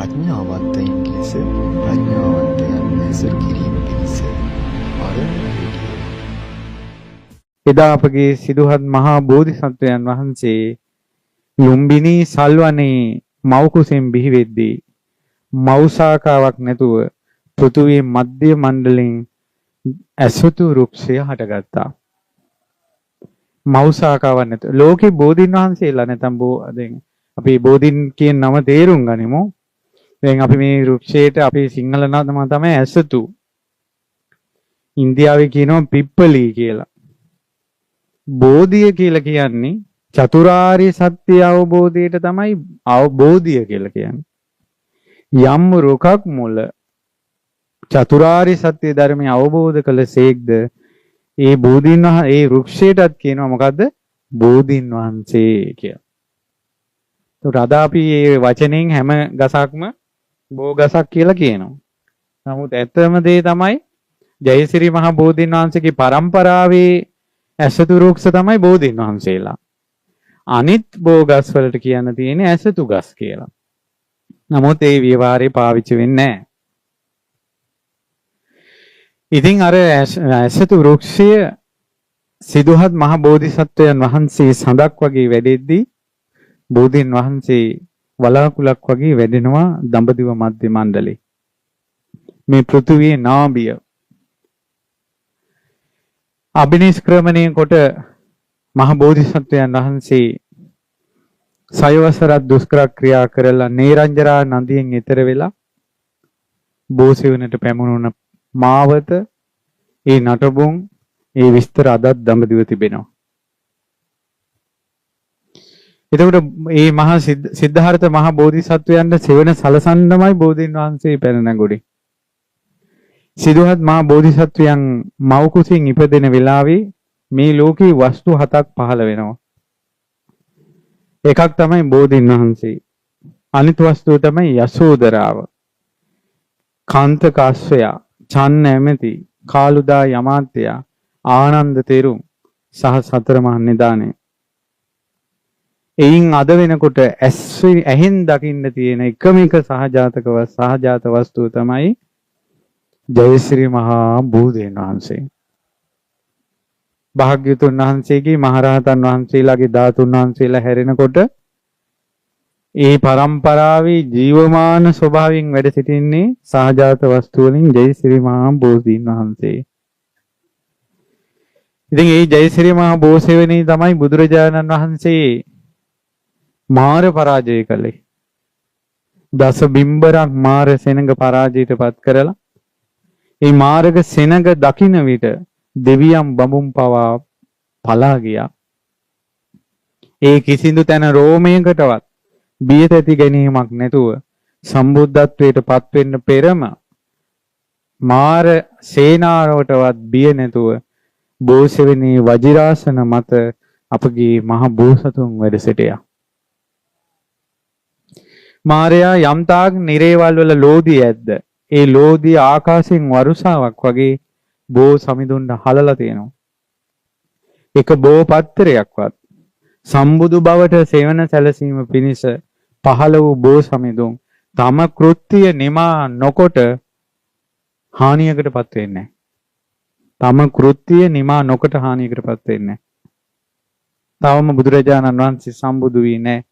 ප්‍රඥාවන්තයින් ලෙස ප්‍රඥාවන්තයන් ඇසුරු කිරීම පිණිස එදා අපගේ සිදුහත් මහා බෝධිසත්වයන් වහන්සේ ලුම්බිනි සල්වනේ මව් කුසෙන් බිහි වෙද්දී මව් ශාඛාවක් නැතුව පෘථුවියේ මධ්‍ය මණ්ඩලෙන් ඇසතු වෘක්ෂය හටගත්තා. මව් ශාඛාවක් නැතුව ලෝකේ බෝධින් වහන්සේලා නැතම් දැන් අපි බෝධින් කියන නම තේරුම් ගනිමු. දැන් අපි මේ වෘක්ෂයට අපේ සිංහල නම තමයි ඇසතු. ඉන්දියාවේ කියනවා පිප්පලී කියලා. බෝධිය කියලා කියන්නේ චතුරාර්ය සත්‍ය අවබෝධයට තමයි අවබෝධිය කියලා කියන්නේ. යම් රුකක් මුල චතුරාර්ය සත්‍ය ධර්මය අවබෝධ කළ සේක්ද ඒ බෝධින් ඒ වෘක්ෂයටත් කියනවා මොකද්ද? බෝධින් වහන්සේ කියලා. ඒකට අද අපි මේ වචනෙන් හැම ගසක්ම බෝගසක් කියලා කියනවා. නමුත් ඇත්තම දේ තමයි ජයසිරි මහ බෝධින් වහන්සේගේ පරම්පරාවේ ඇසතු වෘක්ෂ තමයි බෝධින් වහන්සේලා. අනිත් බෝගස් වලට කියන්න තියෙන්නේ ඇසතු ගස් කියලා. නමුත් ඒ ව්‍යවහාරේ පාවිච්චි වෙන්නේ නැහැ. ඉතින් අර ඇසතු වෘක්ෂය සිදුහත් මහ බෝධිසත්වයන් වහන්සේ සඳක් වගේ වැඩෙද්දී බෝධින් වහන්සේ වලාකුලක් වගේ වැඩෙනවා දඹදිව මධ්‍ය මණ්ඩලේ. මේ පෘථුවියේ නාභිය අභිනිෂ්ක්‍රමණය කොට මහ බෝධිසත්වයන් වහන්සේ සයවසරක් දුෂ්කර ක්‍රියා කරලා නේරංජරා නදියෙන් එතර වෙලා බෝසෙවණට පැමුණුන මාවත ඒ නටබුන් ඒ විස්තර අදත් දඹදිව තිබෙනවා. එතකොට මේ මහා සිද්ධාර්ථ මහ බෝධිසත්වයන්ට සෙවණ සලසන්නමයි බෝධින් වහන්සේ පැන නැගුණේ. සිදුහත් මහා බෝධිසත්වයන් මව් කුසින් ඉපදෙන වෙලාවේ මේ ලෝකේ වස්තු 7ක් පහළ වෙනවා. එකක් තමයි බෝධින් වහන්සේ. අනිත් වස්තුව තමයි යසෝදරාව. කාන්තක අශ්වයා, චන්න ඇමති, කාලුදා යමාත්‍යා, ආනන්ද තෙරුන් සහ සතර මහා නිදානය. එයින් අද වෙනකොට ඇහෙන් දකින්න තියෙන එකම එක සහජාත වස්තුව තමයි ජයශ්‍රී මහා බෝධීන් වහන්සේ. භාග්‍යතුන් වහන්සේගේ මහරහතන් වහන්සේලාගේ ධාතුන් වහන්සේලා හැරෙනකොට ඒ පරම්පරාවේ ජීවමාන ස්වභාවයෙන් වැඩ සිටින්නේ සහජාත වස්තු වලින් ජයශ්‍රී මහා බෝධීන් වහන්සේ. ඉතින් ඒ ජයශ්‍රී මහා බෝසෙවණේ තමයි බුදුරජාණන් වහන්සේ මාර පරාජය කළේ. දස බිම්බරක් මාර සෙනඟ පරාජයටපත් කරලා ඒ මාර්ග සෙනඟ දකින්න විට දෙවියන් බඹුන් පවා පලා ගියා. ඒ කිසිදු තැන රෝමයකටවත් බිය තැති ගැනීමක් නැතුව සම්බුද්ධත්වයට පත් වෙන්න පෙරම මාර සේනාවටවත් බිය නැතුව බෝසෙවණේ වජිරාසන මත අපගේ මහ බෝසතුන් වැඩ සිටියා. මාරයා යම්තාක් නිරේවල් වල ලෝධිය ඇද්ද ඒ ලෝධිය ආකාශයෙන් වරුසාවක් වගේ බෝ සමිඳුන්ට හලලා තියෙනවා. එක බෝ පත්‍රයක්වත් සම්බුදු බවට සෙවණ සැලසීම පිණිස පහළ වූ බෝ සමිඳුන් තම කෘත්‍ය නිමා නොකොට හානියකටපත් වෙන්නේ නැහැ. තම කෘත්‍ය නිමා නොකොට හානියකටපත් වෙන්නේ නැහැ. තවම බුදුරජාණන් වහන්සේ සම්බුදු වී නැහැ.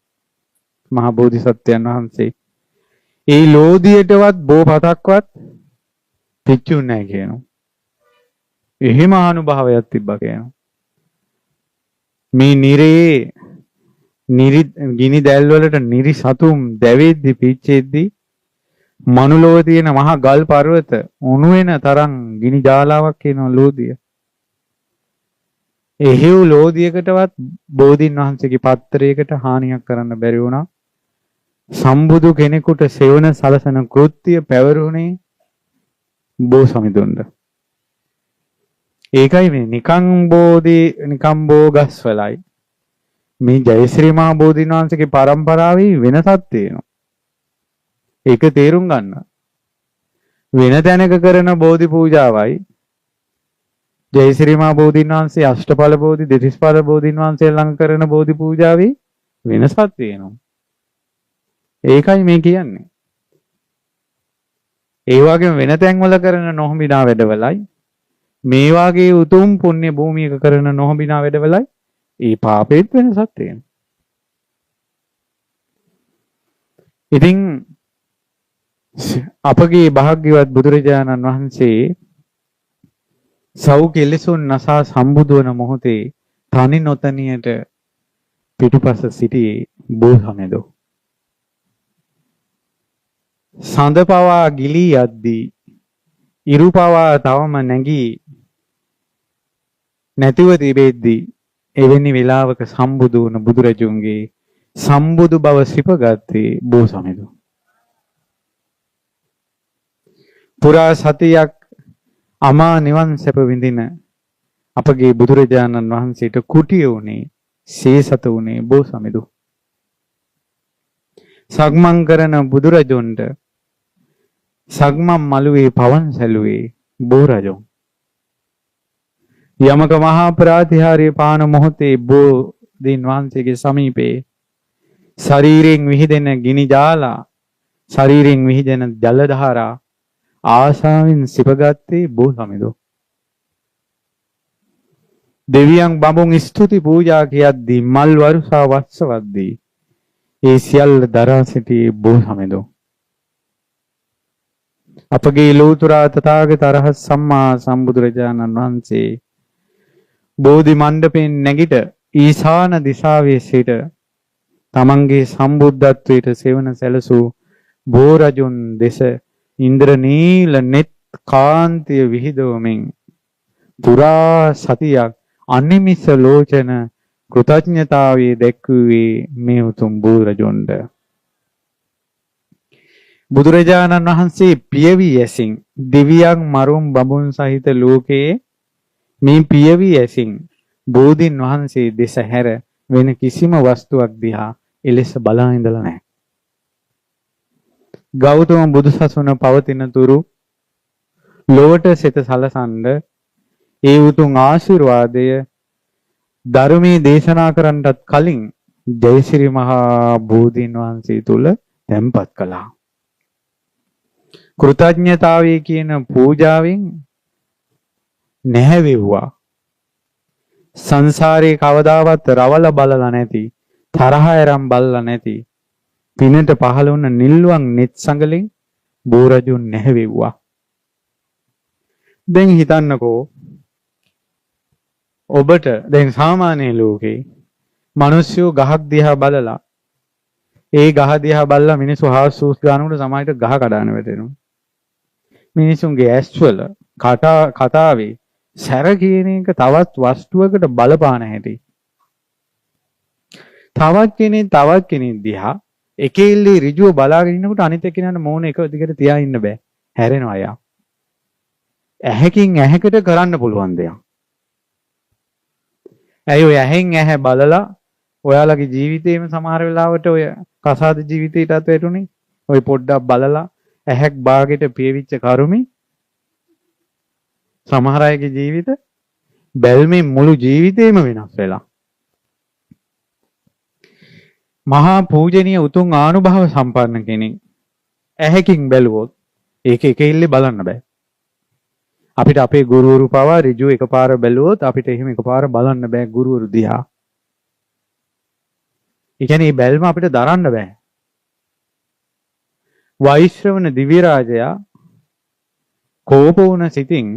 මහා බෝධිසත්වයන් වහන්සේ ඒ ලෝධියටවත් බෝ පතක්වත් පිච්චුන්නේ නැහැ කියනවා. එහෙම අනුභවයක් තිබ්බා කියනවා. මේ නිරේ ගිනි දැල් වලට නිරි සතුම් දැවෙද්දි පිච්චෙද්දි මනුලොව තියෙන මහා ගල් පර්වත උණු වෙන තරම් ගිනි ජාලාවක් කියනවා ලෝධිය. එහෙව් ලෝධියකටවත් බෝධින් වහන්සේගේ පත්‍රයකට හානියක් කරන්න බැරි වුණා. සම්බුදු කෙනෙකුට සෙවණ සලසන කෘත්‍ය පැවරුණේ බෝ සමිඳුන්ට. ඒකයි මේ නිකං බෝගස් වලයි මේ ජයශ්‍රී මහා බෝධීන් වහන්සේගේ පරම්පරාවේ වෙනසක් තියෙනවා. ඒක තේරුම් ගන්න. වෙන තැනක කරන බෝධි පූජාවයි ජයශ්‍රී මහා බෝධීන් වහන්සේ අෂ්ටඵල බෝධි දෙතිස්ඵල බෝධීන් වහන්සේ ළඟ කරන බෝධි පූජාවේ වෙනසක් තියෙනවා. ඒකයි මේ කියන්නේ. ඒ වගේම වෙන තැන්වල කරන නොහොඹිනා වැඩවලයි මේ වාගේ උතුම් පුණ්‍ය භූමියක කරන නොහොඹිනා වැඩවලයි ඒ පාපෙත් වෙනසක් තියෙනවා. ඉතින් අපගේ භාග්‍යවත් බුදුරජාණන් වහන්සේ සව් කෙලෙසුන් නසා සම්බුදු වන මොහොතේ තනි නොතනියට පිටුපස සිටියේ බෝසමෙදෝ. සඳ පවා ගිලී යද්දී ඉරු පවා තවම නැගී නැතිව තිබෙද්දී එවැනි වෙලාවක සම්බුදු වුණ බුදුරජුන්ගේ සම්බුදු බව සිපගත්තේ බෝසමෙදෝ. පුරා සතියක් අමා නිවන් සැප විඳින අපගේ බුදුරජාණන් වහන්සේට කුටිය උනේ සේසත උනේ බෝසමෙදු. සග්මන් කරන බුදුරජුන්ට සග්මන් මළුවේ පවන් සැලුවේ බෝරජුන්. යමක මහා ප්‍රාතිහාර්ය පාන මොහොතේ බෝධීන් වහන්සේගේ සමීපේ ශරීරයෙන් විහිදෙන ගිනි ජාලා ශරීරයෙන් විහිදෙන ජල ධාරා ආශාවෙන් සිපගත්තේ බෝසමෙදෝ. දෙවියන් බඹුන් ස්තුති පූජා කියද්දී මල් වරුසා වස්සවද්දී ඒ සියල්ල දරා සිටි බෝසමෙදෝ. අපගේ ලෝතර තථාගත අරහත් සම්මා සම්බුදුරජාණන් වහන්සේ බෝධි මණ්ඩපයෙන් නැගිට ඊශාන දිශාවේ සිට තමන්ගේ සම්බුද්ධත්වයට සෙවන සැලසූ බෝරජුන් දෙස ඉන්ද්‍රනීල නෙත් කාන්තිය විහිදවමින් පුරා සතියක් අනිමිස ලෝචන කෘතඥතාවයේ දැක්වුවේ මේ උතුම් බෝරජුන්ට. බුදුරජාණන් වහන්සේ පියවි ඇසින් දිව්‍යයන් මරුන් බඹුන් සහිත ලෝකයේ මේ පියවි ඇසින් බෝධින් වහන්සේ දෙස හැර වෙන කිසිම වස්තුවක් දිහා එලෙස බලා ඉඳලා නැහැ. ගෞතම බුදුසසුන පවතින තුරු ලොවට සිත සලසන්ද ඒ උතුම් ආශිර්වාදය ධර්මයේ දේශනා කරන්නටත් කලින් ජයශ්‍රී මහා බෝධීන් වහන්සේ තුල තැන්පත් කළා. කෘතඥතාවයේ කියන පූජාවෙන් නැහැවෙව්වා. සංසාරේ කවදාවත් රවල බලලා නැති, තරහ ඇරම් බලලා නැති, පිනට පහළ වුණ නිල්ුවන් net සංගලෙන් බෝරජුන් නැහැවෙව්වා. දැන් හිතන්නකෝ ඔබට දැන් සාමාන්‍ය ලෝකේ මිනිස්සු ගහක් දිහා බලලා ඒ ගහ දිහා බලලා මිනිස්සු හාස්ූස් ගන්නකොට සමාජයට ගහ කඩාන වැටෙනවා. මිනිසුන්ගේ ඇස්වල කතාවේ සැර කියන එක තවත් වස්තුවකට බලපාන හැටි. තවත් කෙනෙක් දිහා එකෙල්ලේ ඍජුව බලාගෙන ඉන්නකොට අනිත් එක්කෙනාට මෝන එක දිගට තියා ඉන්න බෑ. හැරෙනවා යා. ඇහැකින් ඇහැකට කරන්න පුළුවන් දෙයක්. ඇයි ඔය ඇහෙන් ඇහැ බලලා ඔයාලගේ ජීවිතේම සමහර වෙලාවට ඔය කසාද ජීවිතයටත් වැටුනේ. ඔය පොඩ්ඩක් බලලා ඇහැක් බාගෙට පියවිච්ච කරුමේ සමහර අයගේ ජීවිත බැල්මේ මුළු ජීවිතේම වෙනස් වෙලා. මහා පූජනීය උතුම් ආනුභාව සම්පන්න කෙනෙක් ඇහැකින් බැලුවොත් ඒක එකෙල්ලේ බලන්න බෑ. අපිට අපේ ගුරුවරු පවා ඍජු එකපාර බැලුවොත් අපිට එහෙම එකපාර බලන්න බෑ ගුරුවරු දිහා. ඒ කියන්නේ මේ බැල්ම අපිට දරන්න බෑ. වෛශ්‍රවණ දිව්‍ය රාජයා කෝප වුණ සිතින්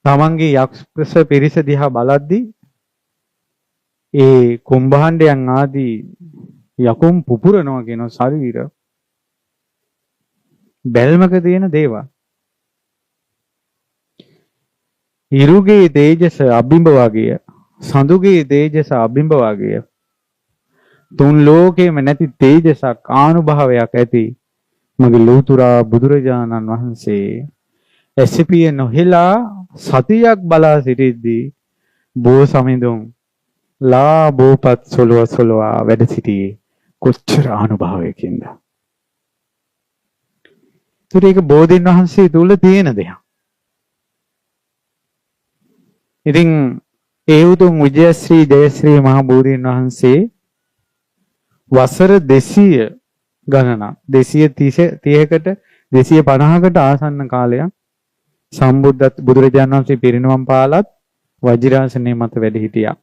තමන්ගේ යක්ෂ පිරිස දිහා බලද්දී ඒ කුම්භාණ්ඩයන් ආදී යකුම් පුපුරනවා කියන ශරීර බැල්මක තියෙන දේවල්. ඉරුගේ තේජස අබිම්බ වගේ, සඳුගේ තේජස අබිම්බ වගේ, තුන් ලෝකෙම නැති තේජසක් ආනුභාවයක් ඇති මගේ ලෝතුරා බුදුරජාණන් වහන්සේ ඇසිපිය නොහිලා සතියක් බලා සිටිද්දී බෝ සමිඳුන් ලා බෝපත් සොලවා වැඩ සිටියේ කොච්චර ආනුභාවයකින්ද. ඒක බෝධීන් වහන්සේ තුල තියෙන දෙයක්. ඉතින් ඒ උතුම් විජයශ්‍රී ජයශ්‍රී මහ බෝධීන් වහන්සේ වසර 200 ගණනක් 230කට 250කට ආසන්න කාලයක් සම්බුද්ධ බුදුරජාණන් වහන්සේ පිරිනිවන් පාලත් වජිරාසනයේ මත වැඩ හිටියා.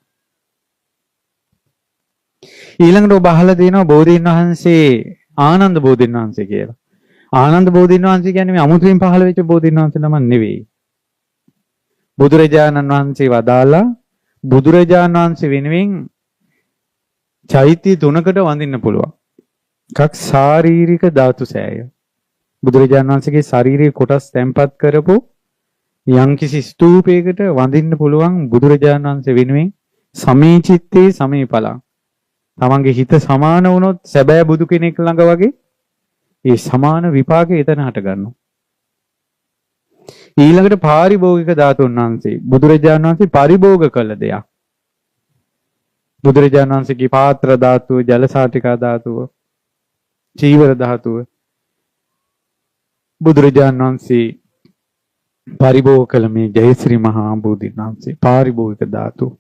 ඊළඟට ඔබ අහලා තියෙනවා බෝධීන් වහන්සේ ආනන්ද බෝධීන් වහන්සේ කියලා. ආනන්ද බෝධීන් වහන්සේ කියන්නේ මේ අමුතුවෙන් පහළ වෙච්ච බෝධීන් වහන්සේ නම නෙවෙයි. බුදුරජාණන් වහන්සේ වදාලා බුදුරජාණන් වහන්සේ වෙනුවෙන් චෛත්‍ය 3කට වඳින්න පුළුවන්. එකක් ශාරීරික ධාතු සෑය. බුදුරජාණන් වහන්සේගේ ශාරීරික කොටස් තැම්පත් කරපු යම්කිසි ස්තූපයකට වඳින්න පුළුවන් බුදුරජාණන් වහන්සේ වෙනුවෙන් සමීචිත්තේ සමීපල. තමන්ගේ හිත සමාන වුණොත් සැබෑ බුදු කෙනෙක් ළඟ වගේ ඒ සමාන විපාකය එතන හට ගන්නවා. ඊළඟට පාරිභෝගික ධාතුන් වහන්සේ බුදුරජාණන් වහන්සේ පරිභෝග කළ දෙයක්. බුදුරජාණන් වහන්සේගේ පාත්‍ර ධාතුව, ජලසාටිකා ධාතුව, චීවර ධාතුව බුදුරජාණන් වහන්සේ පරිභෝග කළ මේ ජයශ්‍රී මහා බෝධීන් වහන්සේ පාරිභෝගික ධාතු.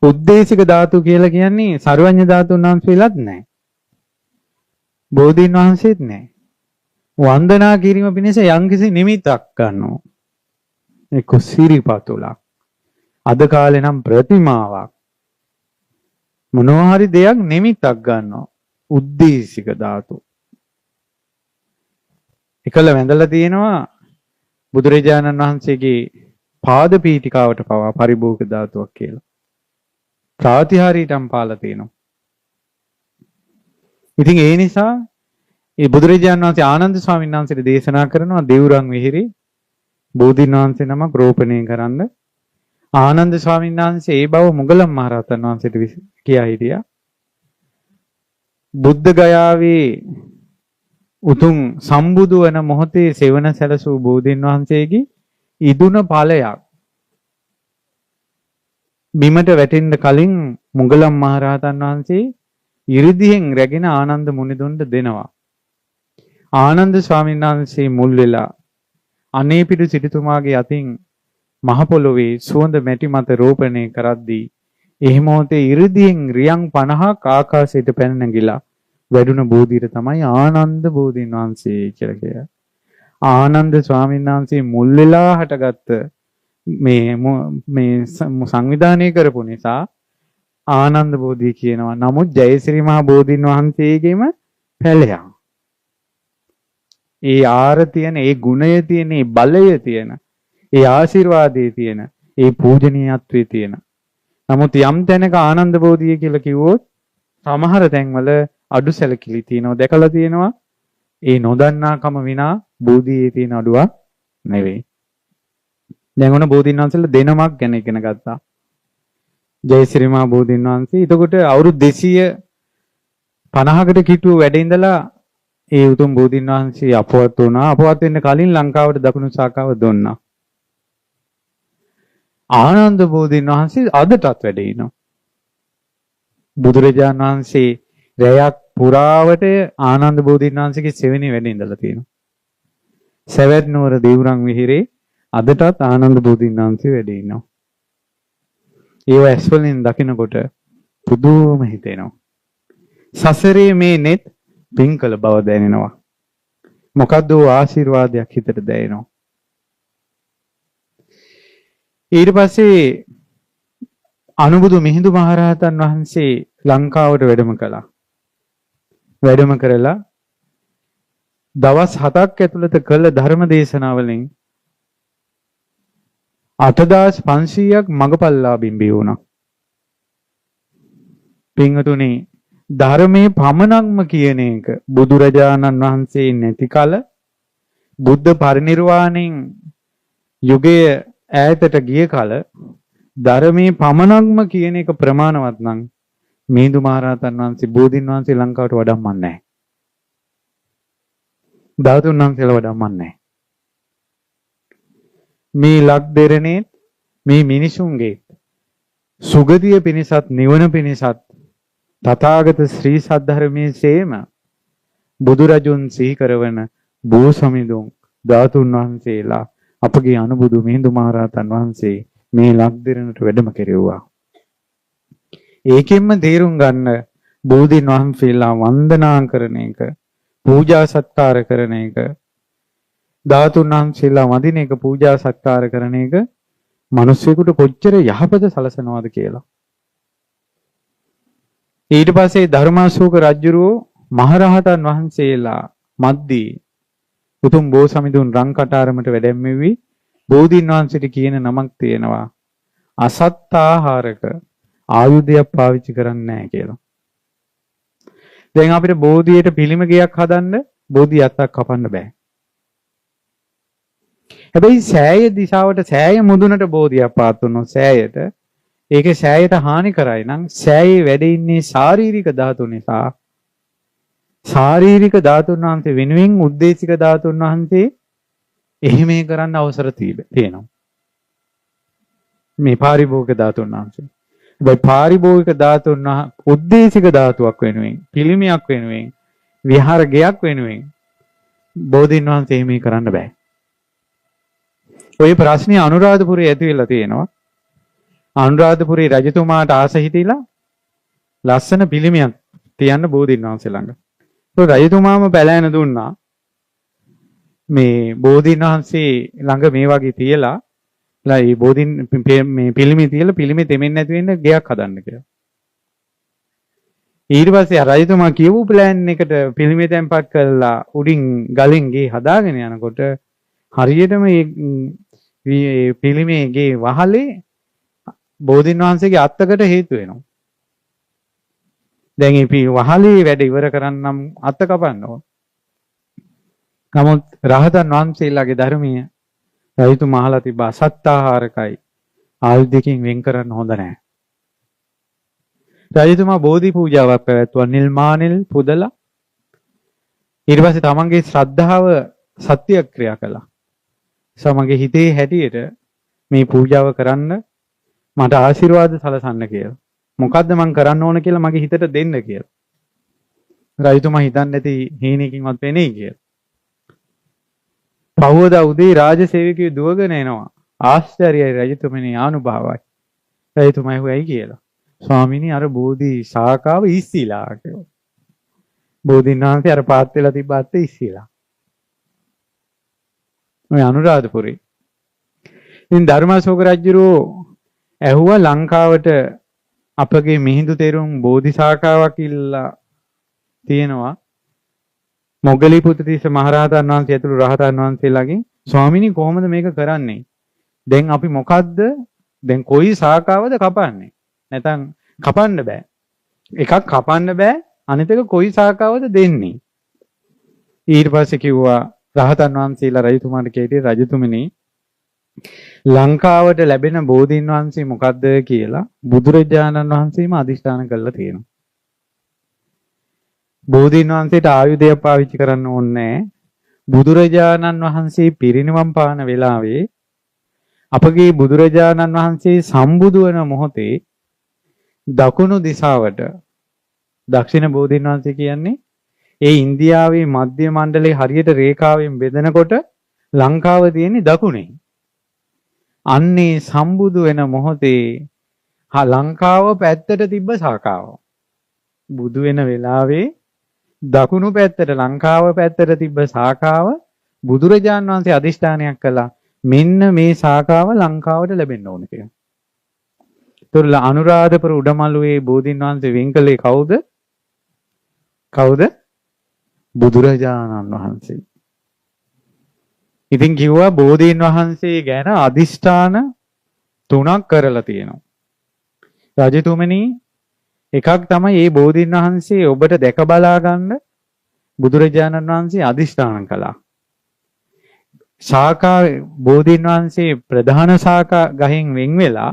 උද්දේශික ධාතු කියලා කියන්නේ සර්වඥ ධාතුන් වහන්සේලාත් නැහැ. බෝධීන් වහන්සේත් නැහැ. වන්දනා කිරීම පිණිස යම්කිසි නිමිත්තක් ගන්නවා. ඒක සිරිපතුලක්. අද කාලේ නම් ප්‍රතිමාවක්. මොනවා හරි දෙයක් නිමිත්තක් ගන්නවා. උද්දේශික ධාතු. එකල වැඳලා තියෙනවා බුදුරජාණන් වහන්සේගේ පාද පීඨිකාවට පවා පරිභෝග ධාතුවක් කියලා. ප්‍රාතිහාරීටම් පාලා තියෙනවා. ඉතින් ඒ නිසා ඒ බුදුරජාණන් වහන්සේ ආනන්ද ස්වාමීන් වහන්සේට දේශනා කරනවා දෙවුරන් විහිරි බෝධීන් වහන්සේ නමක් රෝපණය කරන්න. ආනන්ද ස්වාමීන් වහන්සේ ඒ බව මුගලන් මහරහතන් වහන්සේට කියා හිටියා. බුද්ධ ගයාවේ උතුම් සම්බුදු වන මොහොතේ සෙවණ සැලසූ බෝධීන් වහන්සේගේ ඉදුණ ඵලයක් බිමට වැටෙන්න කලින් මුගලන් මහරහතන් වහන්සේ ඉරිදියෙන් රැගෙන ආනන්ද මුනිදුන්ට දෙනවා. ආනන්ද ස්වාමීන් වහන්සේ මුල් වෙලා අනේපිඩු සිටුතුමාගේ අතින් මහ පොළොවේ සුවඳ මැටි මත රෝපණය කරද්දී ඒ මොහොතේ ඉරිදියෙන් රියන් 50ක් ආකාශයට පැන නැගිලා වැඩුණ බෝධියට තමයි ආනන්ද බෝධීන් වහන්සේ කියලා කියන්නේ. ආනන්ද ස්වාමීන් වහන්සේ මුල් වෙලා හටගත්ත මේ සංවිධානය කරපු නිසා ආනන්ද බෝධිය කියනවා. නමුත් ජයශ්‍රී මහ බෝධීන් වහන්සේගේම පැලයක්. ඒ ආර තියෙන, ඒ ගුණය තියෙන, ඒ බලය තියෙන, ඒ ආශිර්වාදයේ තියෙන, ඒ පූජනීයත්වයේ තියෙන. නමුත් යම් තැනක ආනන්ද බෝධිය කියලා කිව්වොත් සමහර තැන්වල අඩු සැලකිලි තියෙනවා. දැකලා තියෙනවා. ඒ නොදන්නාකම විනා බෝධියේ තියෙන අඩුවක් නෙවෙයි. දැන් ඔන්න බෝධීන් වහන්සේලා දෙනමක් ගැන ඉගෙන ගත්තා. ජයශ්‍රී මහ බෝධීන් වහන්සේ එතකොට අවුරුදු 250කට කිට්ටුව වැඩ ඉඳලා ඒ උතුම් බෝධීන් වහන්සේ අපවත් වුණා. අපවත් වෙන්න කලින් ලංකාවට දකුණු ශාඛාව දුන්නා. ආනන්ද බෝධීන් වහන්සේ අදටත් වැඩ ඉනවා. බුදුරජාණන් වහන්සේ රැයක් පුරාවට ආනන්ද බෝධීන් වහන්සේගේ සෙවෙනි වැඩ ඉඳලා තියෙනවා. සවැත් නුවර දෙවුරන් විහිරේ අදටත් ආනන්ද බෝධීන් වහන්සේ වැඩ ඉනවා. ඒව ඇස් වලින් දකිනකොට පුදුම හිතෙනවා. සසරේ මේ net පින්කල බව දැනෙනවා. මොකද්ද ආශිර්වාදයක් හිතට දැනෙනවා. ඊට පස්සේ අනුබුදු මිහිඳු මහරහතන් වහන්සේ ලංකාවට වැඩම කළා. වැඩම කරලා දවස් 7ක් ඇතුළත කළ ධර්ම දේශනාවලින් 8500ක් මගපල්ලාභින් බිහි වුණා. පින්වතුනි ධර්මයේ පමණක්ම කියන එක බුදුරජාණන් වහන්සේ නැති කල බුද්ධ පරිනිර්වාණයෙන් යුගය ඈතට ගිය කල ධර්මයේ පමණක්ම කියන එක ප්‍රමාණවත් නම් මිහිඳු මහරහතන් වහන්සේ බෝධීන් වහන්සේ ලංකාවට වඩම්මන්නේ නැහැ. ධාතුන් වහන්සේලා වඩම්මන්නේ නැහැ. මේ ලක් දෙරණේ මේ මිනිසුන්ගේ සුගතිය පිණිසත් නිවන පිණිසත් තථාගත ශ්‍රී සද්ධර්මයේ සේම බුදුරජුන් සිහි කරවන බෝසමිඳුන් ධාතුන් වහන්සේලා අපගේ අනුබුදු මිහිඳු මහරහතන් වහන්සේ මේ ලක් දෙරණට වැඩම කෙරෙව්වා. ඒකෙන්ම තේරුම් ගන්න බෝධීන් වහන්සේලා වන්දනා කරන එක, පූජා සත්කාර කරන එක, ධාතුන් වහන්සේලා වඳින එක, පූජා සත්කාර කරන එක මිනිස්සුෙකුට කොච්චර යහපත සලසනවාද කියලා. ඊට පස්සේ ධර්මාශෝක රජුරෝ මහරහතන් වහන්සේලා මද්දී උතුම් බෝසමිඳුන් රන් කටාරමට වැඩැම්මෙවි බෝධීන් වහන්සේට කියන නමක් තියෙනවා. අසත් ආහාරක ආයුධයක් පාවිච්චි කරන්නේ නැහැ කියලා. දැන් අපිට බෝධියට පිළිම ගයක් හදන්න බෝධි අත්තක් කපන්න බෑ. හැබැයි සෑය දිශාවට සෑය මුදුනට බෝධියක් පාත් වුණොත් සෑයට ඒකේ සෑයට හානි කරයි නම් සෑයේ වැඩ ඉන්නේ ශාරීරික ධාතු නිසා ශාරීරික ධාතුන් වහන්සේ වෙනුවෙන් උද්දේශික ධාතුන් වහන්සේ එහෙම කරන්න අවසර තියෙනවා. මේ පාරිභෝගික ධාතුන් වහන්සේ. ඒ පාරිභෝගික ධාතුන් උද්දේශික ධාතුවක් වෙනුවෙන් පිළිමයක් වෙනුවෙන් විහාර ගයක් වෙනුවෙන් බෝධීන් වහන්සේ එහෙම කරන්න බෑ. ඔය ප්‍රශ්නේ අනුරාධපුරයේ ඇති වෙලා තියෙනවා. අනුරාධපුරේ රජතුමාට ආස හිතිලා ලස්සන පිළිමයක් තියන්න බෝධීන් වහන්සේ ළඟ. ඒ රජතුමාම බැලෑන දුන්නා. මේ බෝධීන් වහන්සේ ළඟ මේ වගේ තියලා මේ බෝධීන් මේ පිළිමය තියලා පිළිමය දෙමින් නැති වෙන්න ගෙයක් හදන්න කියලා. ඊට පස්සේ රජතුමා කියපු ප්ලෑන් එකට පිළිමය තැන්පත් කරලා උඩින් ගලෙන් ගේ හදාගෙන යනකොට හරියටම මේ පිළිමේ ගේ වහලේ බෝධීන් වහන්සේගේ අත්තකට හේතු වෙනවා. දැන් මේ වහලේ වැඩ ඉවර කරන්නම් අත්ත කපන්න ඕන. නමුත් රහතන් වහන්සේලාගේ ධර්මීය රජතුමා අහලා තිබ්බා සත්තාහාරකයි ආයුධකින් වෙන් කරන්න හොඳ නැහැ. රජතුමා බෝධි පූජාවක් පැවැත්වුවා නිල් මානෙල් පුදලා. ඊට පස්සේ තමන්ගේ ශ්‍රද්ධාව සත්‍යක්‍රියා කළා. සමගේ හිතේ හැටියට මේ පූජාව කරන්න මට ආශිර්වාද සලසන්න කියලා. මොකද්ද මං කරන්න ඕන කියලා මගේ හිතට දෙන්න කියලා. රජතුමා හිතන්නේ නැති හීනකින්වත් වෙන්නේ කියලා. පහවදා උදේ රාජසේවකයෝ දුවගෙන එනවා. ආශ්චර්යයි රජතුමනි ආනුභාවයි. රජතුමා ඇහුවයි කියලා. ස්වාමීනි අර බෝධි ශාඛාව ඉස්සිලා කියලා. බෝධීන් වහන්සේ අර පාත් වෙලා තිබ්බත් ඉස්සිලා. ඔය අනුරාධපුරේ. ඉතින් ධර්මාශෝක රජුරෝ ඇහුවා ලංකාවට අපගේ මිහිඳු තෙරුන් බෝධි ශාඛාවක් ඉල්ලා තියෙනවා. මොග්ගලී පුත්තිස්ස මහරහතන් වහන්සේ ඇතුළු රහතන් වහන්සේලාගෙන් ස්වාමීනි කොහොමද මේක කරන්නේ? දැන් අපි මොකද්ද? දැන් කොයි ශාඛාවද කපන්නේ? නැත්නම් කපන්න බෑ. එකක් කපන්න බෑ. අනිත් එක කොයි ශාඛාවද දෙන්නේ? ඊට පස්සේ කිව්වා රහතන් වහන්සේලා රජතුමාට කීටි රජතුමනි ලංකාවට ලැබෙන බෝධීන් වහන්සේ මොකද්ද කියලා බුදුරජාණන් වහන්සේම අදිෂ්ඨාන කළා තියෙනවා. බෝධීන් වහන්සේට ආයුධයක් පාවිච්චි කරන්න ඕනේ. බුදුරජාණන් වහන්සේ පිරිනිවන් පාන වෙලාවේ අපගේ බුදුරජාණන් වහන්සේ සම්බුදු වන මොහොතේ දකුණු දිශාවට දක්ෂිණ බෝධීන් වහන්සේ කියන්නේ ඒ ඉන්දියාවේ මධ්‍ය මණ්ඩලයේ හරියට රේඛාවෙන් බෙදෙනකොට ලංකාව තියෙන්නේ දකුණේ. අන්නේ සම්බුදු වෙන මොහොතේ ලංකාව පැත්තට තිබ්බ ශාඛාව. බුදු වෙන වෙලාවේ දකුණු පැත්තට ලංකාව පැත්තට තිබ්බ ශාඛාව බුදුරජාන් වහන්සේ අදිෂ්ඨානයක් කළා මෙන්න මේ ශාඛාව ලංකාවට ලැබෙන්න ඕන කියලා. ඒතොර අනුරාධපුර උඩමළුවේ බෝධීන් වහන්සේ වෙන් කළේ කවුද? කවුද? බුදුරජාණන් වහන්සේ. ඉතින් කිව්වා බෝධීන් වහන්සේ ගැන අදිෂ්ඨාන 3ක් කරලා තියෙනවා. රජතුමනි එකක් තමයි මේ බෝධීන් වහන්සේ ඔබට දැක බලා ගන්න බුදුරජාණන් වහන්සේ අදිෂ්ඨාන කළා. ශාඛා බෝධීන් වහන්සේ ප්‍රධාන ශාඛා ගහෙන් වෙන් වෙලා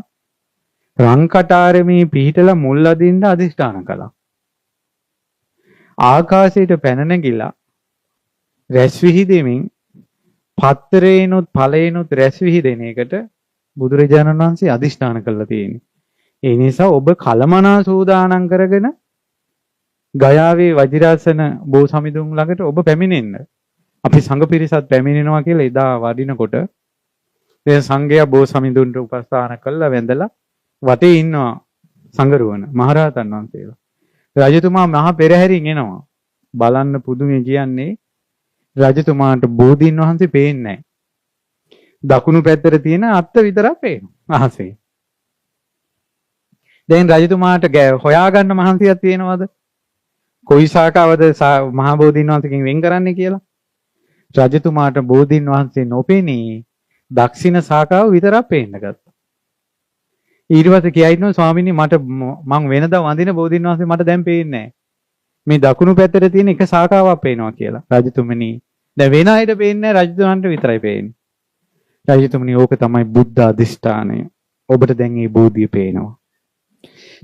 රංකටාරමේ පිහිටලා මුල් අදින්න අදිෂ්ඨාන කළා. ආකාශයට පැන නැගිලා රැස් විහිදෙමින් පත්තරේනොත් ඵලේනොත් රැස් විහිදෙන එකට බුදුරජාණන් වහන්සේ අදිෂ්ඨාන කළා තියෙන්නේ. ඒ නිසා ඔබ කලමනා සූදානම් කරගෙන ගයාවේ වජිරාසන බෝසමිඳුන් ළඟට ඔබ පැමිණෙන්න. අපි සංඝ පිරිසත් පැමිණෙනවා කියලා එදා වඩිනකොට දැන් සංඝයා බෝසමිඳුන්ට උපස්ථාන කළා වැඳලා වටේ ඉන්නවා සංඝරුවන මහරහතන් වහන්සේලා. රජතුමා මහා පෙරහැරින් එනවා. බලන්න පුදුමේ කියන්නේ රජතුමාට බෝධීන් වහන්සේ පේන්නේ නැහැ. දකුණු පැත්තට තියෙන අත්ත විතරක් පේනවා අහසේ. දැන් රජතුමාට හොයාගන්න මහන්සියක් තියෙනවද? කොයි ශාඛාවද මහා බෝධීන් වහන්සේකින් වෙන් කරන්නේ කියලා? රජතුමාට බෝධීන් වහන්සේ නොපෙනී දක්ෂිණ ශාඛාව විතරක් පේන්න ගත්තා. ඊට පස්සේ කියයිනෝ ස්වාමීනි මට මං වෙනදා වඳින බෝධීන් වහන්සේ මට දැන් පේන්නේ නැහැ. මේ දකුණු පැත්තට තියෙන එක ශාඛාවක් පේනවා කියලා. රජතුමනි දැන් වෙන අයට පේන්නේ නැහැ, රජතුමන්ට විතරයි පේන්නේ. රජතුමනි ඕක තමයි බුද්ධ අධිෂ්ඨානය. ඔබට දැන් මේ බෝධිය පේනවා.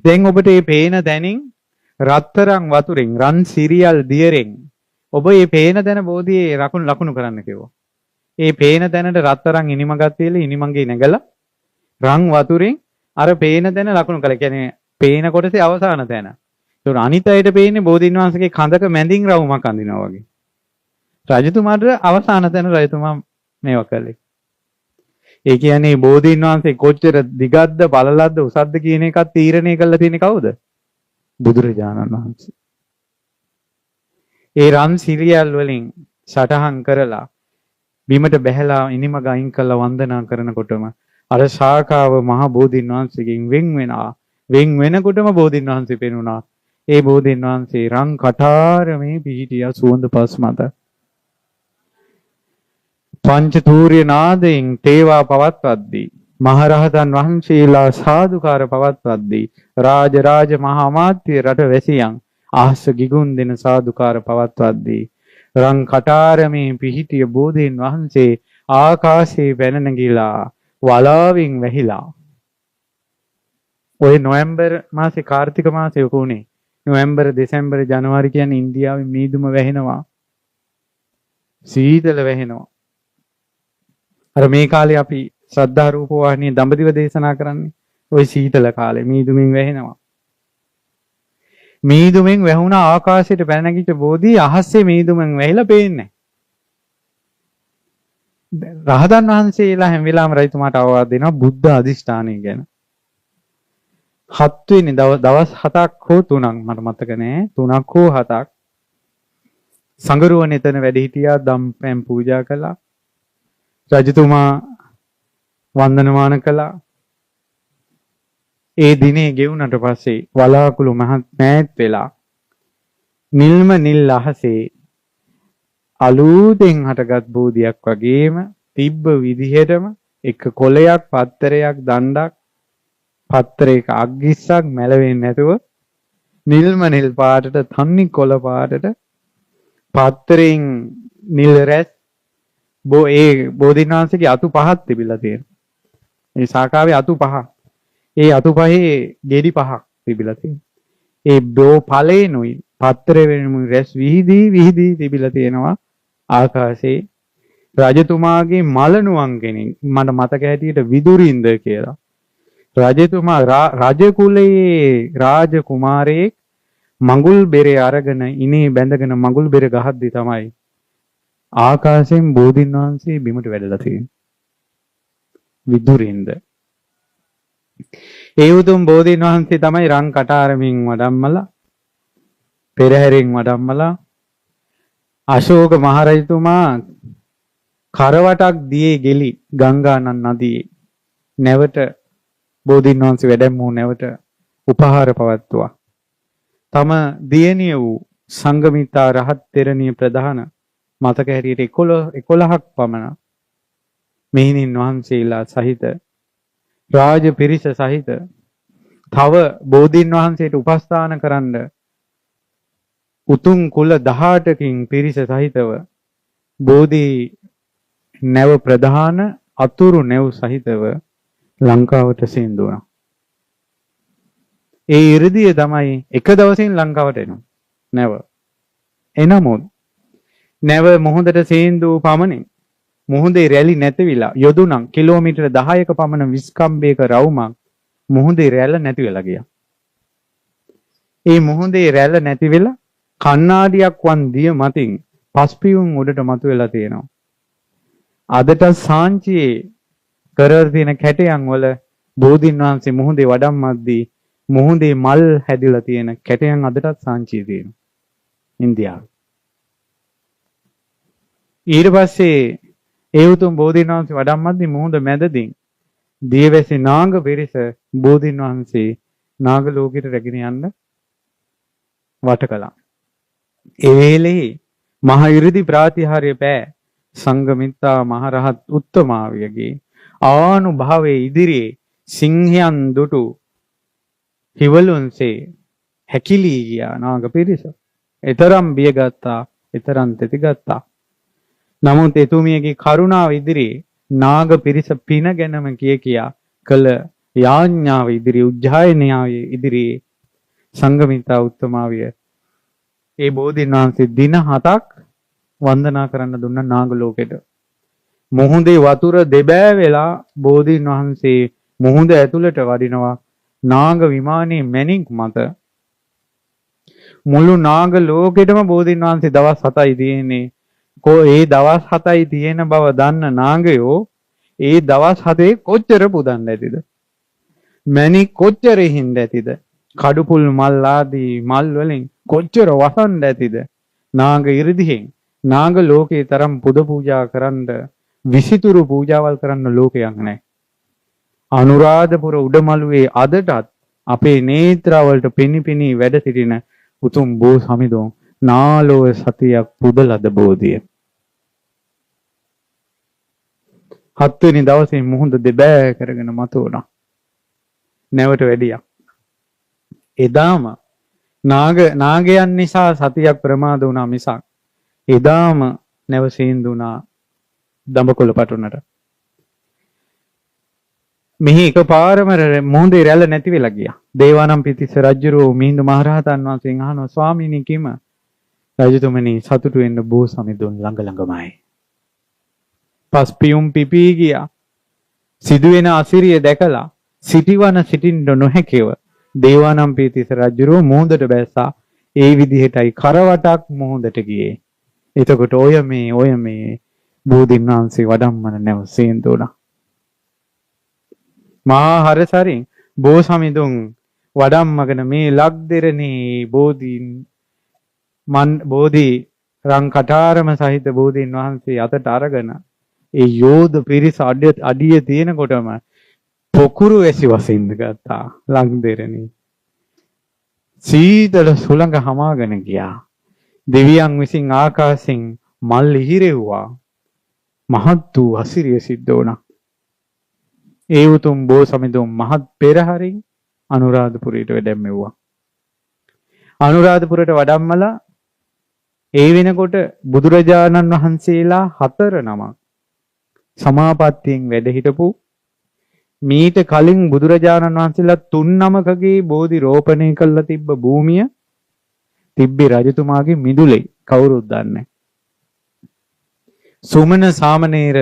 දැන් ඔබට මේ පේන දැනින් රත්තරන් වතුරෙන් රන් සිරියල් දියරෙන් ඔබ මේ පේන දැන බෝධියේ ලකුණු කරන්න කිව්වා. ඒ පේන දැනට රත්තරන් ඉනිමගක් තියලා ඉනිමගේ නැගලා රන් වතුරෙන් අර පේන දැන ලකුණු කළා. කියන්නේ පේන කොටසේ අවසාන තැන. ඒක අනිත් අයට පේන්නේ බෝධීන් වහන්සේගේ කඳක මැදින් රවුමක් අඳිනවා වගේ. රජතුමාට අවසාන තැන රජතුමා මේවා කළේ. ඒ කියන්නේ බෝධීන් වහන්සේ කොච්චර දිගද්ද බලලද්ද උසද්ද කියන එකත් තීරණය කරලා තියෙන්නේ කවුද? බුදුරජාණන් වහන්සේ. ඒ රන් සිරියල් වලින් සටහන් කරලා බිමට බැහැලා ඉනිම ගයින් කළා වන්දනා කරනකොටම අර ශාඛාව මහ බෝධීන් වහන්සේගෙන් වෙන් වෙනවා. වෙන් වෙනකොටම බෝධීන් වහන්සේ පෙනුණා. ඒ බෝධීන් වහන්සේ රන් කටාරමේ පිහිටියා සුවඳ පස් මත. පංච තූර්ය නාදයෙන් තේවා පවත්වද්දී මහරහතන් වහන්සේලා සාදුකාර පවත්වද්දී රාජ මහා අමාත්‍ය රට වැසියන් අහස ගිගුම් දෙන සාදුකාර පවත්වද්දී රන් කටාරමේ පිහිටිය බෝධීන් වහන්සේ ආකාශයේ පැන නැගිලා වලාවින් වැහිලා. ඔය නොවැම්බර් මාසේ කාර්තික මාසේ උකුනේ නොවැම්බර් දෙසැම්බර් ජනවාරි කියන්නේ ඉන්දියාවේ මීදුම වැහෙනවා. සීතල වැහෙනවා. අර මේ කාලේ අපි ශ්‍රද්ධා රූප වාහිනියේ දඹදිව දේශනා කරන්නේ ওই සීතල කාලේ මීදුමින් වැහෙනවා. මීදුමින් වැහුණ ආකාශයට පැන නැගිට බෝධි අහස්සේ මීදුමින් වැහිලා පේන්නේ නැහැ. රහතන් වහන්සේලා හැම වෙලාවෙම රජතුමාට අවවාද දෙනවා බුද්ධ අධිෂ්ඨානය ගැන. 7 වෙනි දවස් 7ක් හෝ 3ක් මට මතක නෑ 3ක් හෝ 7ක් සංගරුවන් එතන වැඩ හිටියා දම්පැන් පූජා කළා. රජතුමා වන්දනමාන කළා. ඒ දිනේ ගෙවුනට පස්සේ වලාකුළු මහත් මෑත් වෙලා නිල්ම නිල් අහසේ අලුතෙන් හටගත් බෝධියක් වගේම තිබ්බ විදිහටම එක කොලයක් පත්තරයක් දණ්ඩක් පත්තරයක අග්ගිස්සක් මැලවෙන්නේ නැතුව නිල්ම නිල් පාටට තන්නි කොළ පාටට පත්තරෙන් නිල් රැස් ඒ බෝධීන් වහන්සේගේ අතු පහක් තිබිලා තියෙනවා. මේ ශාඛාවේ අතු පහ. ඒ අතු පහේ ගෙඩි පහක් තිබිලා තියෙනවා. ඒ බෝ ඵලේනුයි පත්තරේ වෙනුයි රැස් විහිදී තිබිලා තියෙනවා ආකාශේ. රජතුමාගේ මලනුවන් කෙනෙක් මට මතක හැටියට විදුරින්ද කියලා. රජතුමා රජ කුලයේ රාජ කුමාරයෙක් මඟුල් බෙරේ අරගෙන ඉනේ බැඳගෙන මඟුල් බෙර ගහද්දි තමයි ආකාශයෙන් බෝධීන් වහන්සේ බිමට වැඩලා තියෙන්නේ. විදුරින්ද. ඒ උතුම් බෝධීන් වහන්සේ තමයි රන් කටාරමින් වඩම්මලා පෙරහැරින් වඩම්මලා අශෝක මහරජතුමා කරවටක් දියේ ගෙලි ගංගානන් නදියේ නැවට බෝධීන් වහන්සේ වැඩමු නැවට උපහාර පවත්වුවා. තම දියණිය වූ සංඝමිත්තා රහත් තෙරණිය ප්‍රධාන මතක හැටියට 11ක් පමණ මෙහිණින් වහන්සේලා සහිත රාජ පිරිස සහිත තව බෝධීන් වහන්සේට උපස්ථාන කරන්න උතුම් කුල 18කින් පිරිස සහිතව බෝධි නැව ප්‍රධාන අතුරු නැව් සහිතව ලංකාවට සේන්දු වුණා. ඒ 이르දිය තමයි එක දවසින් ලංකාවට එනවා. නැව. එනමුත් නැව මොහොතට සේන්දු පමණින් මොහොතේ රැලි නැතිවිලා යොදුනම් කිලෝමීටර 10ක පමණ විස්කම්බයක රවුමක් මොහොතේ රැළ නැති වෙලා ගියා. ඒ මොහොතේ රැළ නැති වෙලා කණ්ණාඩියක් වන් දිය මතින් පස්පියුම් උඩට මතුවලා තියෙනවා. අදට සාංචියේ කරලා තියෙන කැටයන් වල බෝධීන් වහන්සේ මොහොතේ වඩම්මද්දී මුහුදේ මල් හැදිලා තියෙන කැටයන් අදටත් සාංචිය තියෙනවා ඉන්දියාවේ. ඊට පස්සේ ඒ උතුම් බෝධීන් වහන්සේ වඩම්මද්දී මුහුද මැදදී දියවැසි නාග පිරිස බෝධීන් වහන්සේ නාග ලෝකෙට රැගෙන යන්න වට කළා. ඒ වෙලේ මහ 이르දි ප්‍රාතිහාර්ය පෑ සංඝමිත්තා මහරහත් උත්තමාවියගේ ආනුභාවයේ ඉදිරියේ සිංහයන් දුටු හිවලුන්සේ හැකිලී ගියා නාග පිරිස. එතරම් බියගත්තා, එතරම් තෙතිගත්තා. නමුත් එතුමියගේ කරුණාව ඉදිරියේ නාග පිරිස පින ගැනම කියා කළ යාඥාව ඉදිරියේ උජ්ජායනාවේ ඉදිරියේ සංඝමිත්තා උත්තමාවිය ඒ බෝධීන් වහන්සේ දින 7ක් වන්දනා කරන්න දුන්න නාග ලෝකෙට. මුහුදේ වතුර දෙබෑ වෙලා බෝධීන් වහන්සේ මුහුද ඇතුළට වඩිනවා නාග විමානයේ මැණික් මත. මුළු නාග ලෝකෙටම බෝධීන් වහන්සේ දවස් 7යි තියෙන්නේ. ඒ දවස් 7යි තියෙන බව දන්න නාගයෝ ඒ දවස් 7 කොච්චර පුදන්න ඇතිද? මැණික් කොච්චර හින්ද ඇතිද? කඩුපුල් මල් ආදී මල් වලින් කොච්චර වසන් ඇතිද? නාග 이르දිහෙන් නාග ලෝකේ තරම් පුද පූජා කරන්න විසිතුරු පූජාවල් කරන්න ලෝකයක් නැහැ. අනුරාධපුර උඩමළුවේ අදටත් අපේ නේත්‍රවලට පිනිපිනි වැඩ සිටින උතුම් බෝ සමිඳුන් නාලෝව සතියක් පුදලද බෝධිය. 7 වෙනි දවසේ මුහුද දෙබෑ කරගෙන මතුවුණා. නැවට වැඩියා. එදාම නාගයන් නිසා සතියක් ප්‍රමාද වුණා මිසක් එදාම නැව සීන්දුණා දඹකොළ පටුනට. මෙහි එකපාරම මුහුදේ රැළ නැති වෙලා ගියා. දේවානම්පියතිස්ස රජුරෝ මිහිඳු මහරහතන් වහන්සේගෙන් අහනවා ස්වාමීනි කිම රජතුමනි සතුටු වෙන්න බෝ සමිඳුන් ළඟ ළඟමයි. පස්පියුම් පිපී ගියා. සිදුවෙන අසිරිය දැකලා සිටිවන සිටින්න නොහැකිව දේවානම්පියතිස්ස රජුරෝ මුහුදට බැස්සා. ඒ විදිහටයි කරවටක් මුහුදට ගියේ. එතකොට ඔය මේ බෝධීන් වහන්සේ වඩම්මන නැව සේන්දුණා. මහා හරසරින් බෝ සමිඳුන් වඩම්මගෙන මේ ලක්දෙරණේ බෝධි රං කටාරම සහිත බෝධීන් වහන්සේ අතට අරගෙන ඒ යෝධ පිරිස අඩිය තියෙනකොටම පොකුරු වැසි වසින්ද ගත්තා ලක්දෙරණේ. සීතල සුළඟ හමාගෙන ගියා. දෙවියන් විසින් ආකාශයෙන් මල් ඉහිරෙව්වා. මහත් වූ අසිරිය සිද්ධ වුණා. ඒ උතුම් බෝ සමිඳුන් මහත් පෙරහරින් අනුරාධපුරයට වැඩමෙව්වා. අනුරාධපුරයට වඩම්මලා ඒ වෙනකොට බුදුරජාණන් වහන්සේලා 4 නමක් සමාපත්තියෙන් වැඩ හිටපු මීට කලින් බුදුරජාණන් වහන්සේලා 3 නමකගේ බෝධි රෝපණය කළා තිබ්බ භූමිය තිබ්බේ රජතුමාගේ මිදුලේ කවුරුත් දන්නේ. සුමන සාමණේර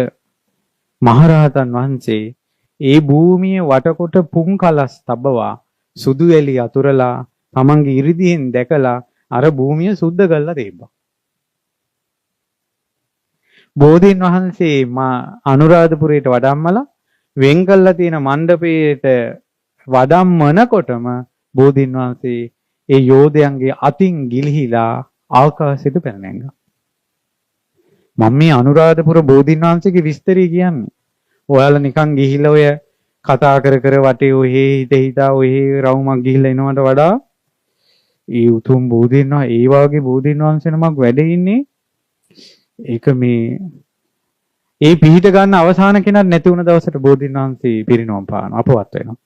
මහරහතන් වහන්සේ ඒ භූමිය වටකොට පුන් කලස් තබවා සුදු එලි අතුරලා තමන්ගේ ඉරිදීෙන් දැකලා අර භූමිය සුද්ධ කරලා තිබ්බා. බෝධීන් වහන්සේ අනුරාධපුරයට වඩම්මලා වෙන් කළා තියෙන මණ්ඩපයේට වඩම්මනකොටම බෝධීන් වහන්සේ ඒ යෝධයන්ගේ අතින් ගිලිහිලා ආකාශයට පැන නැංගා. මම මේ අනුරාධපුර බෝධීන් වහන්සේගේ විස්තරය කියන්නේ. ඔයාලා නිකන් ගිහිල්ලා ඔය කතා කර කර වටේ ඔහේ හිතා ඔහේ රවුමක් ගිහිල්ලා එනවට වඩා ඒ උතුම් බෝධීන් වහන්සේ ඒ වාගේ බෝධීන් වහන්සේ නමක් වැඩ ඉන්නේ. ඒක මේ ඒ පිහිට ගන්න අවසාන කෙනෙක් නැති වුණ දවසට බෝධීන් වහන්සේ පිරිනොම් පානවා අපවත් වෙනවා.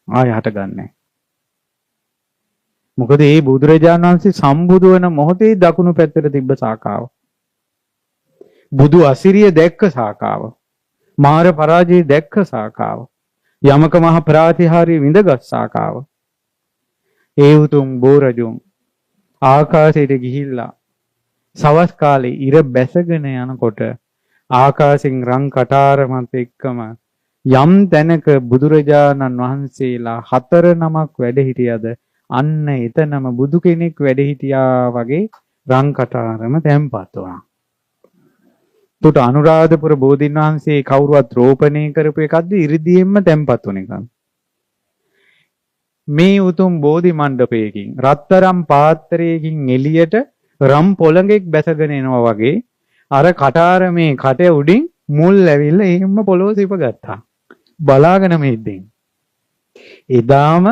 ආය හට ගන්නෑ. මොකද මේ බුදුරජාණන් වහන්සේ සම්බුදු වෙන මොහොතේ දකුණු පැත්තට තිබ්බ ශාඛාව. බුදු අසිරිය දැක්ක ශාඛාව. මාර පරාජය දැක්ක ශාඛාව. යමක මහ ප්‍රාතිහාර්ය විඳගත් ශාඛාව. ඒ උතුම් බෝරජුන් ආකාශයට ගිහිල්ලා සවස් කාලේ ඉර බැසගෙන යනකොට ආකාශෙන් රං කටාරමත් එක්කම යම් තැනක බුදුරජාණන් වහන්සේලා 4 නමක් වැඩ හිටියද අන්න එතනම බුදු කෙනෙක් වැඩ හිටියා වගේ රං කටාරම තැන්පත් වුණා. තුට අනුරාධපුර බෝධීන් වහන්සේ කවුරුවත් රෝපණය කරපු එකක්ද ඉරිදීෙන්ම තැන්පත් වුණ එකක්. මේ උතුම් බෝධි මණ්ඩපයකින් රත්තරම් පාත්‍රයකින් එළියට රම් පොළඟෙක් බැසගෙන එනවා වගේ අර කටාරමේ කට උඩින් මුල් ඇවිල්ලා එහෙම පොළොව සිප ගත්තා. බලාගෙනම ඉද්දෙන්. එදාම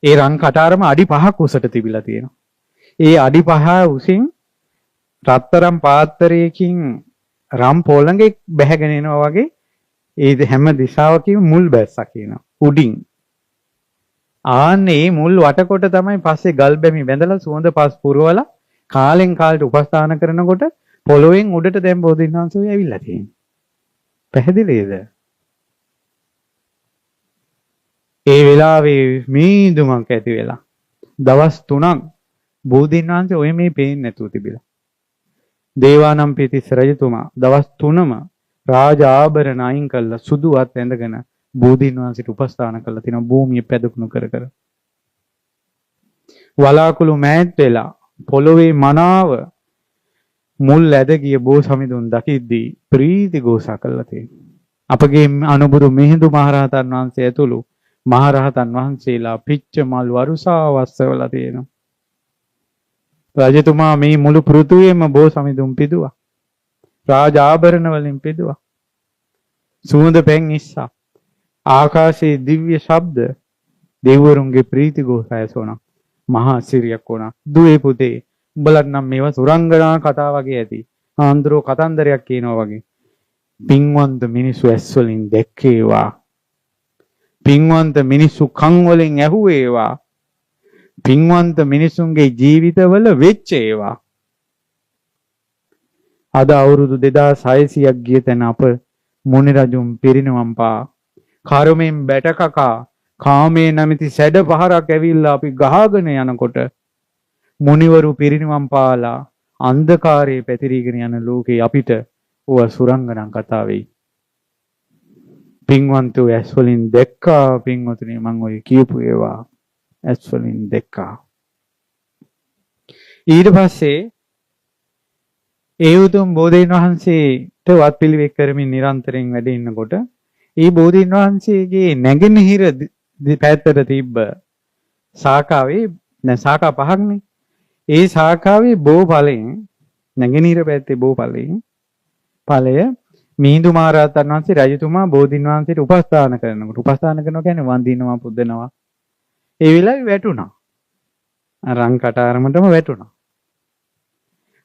ඒ රන් කටාරම අඩි 5ක් උසට තිබිලා තියෙනවා. ඒ අඩි 5 උසින් රත්තරම් පාත්‍රයකින් රම් පොළඟෙක් බැහැගෙන එනවා වගේ ඒ හැම දිශාවකින්ම මුල් බැස්සා කියනවා. උඩින් ආන්නේ මුල් වටකොට තමයි පස්සේ ගල් බැමි බැඳලා සුවඳ පස් පුරවලා කාලෙන් කාලට උපස්ථාන කරනකොට පොළොවෙන් උඩට දැන් බෝධීන් වහන්සේ ඇවිල්ලා තියෙනවා. පැහැදිලිද? ඒ වෙලාවේ මීදුමක් ඇති වෙලා දවස් 3ක් බෝධීන් වහන්සේ ඔය මේ පේන්නේ නැතුව තිබිලා. දේවානම්පියතිස්ස රජතුමා දවස් 3ම රාජ ආභරණ අයින් කළා සුදුවත් ඇඳගෙන බෝධීන් වහන්සේට උපස්ථාන කළා තිනවා භූමිය පැදකුණු කර කර. වලාකුළු මෑත් වෙලා පොළොවේ මනාව මුල් ඇද ගිය බෝ සමිඳුන් දකිද්දී ප්‍රීති ഘോഷා කළා තියෙනවා. අපගේ අනුබුදු මිහිඳු මහරහතන් වහන්සේ ඇතුළු මහරහතන් වහන්සේලා පිච්ච මල් වරුසා වස්සවලා තියෙනවා. රජතුමා මේ මුළු පෘථුවියම බෝ සමිඳුන් පිදුවා. රාජ ආභරණ වලින් පිදුවා. සුවඳ පැන් ඉස්සා. ආකාශයේ දිව්‍ය ශබ්ද දෙවිවරුන්ගේ ප්‍රීති ഘോഷය සෝනා. මහා සිරියක් වුණා. දුවේ පුතේ උඹලට නම් මේවා සුරංගනා කතා වගේ ඇති. ආන්දරෝ කතන්දරයක් කියනවා වගේ. පින්වන්ත මිනිස්සු ඇස් වලින් දැක්කේවා. පින්වන්ත මිනිස්සු කන් වලින් ඇහුවේවා. පින්වන්ත මිනිසුන්ගේ ජීවිතවල වෙච්ච ඒවා. අද අවුරුදු 2600ක් ගිය තැන අප මුනි රජුන් පිරිනවම් පා කර්මෙන් බැටකකා කාමයේ නැමැති සැඩ පහරක් ඇවිල්ලා අපි ගහගෙන යනකොට මුනිවරු පිරිනිවන් පාලා අන්ධකාරයේ පැතිරීගෙන යන ලෝකේ අපිට ඕව සුරංගනා කතා වෙයි. පින්වන්තෝ ඇස් වලින් දැක්කා පින්වතුනි මම ඔය කියපු ඒවා ඇස් වලින් දැක්කා. ඊට පස්සේ ඒ උතුම් බෝධීන් වහන්සේට වත්පිළිවෙත් කරමින් නිරන්තරයෙන් වැඩ ඉන්නකොට ඒ බෝධීන් වහන්සේගේ නැගෙනහිර පැත්තට තිබ්බ ශාඛාවේ දැන් ශාඛා පහක්නේ. ඒ ශාඛාවේ බෝඵලයෙන් නැගෙනහිර පැත්තේ බෝඵලයෙන් ඵලය මිහිඳු මහරහතන් වහන්සේ රජතුමා බෝධීන් වහන්සේට උපස්ථාන කරනකොට උපස්ථාන කරනවා කියන්නේ වන්දිනවා පුදනවා. ඒ වෙලාවේ වැටුණා. රන් කටාරමටම වැටුණා.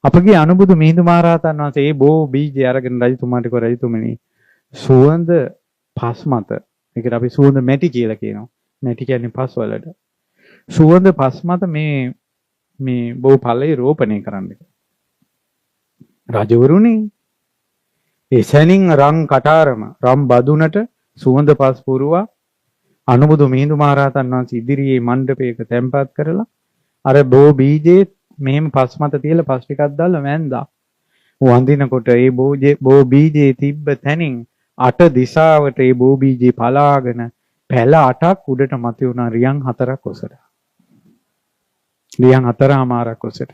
අපගේ අනුබුදු මිහිඳු මහරහතන් වහන්සේ ඒ බෝ බීජය අරගෙන රජතුමාට කිව්වා රජතුමනි සුවඳ පස් මත ඒකට අපි සුවඳ මැටි කියලා කියනවා. මැටි කියන්නේ පස් වලට. සුවඳ පස් මත මේ බෝ ඵලයේ රෝපණය කරන්න. රජවරුනි එසැනින් රන් කටාරම රම් බදුනට සුවඳ පස් පුරුවා අනුබුදු මිහිඳු මහරහතන් වහන්සේ ඉදිරියේ මණ්ඩපයක තැන්පත් කරලා අර බෝ බීජේ මෙහෙම පස් මත තියලා පස් ටිකක් දාලා වැන්දා. වඳිනකොට ඒ බෝ බීජේ තිබ්බ තැනින් අට දිශාවට ඒ බෝ බීජේ පලාගෙන පැල 8ක් උඩට මත වුණා රියන් 4ක් ඔසට. රියන් 4මාරක් ඔසට.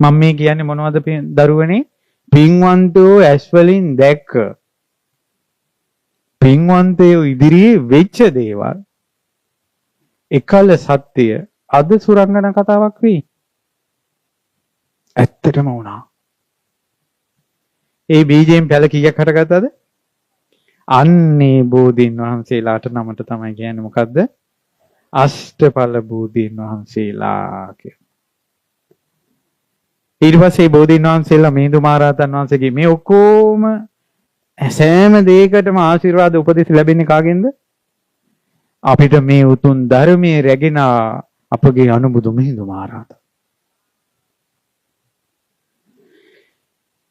මම මේ කියන්නේ මොනවද දරුවනේ? පින්වන්තෝ ඇස් වලින් දැක්ක පින්වන්තයෝ ඉදිරියේ වෙච්ච දේවල් එකල සත්‍ය අද සුරංගනා කතාවක් වෙයි. ඇත්තටම වුණා. ඒ බීජයෙන් පැල කීයක් හටගත්තද? අන්නේ බෝධීන් වහන්සේලාට නමට තමයි කියන්නේ මොකද්ද? අෂ්ටඵල බෝධීන් වහන්සේලා කියලා. ඊට පස්සේ බෝධීන් වහන්සේලා මිහිඳු මහරහතන් වහන්සේගේ මේ ඔක්කොම සෑම දෙයකටම ආශිර්වාද උපදෙස් ලැබෙන්නේ කාගෙන්ද? අපිට මේ උතුම් ධර්මයේ රැගෙන අපගේ අනුබුදු මිහිඳු මහරහතන්.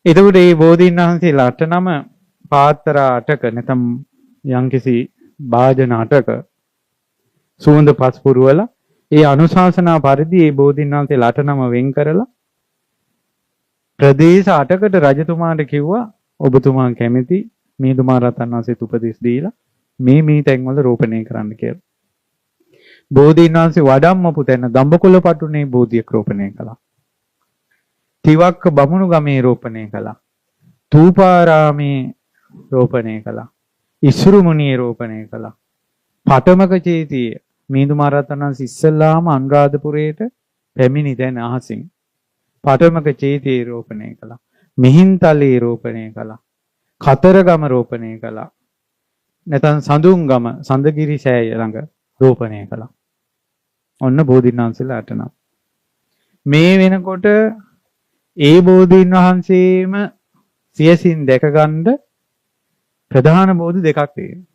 එතකොට මේ බෝධීන් වහන්සේලාට නම පාත්‍ර 8ක නැත්නම් යම්කිසි භාජන 8ක සුවඳ පස් පුරවලා ඒ අනුශාසනා පරිදි මේ බෝධීන් වහන්සේලාට නම වෙන් කරලා ප්‍රදේශ 8කට රජතුමාට කිව්වා ඔබතුමා කැමති මිහිඳු මහරහතන් වහන්සේට උපදෙස් දීලා මේ තැන්වල රෝපණය කරන්න කියලා. බෝධීන් වහන්සේ වඩම්මපු තැන දඹකොළ පටුනේ බෝධියක් රෝපණය කළා. තිවක්ක බමුණු ගමේ රෝපණය කළා. තූපාරාමේ රෝපණය කළා. ඉසුරු මුනියේ රෝපණය කළා. පටමක චේතිය මිහිඳු මහරහතන් වහන්සේ ඉස්සල්ලාම අනුරාධපුරයට පැමිණි දැන් අහසින් පඨමක චේතිය රෝපණය කළා. මිහින්තලේ රෝපණය කළා. කතරගම රෝපණය කළා. නැත්නම් සඳුන්ගම සඳගිරි සෑය ළඟ රෝපණය කළා. ඔන්න බෝධීන් වහන්සේලා 8 නම. මේ වෙනකොට ඒ බෝධීන් වහන්සේම සියසින් දැකගන්න ප්‍රධාන බෝධි දෙකක් තියෙනවා.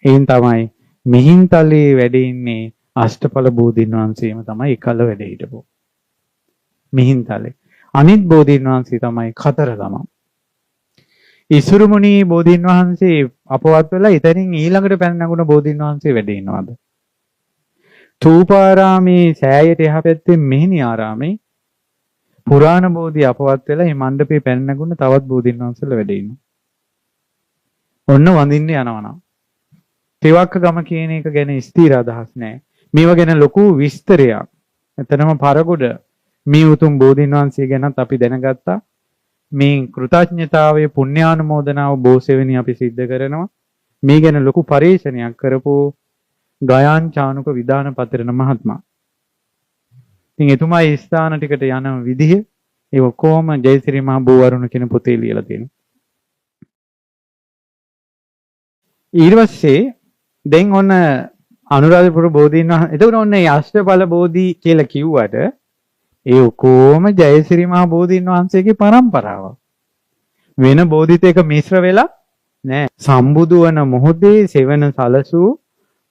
එයින් තමයි මිහින්තලේ වැඩ ඉන්නේ අෂ්ටඵල බෝධීන් වහන්සේම තමයි එකල වැඩ හිටපො. මිහින්තලේ. අනිත් බෝධීන් වහන්සේ තමයි කතරගම. ඉසුරුමුණි බෝධීන් වහන්සේ අපවත් වෙලා එතනින් ඊළඟට පැන නගුණ බෝධීන් වහන්සේ වැඩ ඉන්නවද? තූපාරාමේ සෑයට එහා පැත්තේ මෙහිණි ආරාමේ පුරාණ බෝධි අපවත් වෙලා මේ මණ්ඩපේ පැන නගුණ තවත් බෝධීන් වහන්සේලා වැඩ ඉන්නවා. ඔන්න වඳින්න යනවනම්. තෙවක්ක ගම කියන එක ගැන ස්ථිර අදහස් නැහැ. මේව ගැන ලොකු විස්තරයක්. එතනම පරගොඩ මේ උතුම් බෝධීන් වහන්සේ ගැනත් අපි දැනගත්තා. මේ කෘතඥතාවයේ පුණ්‍යානුමෝදනාව බෝසෙවෙනි අපි සිද්ධ කරනවා. මේ ගැන ලොකු පරීක්ෂණයක් කරපු ගයාන් චානුක විදාන පතරණ මහත්මයා. ඉතින් එතුමා ඒ ස්ථාන ටිකට යන විදිහ ඒ ඔක්කොම ජයසිරි මහ බෝවරුණ කියන පොතේ ලියලා තියෙනවා. ඊට පස්සේ දැන් ඔන්න අනුරාධපුර බෝධීන් වහන්සේ එතකොට ඔන්න මේ අෂ්ටඵල බෝධි කියලා කිව්වට ඒ ඔක්කොම ජයසිරි මහ බෝධීන් වහන්සේගේ පරම්පරාවක්. වෙන බෝධිත් එක මිශ්‍ර වෙලා නෑ. සම්බුදු වන මොහොතේ සෙවන සලසූ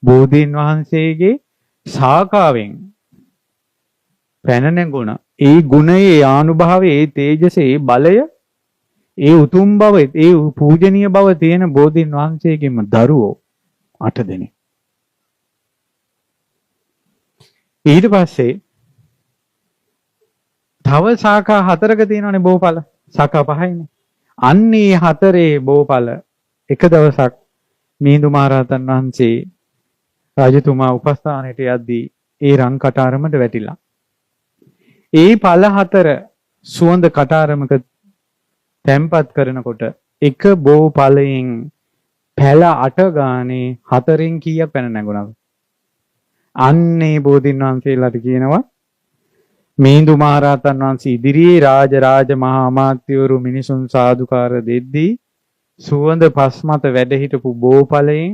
බෝධීන් වහන්සේගේ ශාඛාවෙන් පැන නැගුණ ඒ ගුණයේ ආනුභාවයේ ඒ තේජසේ ඒ බලය ඒ උතුම් බව ඒ පූජනීය බව තියෙන බෝධීන් වහන්සේගෙම දරුවෝ 8 දෙනෙක්. ඊට පස්සේ තව ශාඛා 4ක තියෙනවනේ බෝඵල. ශාඛා 5යිනේ. අන්නේ 4 බෝඵල එක දවසක් මිහිඳු මහරහතන් වහන්සේ රජතුමා උපස්ථානයට යද්දී ඒ රන් කටාරමට වැටිලා. ඒ ඵල 4 සුවඳ කටාරමක තැම්පත් කරනකොට එක බෝඵලයෙන් පැල 8 ගානේ 4න් කීයක් පැන නැගුණාද? අන්නේ බෝධීන් වහන්සේලාට කියනවා මිහිඳු මහරහතන් වහන්සේ ඉදිරියේ රාජ මහා අමාත්‍යවරු මිනිසුන් සාදුකාර දෙද්දී සුවඳ පස්මත වැඩ හිටපු බෝඵලයෙන්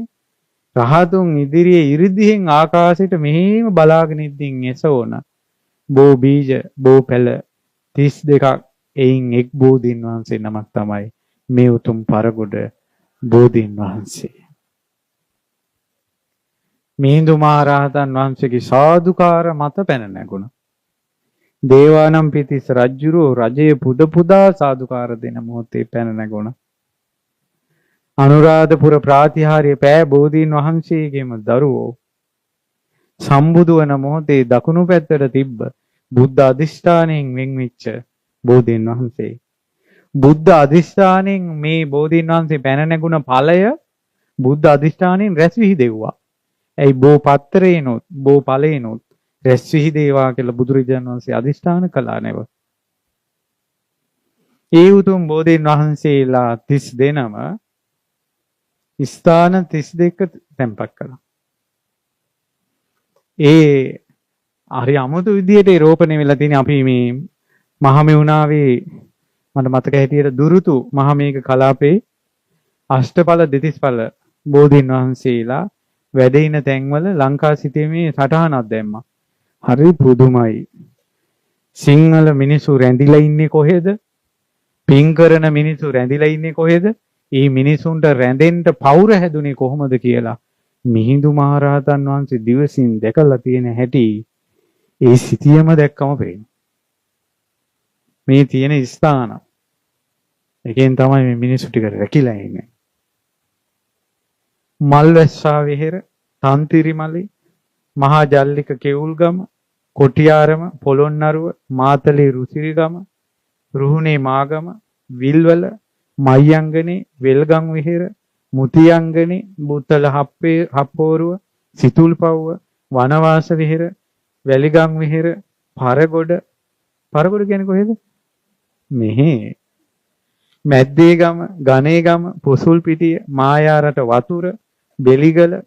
රහතුන් ඉදිරියේ ඉරිදිහෙන් ආකාශයට මෙහෙම බලාගෙන ඉඳින් එසවන බෝ බීජ බෝ පැල 32ක් එයින් එක් බෝධීන් වහන්සේ නමක් තමයි මේ උතුම් පරගොඩ බෝධීන් වහන්සේ. මිහිඳු මහරහතන් වහන්සේගේ සාදුකාර මත පැන නැගුණා. දේවානම් පිතිස් රජුරෝ රජයේ පුදා සාදුකාර දෙන මොහොතේ පැන නැගුණා. අනුරාධපුර ප්‍රාතිහාර්ය පෑ බෝධීන් වහන්සේගේම දරුවෝ සම්බුදු වන මොහොතේ දකුණු පැත්තට තිබ්බ බුද්ධ අධිෂ්ඨානයෙන් වෙන්විච්ච බෝධීන් වහන්සේ. බුද්ධ අධිෂ්ඨානයෙන් මේ බෝධීන් වහන්සේ පැන නැගුණ ඵලය බුද්ධ අධිෂ්ඨානයෙන් රැස් විහිදෙව්වා. ඇයි බෝ පත්‍රේනොත් බෝ ඵලේනොත් රැස් විහිදේවා කියලා බුදුරජාණන් වහන්සේ අධිෂ්ඨාන කළා නේද? ඒ උතුම් බෝධීන් වහන්සේලා 32ම ස්ථාන 32ක තැන්පත් කළා. ඒ හරි අමුතු විදියට රෝපණය වෙලා තියෙන අපි මේ මහමෙවුනාවේ මට මතක හැටියට දුරුතු මහමේඝ කලාපේ අෂ්ටඵල දෙතිස්ඵල බෝධීන් වහන්සේලා වැඩ ඉන තැන්වල ලංකා සිටීමේ සටහනක් දැම්මා. හරි පුදුමයි. සිංහල මිනිස්සු රැඳිලා ඉන්නේ කොහෙද? පින් කරන මිනිස්සු රැඳිලා ඉන්නේ කොහෙද? මේ මිනිසුන්ට රැඳෙන්න පවුර හැදුනේ කොහොමද කියලා මිහිඳු මහරහතන් වහන්සේ දිවසින් දැකලා තියෙන හැටි ඒ සිටියම දැක්කම පේනවා. මේ තියෙන ස්ථාන එකෙන් තමයි මේ මිනිස්සු ටික රැකිලා ඉන්නේ. මල්වැස්සා විහෙර, තන්තිරිමලි, මහා ජල්ලික කෙවුල්ගම, කොටියාරම, පොළොන්නරුව, මාතලේ රුසිරිගම, රුහුණේ මාගම, විල්වල, මයංගනේ, වෙල්ගම් විහෙර, මුතියංගනේ, බුත්තල හප්පෝරුව, සිතුල්පව්ව, වනවාස විහෙර, වැලිගම් විහෙර, පරගොඩ කියන්නේ කොහෙද? මෙහි මැද්දේගම, ගණේගම, පොසුල් පිටිය, මායාරට වතුර, බෙලිගල,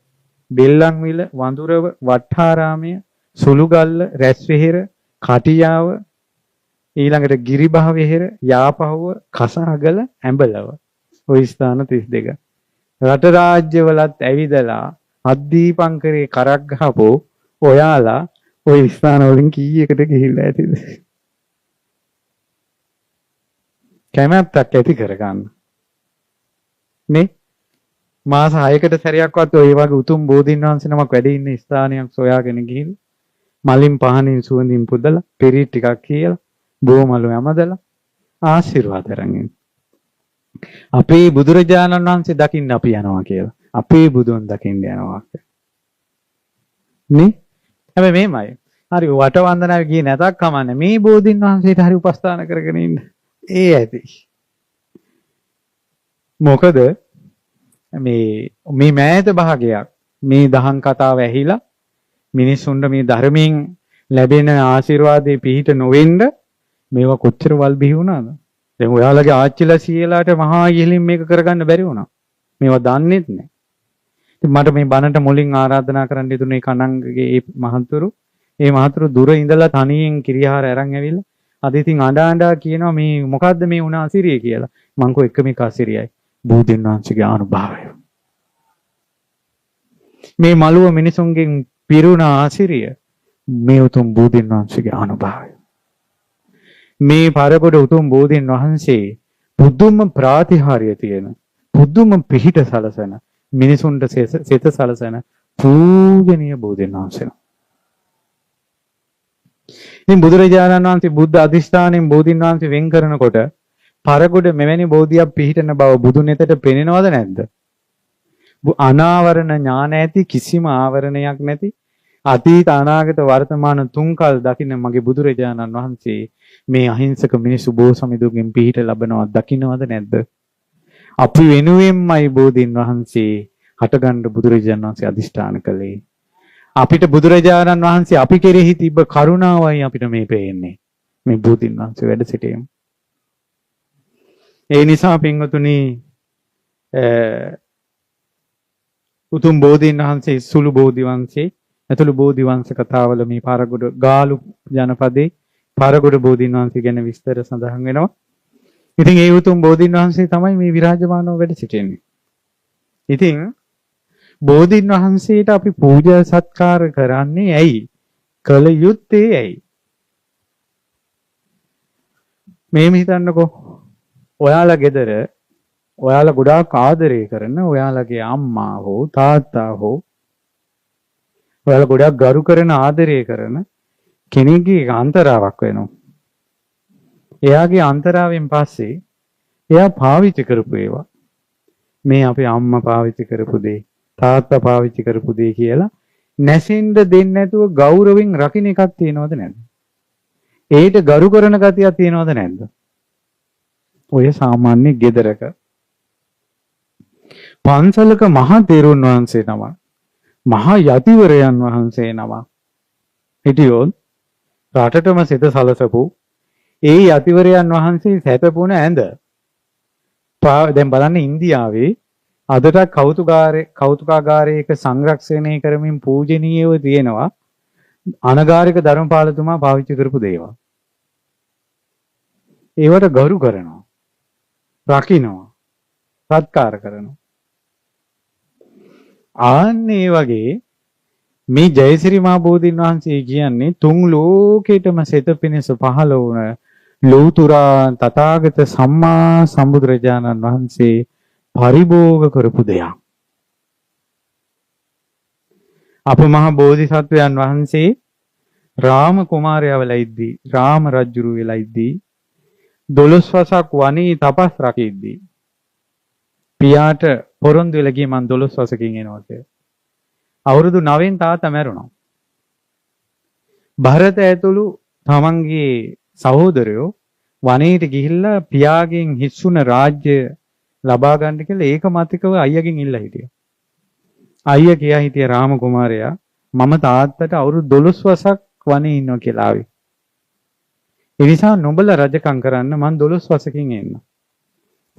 බෙල්ලන්විල, වඳුරව, වට්ටාරාමය, සුළුගල්ල, රැස්වෙහෙර, කටියාව, ඊළඟට ගිරිබහ වෙහෙර, යාපහුව, කසහගල, ඇඹලව. ওই ස්ථාන 32. රට රාජ්‍යවලත් ඇවිදලා අද්දීපංකරේ කරක් ගහපෝ ඔයාලා ওই ස්ථාන වලින් කීයකට ගිහිල්ලා ඇතිද? කැමැත්තක් ඇති කරගන්න. නේ? මාස 6කට සැරයක්වත් ඔය වගේ උතුම් බෝධීන් වහන්සේ නමක් වැඩ ඉන්න ස්ථානයක් සොයාගෙන ගිහින් මලින් පහනින් සුවඳින් පුදලා පිරිත් ටිකක් කියලා බොමලු යමදලා ආශිර්වාද අරගෙන අපේ බුදුරජාණන් වහන්සේ දකින්න අපි යනවා කියලා. අපේ බුදුන් දකින්න යනවා. නේ? හැබැයි මේමයි. හරි වට වන්දනාවේ ගියේ නැතක් කමන්නේ. මේ බෝධීන් වහන්සේට හරි උපස්ථාන කරගෙන ඉන්න. ඒ ඇති. මොකද මේ මෑත භාගයක් මේ දහම් කතාව ඇහිලා මිනිස්සුන්ට මේ ධර්මයෙන් ලැබෙන ආශිර්වාදේ පිහිට නොවෙන්න මේවා කොච්චර වල් බිහි වුණාද? දැන් ඔයාලගේ ආච්චිලා සීයලාට මහා ඉහලින් මේක කරගන්න බැරි වුණා. මේවා දන්නෙත් නැහැ. ඉතින් මට මේ බණට මුලින් ආරාධනා කරන්න ඉදුනේ කණංගගේ ඒ මහතුරු දුර ඉඳලා තනියෙන් කිරියාර අරන් ඇවිල්ලා අද ඉතින් අඬා කියනවා මේ මොකද්ද මේ වුණ අසිරිය කියලා. මං කෝ එක මේක අසිරියයි. බෝධීන් වහන්සේගේ අනුභවය. මේ මළුව මිනිසුන්ගෙන් පිරුණ ආසිරිය මේ උතුම් බෝධීන් වහන්සේගේ අනුභවය. මේ පරකොට උතුම් බෝධීන් වහන්සේ පුදුම ප්‍රාතිහාර්ය තියෙන පුදුම පිහිට සලසන මිනිසුන්ට සිත සලසන පූජනීය බෝධීන් වහන්සේ. ඉතින් බුදුරජාණන් වහන්සේ බුද්ධ අධිෂ්ඨානයෙන් බෝධීන් වහන්සේ වෙන් කරනකොට පරකොට මෙවැනි බෝධියක් පිහිටන බව බුදුන් වෙතට පෙනෙනවද නැද්ද? අනාවරණ ඥාන ඇති කිසිම ආවරණයක් නැති අතීත අනාගත වර්තමාන තුන්කල් දකින්න මගේ බුදුරජාණන් වහන්සේ මේ අහිංසක මිනිසු බෝ සමිඳුගෙන් පිහිට ලබනවා දකින්නවද නැද්ද? අපි වෙනුවෙන්මයි බෝධීන් වහන්සේ හටගන්න බුදුරජාණන් වහන්සේ අදිෂ්ඨාන කළේ. අපිට බුදුරජාණන් වහන්සේ අපි කෙරෙහි තිබ්බ කරුණාවයි අපිට මේ පේන්නේ. මේ බෝධීන් වහන්සේ වැඩ සිටීම. ඒ නිසා පින්වතුනි උතුම් බෝධීන් වහන්සේ සුළු බෝධි වංශේ ඇතුළු බෝධි වංශ කතාවල මේ පාරගොඩ ගාලු ජනපදේ පාරගොඩ බෝධීන් වහන්සේ ගැන විස්තර සඳහන් වෙනවා. ඉතින් ඒ උතුම් බෝධීන් වහන්සේ තමයි මේ විරාජමානව වැඩ සිටින්නේ. ඉතින් බෝධීන් වහන්සේට අපි පූජා සත්කාර කරන්නේ ඇයි? කළ යුත්තේ ඇයි? මේම හිතන්නකෝ. ඔයාලා ගෙදර ඔයාලා ගොඩාක් ආදරය කරන ඔයාලගේ අම්මා හෝ තාත්තා හෝ ඔයාලා ගොඩාක් ගරු කරන ආදරය කරන කෙනෙක්ගේ අන්තරාවක් වෙනවා. එයාගේ අන්තරාවෙන් පස්සේ එයා පාවිච්චි කරපු ඒවා මේ අපේ අම්මා පාවිච්චි කරපු දේ තාත්තා පාවිච්චි කරපු දේ කියලා නැසෙන්න දෙන්නේ නැතුව ගෞරවයෙන් රකින්න එකක් තියෙනවද නැද්ද? ඒකට ගරු කරන ගතියක් තියෙනවද නැද්ද? ඔය සාමාන්‍ය ගෙදරක පන්සලක මහා තෙරුන් වහන්සේ නම මහා යතිවරයන් වහන්සේ නම හිටියොත් රටටම සිත සලසපු ඒ යතිවරයන් වහන්සේ සැතපුණ ඇඳ දැන් බලන්න ඉන්දියාවේ අදට කෞතුකාගාරයක සංරක්ෂණය කරමින් පූජනීයව තියෙනවා අනගාരിക ධර්මපාලතුමා පාවිච්චි කරපු දේවල්. ඒවට ගරු කරනවා. රකින්නවා. සත්කාර කරනවා. ආන්නේ වගේ මේ ජයසිරි මහ බෝධීන් වහන්සේ කියන්නේ තුන් ලෝකෙටම සිත පිණිස පහළ වුණ ලෞතුරා තථාගත සම්මා සම්බුදුරජාණන් වහන්සේ පරිභෝග කරපු දෙයක්. අප මහ බෝධිසත්වයන් වහන්සේ රාම කුමාරයා වෙලා ඉද්දී රාම රජුරු වෙලා ඉද්දී 12 වසක් වනේ තපස් රකිද්දී පියාට පොරොන්දු වෙලා ගියේ මං 12 වසකින් එනවා කියලා. අවුරුදු 9න් තාත්තා මැරුණා. භරත ඇතුළු තමන්ගේ සහෝදරයෝ වනයේට ගිහිල්ලා පියාගෙන් හිස්සුන රාජ්‍ය ලබා ගන්න කියලා ඒකමතිකව අයියාගෙන් ඉල්ලා හිටියා. අයියා කියා හිටියා රාම කුමාරයා මම තාත්තට අවුරුදු 12 වසක් වනේ ඉන්නවා කියලා ආවේ. ඒ නිසා නොබල රජකම් කරන්න මං 12 වසකින් එන්න.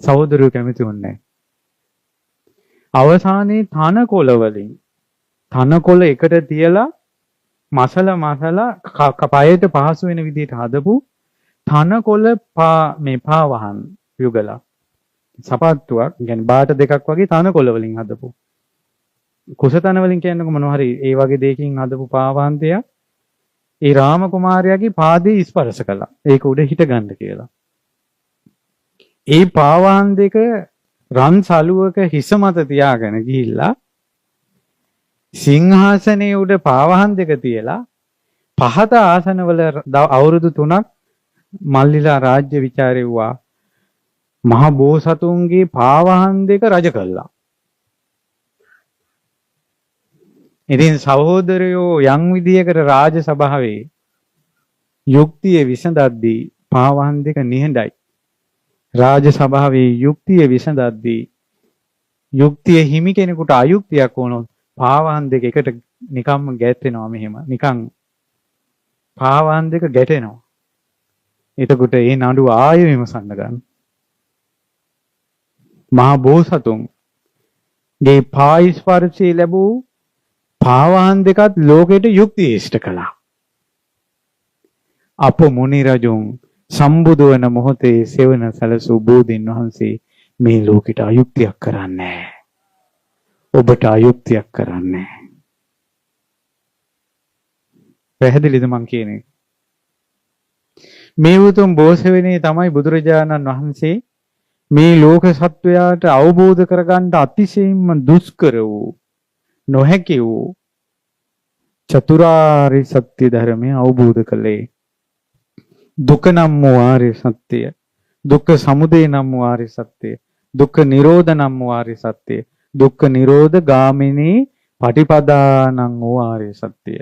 සහෝදරයෝ කැමති වුණේ නැහැ. අවසානයේ තනකොළ වලින් තනකොළ එකට තියලා මසලා කපයට පහසු වෙන විදිහට හදපු තනකොළ මේ පාවහන් යුගලා සපත්තුවක් කියන්නේ බාට දෙකක් වගේ තනකොළ වලින් හදපු කුසතන වලින් කියන්නකො මොනවා හරි ඒ වගේ දෙයකින් හදපු පාවහන්තය ඒ රාම කුමාරයාගේ පාදේ ස්පර්ශ කළා. ඒක උඩ හිට ගන්න කියලා. ඒ පාවහන් දෙක රන් සලුවක හිස මත තියාගෙන ගිහිල්ලා සිංහාසනයේ උඩ පාවහන් දෙක තියලා පහත ආසනවල අවුරුදු 3ක් මල්ලිලා රාජ්‍ය විචාරෙව්වා. මහ බෝසතුන්ගේ පාවහන් දෙක රජ කළා. ඉතින් සහෝදරයෝ යම් විදියකට රාජ සභාවේ යුක්තිය විසඳද්දී පාවහන් දෙක නිහඬයි. රාජ සභාවේ යුක්තිය විසඳද්දී යුක්තිය හිමි කෙනෙකුට අයුක්තියක් වුණොත් පාවහන් දෙක එකට නිකම්ම ගැටෙනවා මෙහෙම. නිකන් පාවහන් දෙක ගැටෙනවා. එතකොට ඒ නඩුව ආයෙ විමසන්න ගන්න. මහා බෝසතුන්ගේ පායිස්පර්ශය ලැබූ පාවහන් දෙකත් ලෝකෙට යුක්තිය ඉෂ්ට කළා. අප මුනි රජුන් සම්බුදු වන මොහොතේ සෙවණ සැලසූ බෝධීන් වහන්සේ මේ ලෝකෙට අයුක්තියක් කරන්නේ ඔබට අයුක්තියක් කරන්නේ. පැහැදිලිද මං කියන්නේ? මේ උතුම් බෝසෙවණේ තමයි බුදුරජාණන් වහන්සේ මේ ලෝක සත්වයාට අවබෝධ කරගන්න අතිශයින්ම දුෂ්කර වූ නොහැකි වූ චතුරාර්ය සත්‍ය ධර්මය අවබෝධ කළේ. දුක නම් වූ ආර්ය සත්‍ය, දුක්ඛ සමුදය නම් වූ ආර්ය සත්‍ය, දුක්ඛ නිරෝධ නම් වූ ආර්ය සත්‍ය, දුක්ඛ නිරෝධ ගාමිනී පටිපදා නම් වූ ආර්ය සත්‍ය.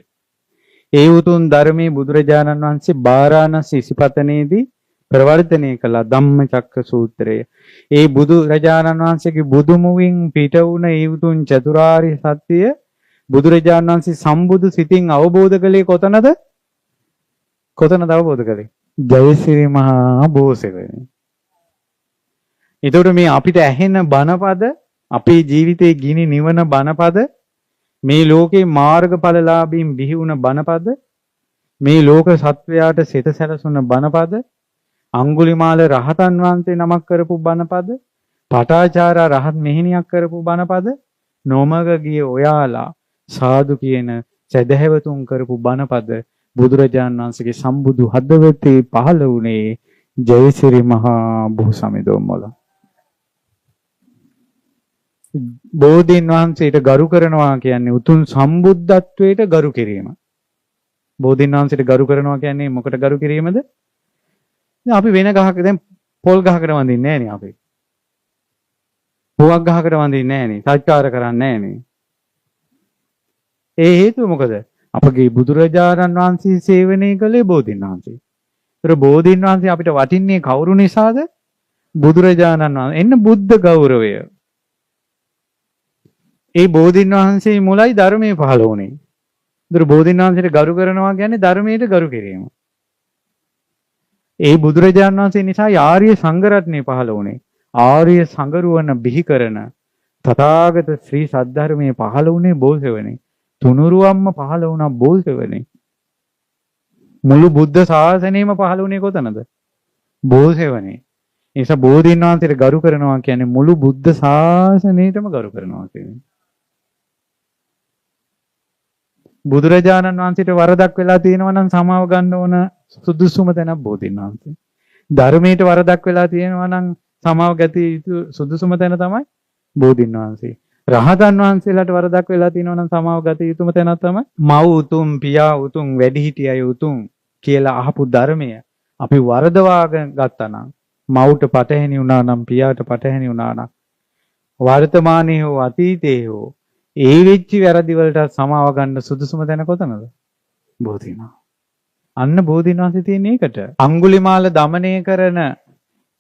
ඒ උතුම් ධර්මයේ බුදුරජාණන් වහන්සේ බාරාණසි ඉසිපතනයේදී ප්‍රවර්ධනය කළ ධම්මචක්ක සූත්‍රය. ඒ බුදුරජාණන් වහන්සේගේ බුදුමුවින් පිට වුණ ඒ උතුම් චතුරාර්ය සත්‍ය බුදුරජාණන් වහන්සේ සම්බුදු සිතින් අවබෝධ කළේ කොතනද? කොතනද අවබෝධ කළේ? ජයසිරි මහා බෝසෙවණේ. ඒතකොට මේ අපිට ඇහෙන බණපද, අපේ ජීවිතේ ගිනි නිවන බණපද, මේ ලෝකේ මාර්ගඵලලාභීන් බිහි වුණ බණපද, මේ ලෝක සත්වයාට සිත සැලසුණ බණපද, අඟුලිමාල රහතන් වහන්සේ නමක් කරපු බණපද, පටාචාරා රහත් මෙහෙණියක් කරපු බණපද, නොමග ගිය ඔයාලා සාදු කියන සදහැවතුන් කරපු බණපද බුදුරජාණන් වහන්සේගේ සම්බුදු හදවතේ පහළ වුණේ ජයසිරි මහා බෝසමිඳුන්වල. බෝධීන් වහන්සේට ගරු කරනවා කියන්නේ උතුම් සම්බුද්ධත්වයට ගරු කිරීම. බෝධීන් වහන්සේට ගරු කරනවා කියන්නේ මොකට ගරු කිරීමද? අපි වෙන ගහක දැන් පොල් ගහකට වඳින්නේ නැහැ නේ අපි. පුවක් ගහකට වඳින්නේ නැහැ නේ. සත්කාර කරන්නේ නැහැ නේ. ඒ හේතුව මොකද? අපගේ බුදුරජාණන් වහන්සේ සේවනය කළේ බෝධීන් වහන්සේ. ඒතර බෝධීන් වහන්සේ අපිට වටින්නේ කවුරු නිසාද? බුදුරජාණන් වහන්සේ. එන්න බුද්ධ ගෞරවය. ඒ බෝධීන් වහන්සේ මුලයි ධර්මයේ පහළ වුණේ. ඒතර බෝධීන් වහන්සේට ගරු කරනවා කියන්නේ ධර්මයට ගරු කිරීම. ඒ බුදුරජාණන් වහන්සේ නිසා ආර්ය සංඝ රත්නය පහළ වුණේ. ආර්ය සංඝරුවන බිහි කරන තථාගත ශ්‍රී සද්ධර්මයේ පහළ වුණේ බෝසෙවණේ. තුනුරුවම්ම පහළ වුණා බෝසෙවණේ. මුළු බුද්ධ ශාසනයම පහළ වුණේ කොතනද? බෝසෙවණේ. ඒ නිසා බෝධීන් වහන්සේට ගරු කරනවා කියන්නේ මුළු බුද්ධ ශාසනයටම ගරු කරනවා කියන්නේ. බුදුරජාණන් වහන්සේට වරදක් වෙලා තියෙනවා නම් සමාව ගන්න ඕන සුදුසුම තැනක් බෝධීන් වහන්සේ. ධර්මයට වරදක් වෙලා තියෙනවා නම් සමාව ගත යුතු සුදුසුම තැන තමයි බෝධීන් වහන්සේ. රහතන් වහන්සේලාට වරදක් වෙලා තියෙනවා නම් සමාව ගත යුතුම තැනක් තමයි මව් උතුම්, පියා උතුම්, වැඩිහිටි අය උතුම් කියලා අහපු ධර්මය අපි වරදවාගෙන ගත්තා නම්, මව්ට පටහැනි වුණා නම්, පියාට පටහැනි වුණා නම්, වර්තමානයේ හෝ අතීතයේ හෝ ඒ වෙච්ච වැරදි වලට සමාව ගන්න සුදුසුම තැන කොතනද? බෝධීන් වහන්සේ. අන්න බෝධීන් වහන්සේ තියෙන එකට. අඟුලිමාල দমনය කරන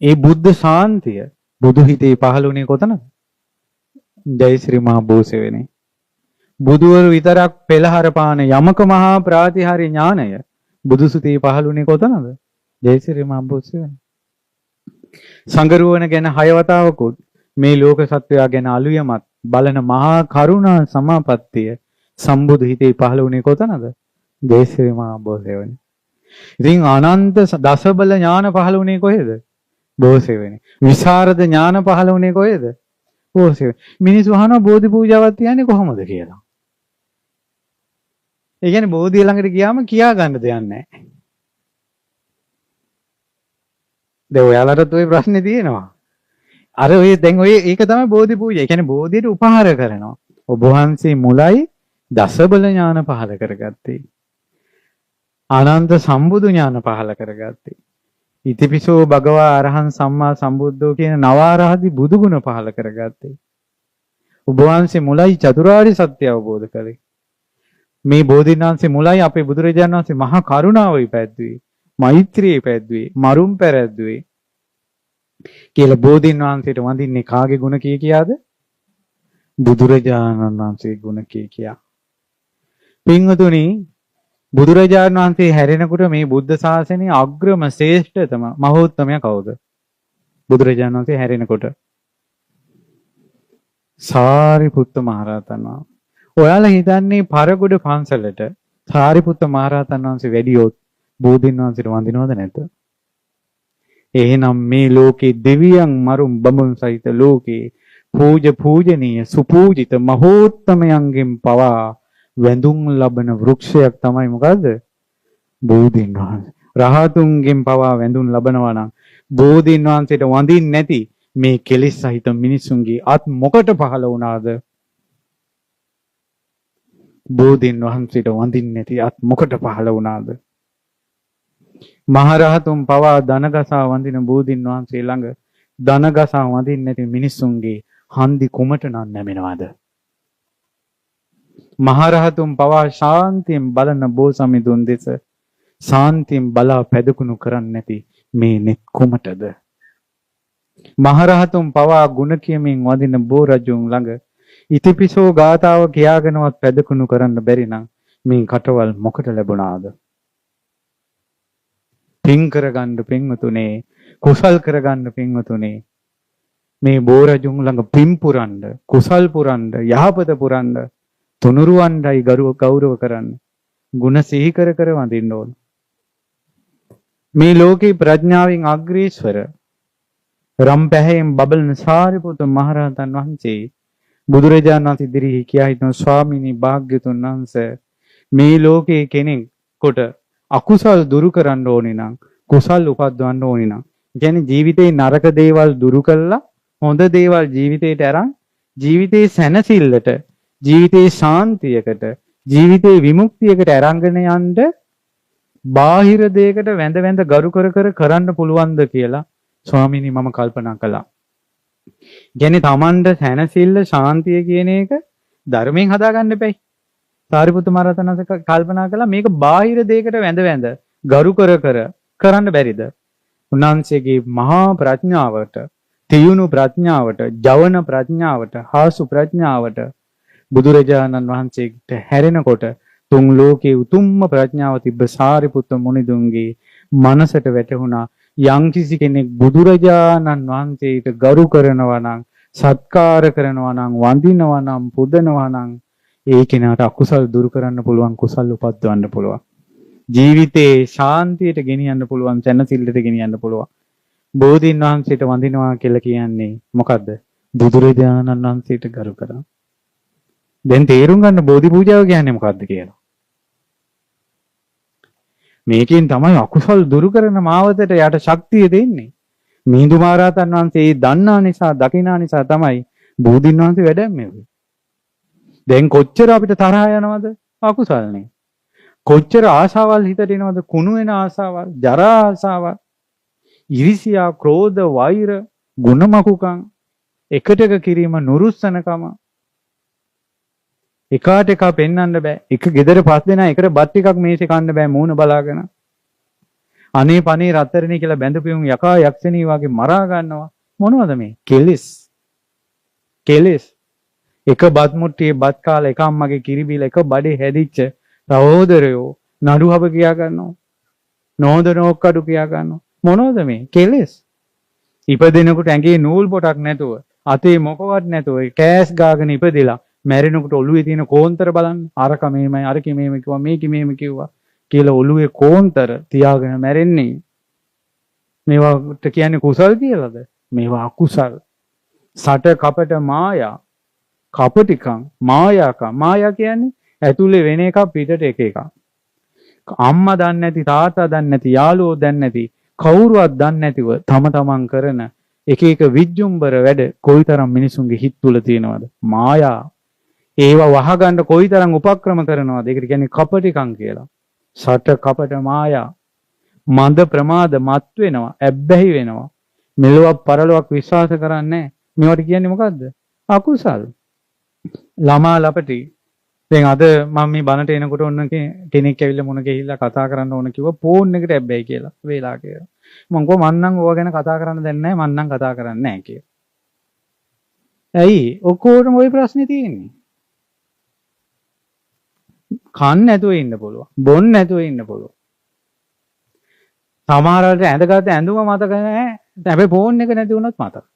ඒ බුද්ධ ශාන්තිය බුදු හිතේ පහළුනේ කොතනද? ජයශ්‍රී මහා බෝසෙවණේ. බුදුවරු විතරක් පෙළහර පාන යමක මහා ප්‍රාතිහාර්ය ඥානය බුදුසුතේ පහළුනේ කොතනද? ජයශ්‍රී මහා බෝසෙවණේ. සංගරුවන ගැන 6 වතාවකුත් මේ ලෝක සත්වයා ගැන අලුයමත් බලන මහා කරුණා සමාපත්තිය සම්බුදු හිතේ පහළ වුණේ කොතනද? දේශේ මහා බෝසෙවණේ. ඉතින් අනන්ත දසබල ඥාන පහළ වුණේ කොහෙද? බෝසෙවණේ. විසරද ඥාන පහළ වුණේ කොහෙද? බෝසෙවණේ. මිනිස්සු අහනවා බෝධි පූජාවක් තියන්නේ කොහොමද කියලා. ඒ කියන්නේ බෝධිය ළඟට ගියාම කියා ගන්න දෙයක් නැහැ. දැන් ඔයාලටත් ওই ප්‍රශ්නේ තියෙනවා. අර ඔය දැන් ඔය ඒක තමයි බෝධි පූජා. ඒ කියන්නේ බෝධියට උපහාර කරනවා. ඔබ වහන්සේ මුලයි දසබල ඥාන පහල කරගත්තේ. අනන්ත සම්බුදු ඥාන පහල කරගත්තේ. ඉතිපිසෝ භගවා අරහං සම්මා සම්බුද්ධෝ කියන නවාරහදි බුදු ගුණ පහල කරගත්තේ. ඔබ වහන්සේ මුලයි චතුරාර්ය සත්‍ය අවබෝධ කළේ. මේ බෝධිඥාන්සේ මුලයි අපේ බුදුරජාණන් වහන්සේ මහා කරුණාව ඉපැද්දුවේ. මෛත්‍රිය ඉපැද්දුවේ. මරුම් පැරැද්දුවේ. කියලා බෝධින් වහන්සේට වඳින්නේ කාගේ ගුණ කියාද? බුදුරජාණන් වහන්සේගේ ගුණ කියා. පින්වතුනි බුදුරජාණන් වහන්සේ හැරෙනකොට මේ බුද්ධ ශාසනයේ අග්‍රම ශ්‍රේෂ්ඨතම මහෝත්තමයා කවුද? බුදුරජාණන් වහන්සේ හැරෙනකොට සාරිපුත්ත මහරහතන් වහන්සේ. ඔයාලා හිතන්නේ පරගොඩ පන්සලට සාරිපුත්ත මහරහතන් වහන්සේ වැඩියොත් බෝධින් වහන්සේට වඳිනවද නැද්ද? එහෙනම් මේ ලෝකේ දෙවියන් මරුන් බඹුන් සහිත ලෝකේ පූජනීය සුපූජිත මහෝත්තමයන්ගෙන් පවා වැඳුම් ලබන වෘක්ෂයක් තමයි මොකද්ද? බෝධින් වහන්සේ. රහතුන්ගෙන් පවා වැඳුම් ලබනවා නම් බෝධින් වහන්සේට වඳින්නේ නැති මේ කෙලිස් සහිත මිනිසුන්ගේ අත් මොකට පහළ වුණාද? බෝධින් වහන්සේට වඳින්නේ නැති අත් මොකට පහළ වුණාද? මහරහතුන් පවා දනගසා වඳින බෝධින් වහන්සේ ළඟ දනගසා වඳින්නේ නැති මිනිසුන්ගේ හන්දි කුමට නම් නැමෙනවද? මහරහතුන් පවා ශාන්තියෙන් බලන බෝසමිඳුන් දෙස ශාන්තියෙන් බලා පැදකුණු කරන්නේ නැති මේ නෙත් කුමටද? මහරහතුන් පවා ගුණ කියමින් වඳින බෝ රජුන් ළඟ ඉතිපිසෝ ගාතාව කියාගෙනවත් පැදකුණු කරන්න බැරි නම් මේ කටවල් මොකට ලැබුණාද? පින් කරගන්න පින්වතුනේ, කුසල් කරගන්න පින්වතුනේ, මේ බෝ රජුන් ළඟ පින් පුරන්න, කුසල් පුරන්න, යහපත පුරන්න, තුනුරුවන්ඩයි ගෞරව කරන්න, ගුණ සිහි කර කර වඳින්න ඕන. මේ ලෝකේ ප්‍රඥාවෙන් අග්‍රේශ්වර රම් පැහැයෙන් බබලන සාරිපුත්ත මහරහතන් වහන්සේ බුදුරජාණන් වහන්සේ ඉදිරියේ කියා හිටන ස්වාමීනි භාග්‍යතුන් වහන්සේ මේ ලෝකේ කෙනෙක් කොට අකුසල් දුරු කරන්න ඕනේ නම් කුසල් උපද්දවන්න ඕනේ නම් කියන්නේ ජීවිතේ නරක දේවල් දුරු කළා හොඳ දේවල් ජීවිතේට අරන් ජීවිතේ සැනසෙල්ලට ජීවිතේ ශාන්තියකට ජීවිතේ විමුක්තියකට අරන්ගෙන යන්න බාහිර දෙයකට වැඳ වැඳ ගරු කර කර කරන්න පුළුවන්ද කියලා ස්වාමීනි මම කල්පනා කළා. කියන්නේ Tamanda සැනසෙල්ල ශාන්තිය කියන එක ධර්මයෙන් හදාගන්න එපයි. සාරිපුත්ත මහරහතන් වහන්සේ කල්පනා කළා මේක බාහිර දෙයකට වැඳ වැඳ ගරු කර කර කරන්න බැරිද? උන්වහන්සේගේ මහා ප්‍රඥාවට, තියුණු ප්‍රඥාවට, ජවන ප්‍රඥාවට, හාසු ප්‍රඥාවට බුදුරජාණන් වහන්සේට හැරෙනකොට තුන් ලෝකේ උතුම්ම ප්‍රඥාව තිබ්බ සාරිපුත්ත මුනිදුන්ගේ මනසට වැටහුණා යම්කිසි කෙනෙක් බුදුරජාණන් වහන්සේට ගරු කරනවා නම්, සත්කාර කරනවා නම්, වඳිනවා නම්, පුදනවා නම් ඒ කෙනාට අකුසල් දුරු කරන්න පුළුවන්, කුසල් උපද්දවන්න පුළුවන්. ජීවිතේ ශාන්තියට ගෙනියන්න පුළුවන්, සැනසෙල්ලට ගෙනියන්න පුළුවන්. බෝධීන් වහන්සේට වඳිනවා කියලා කියන්නේ මොකද්ද? බුදුරජාණන් වහන්සේට ගරු කරනවා. දැන් තේරුම් ගන්න බෝධි පූජාව කියන්නේ මොකද්ද කියලා. මේකෙන් තමයි අකුසල් දුරු කරන මාවතට යට ශක්තිය දෙන්නේ. මිහිඳු මහරහතන් වහන්සේ දන්නා නිසා, දකිනා නිසා තමයි බෝධීන් වහන්සේ වැඩැම්මේ. දැන් කොච්චර අපිට තරහ යනවද? අකුසල්නේ. කොච්චර ආශාවල් හිතට එනවද? කුණු වෙන ආශාවල්, ජරා ආශාවල්, ඉරිසියා, ක්‍රෝධ, වෛර, ගුණමකුකම්, එකටක කිරීම, නුරුස්සනකම. එකාට එක පෙන්වන්න බෑ. එක ගෙදර පස් දෙනා එකට බත් ටිකක් මේසේ කන්න බෑ මූණ බලාගෙන. අනේ පනේ රත්තරනේ කියලා බැඳපියුම් යකා යක්ෂණී වගේ මරා ගන්නවා. මොනවද මේ? කෙලෙස්. කෙලෙස්. එක බත් මුට්ටියේ බත් කාලා එක අම්මගේ කිරි බීලා එක බඩේ හැදිච්ච සහෝදරයෝ නඩුහබ කියා ගන්නවා. නෝද නෝක්කඩු කියා ගන්නවා. මොනවද මේ? කෙලෙස්. ඉපදෙනකොට ඇඟේ නූල් පොටක් නැතුව, අතේ මොකවත් නැතුව කෑස් ගාගෙන ඉපදිලා මැරෙනකොට ඔළුවේ තියෙන කෝන්තර බලන්න. අරක මෙහෙමයි, අරක මෙහෙම කිව්වා, මේක මෙහෙම කිව්වා කියලා ඔළුවේ කෝන්තර තියාගෙන මැරෙන්නේ. මේවට කියන්නේ කුසල් කියලාද? මේවා අකුසල්. සට කපට මායා. කපටිකම්, මායාකම්. මායා කියන්නේ ඇතුලේ වෙන එකක් පිටට එක එකක්. අම්මා දන්නේ නැති, තාත්තා දන්නේ නැති, යාළුවෝ දන්නේ නැති, කවුරුවත් දන්නේ නැතිව තම තමන් කරන එක එක විජ්ජුම්බර වැඩ කොයිතරම් මිනිසුන්ගේ හිත තුල තියෙනවද? මායා. ඒවා වහගන්න කොයිතරම් උපක්‍රම කරනවද? ඒකට කියන්නේ කපටිකම් කියලා. සට කපට මායා. මන්ද ප්‍රමාද මත් වෙනවා, ඇබ්බැහි වෙනවා. මෙලොවක් පරලොවක් විශ්වාස කරන්නේ නැහැ. මේවට කියන්නේ මොකද්ද? අකුසල්. ළමා ලපටි. දැන් අද මම මේ බනට එනකොට ඔන්න කෙනෙක් ඇවිල්ලා මොන ගිහිල්ලා කතා කරන්න ඕන කිව්වා ෆෝන් එකට ඇබ්බැහි කියලා. වේලා කියලා. මම කිව්වා මං නම් ඕවා ගැන කතා කරන්න දෙන්නේ නැහැ. මං නම් කතා කරන්නේ නැහැ කියලා. ඇයි? ඔක්කොටම ওই ප්‍රශ්නේ තියෙන්නේ. කන්න නැතුව ඉන්න පුළුවන්. බොන්න නැතුව ඉන්න පුළුවන්. සමහරවිට ඇඳගත්ත ඇඳුම මතක නැහැ. හැබැයි ෆෝන් එක නැති වුණොත් මතක.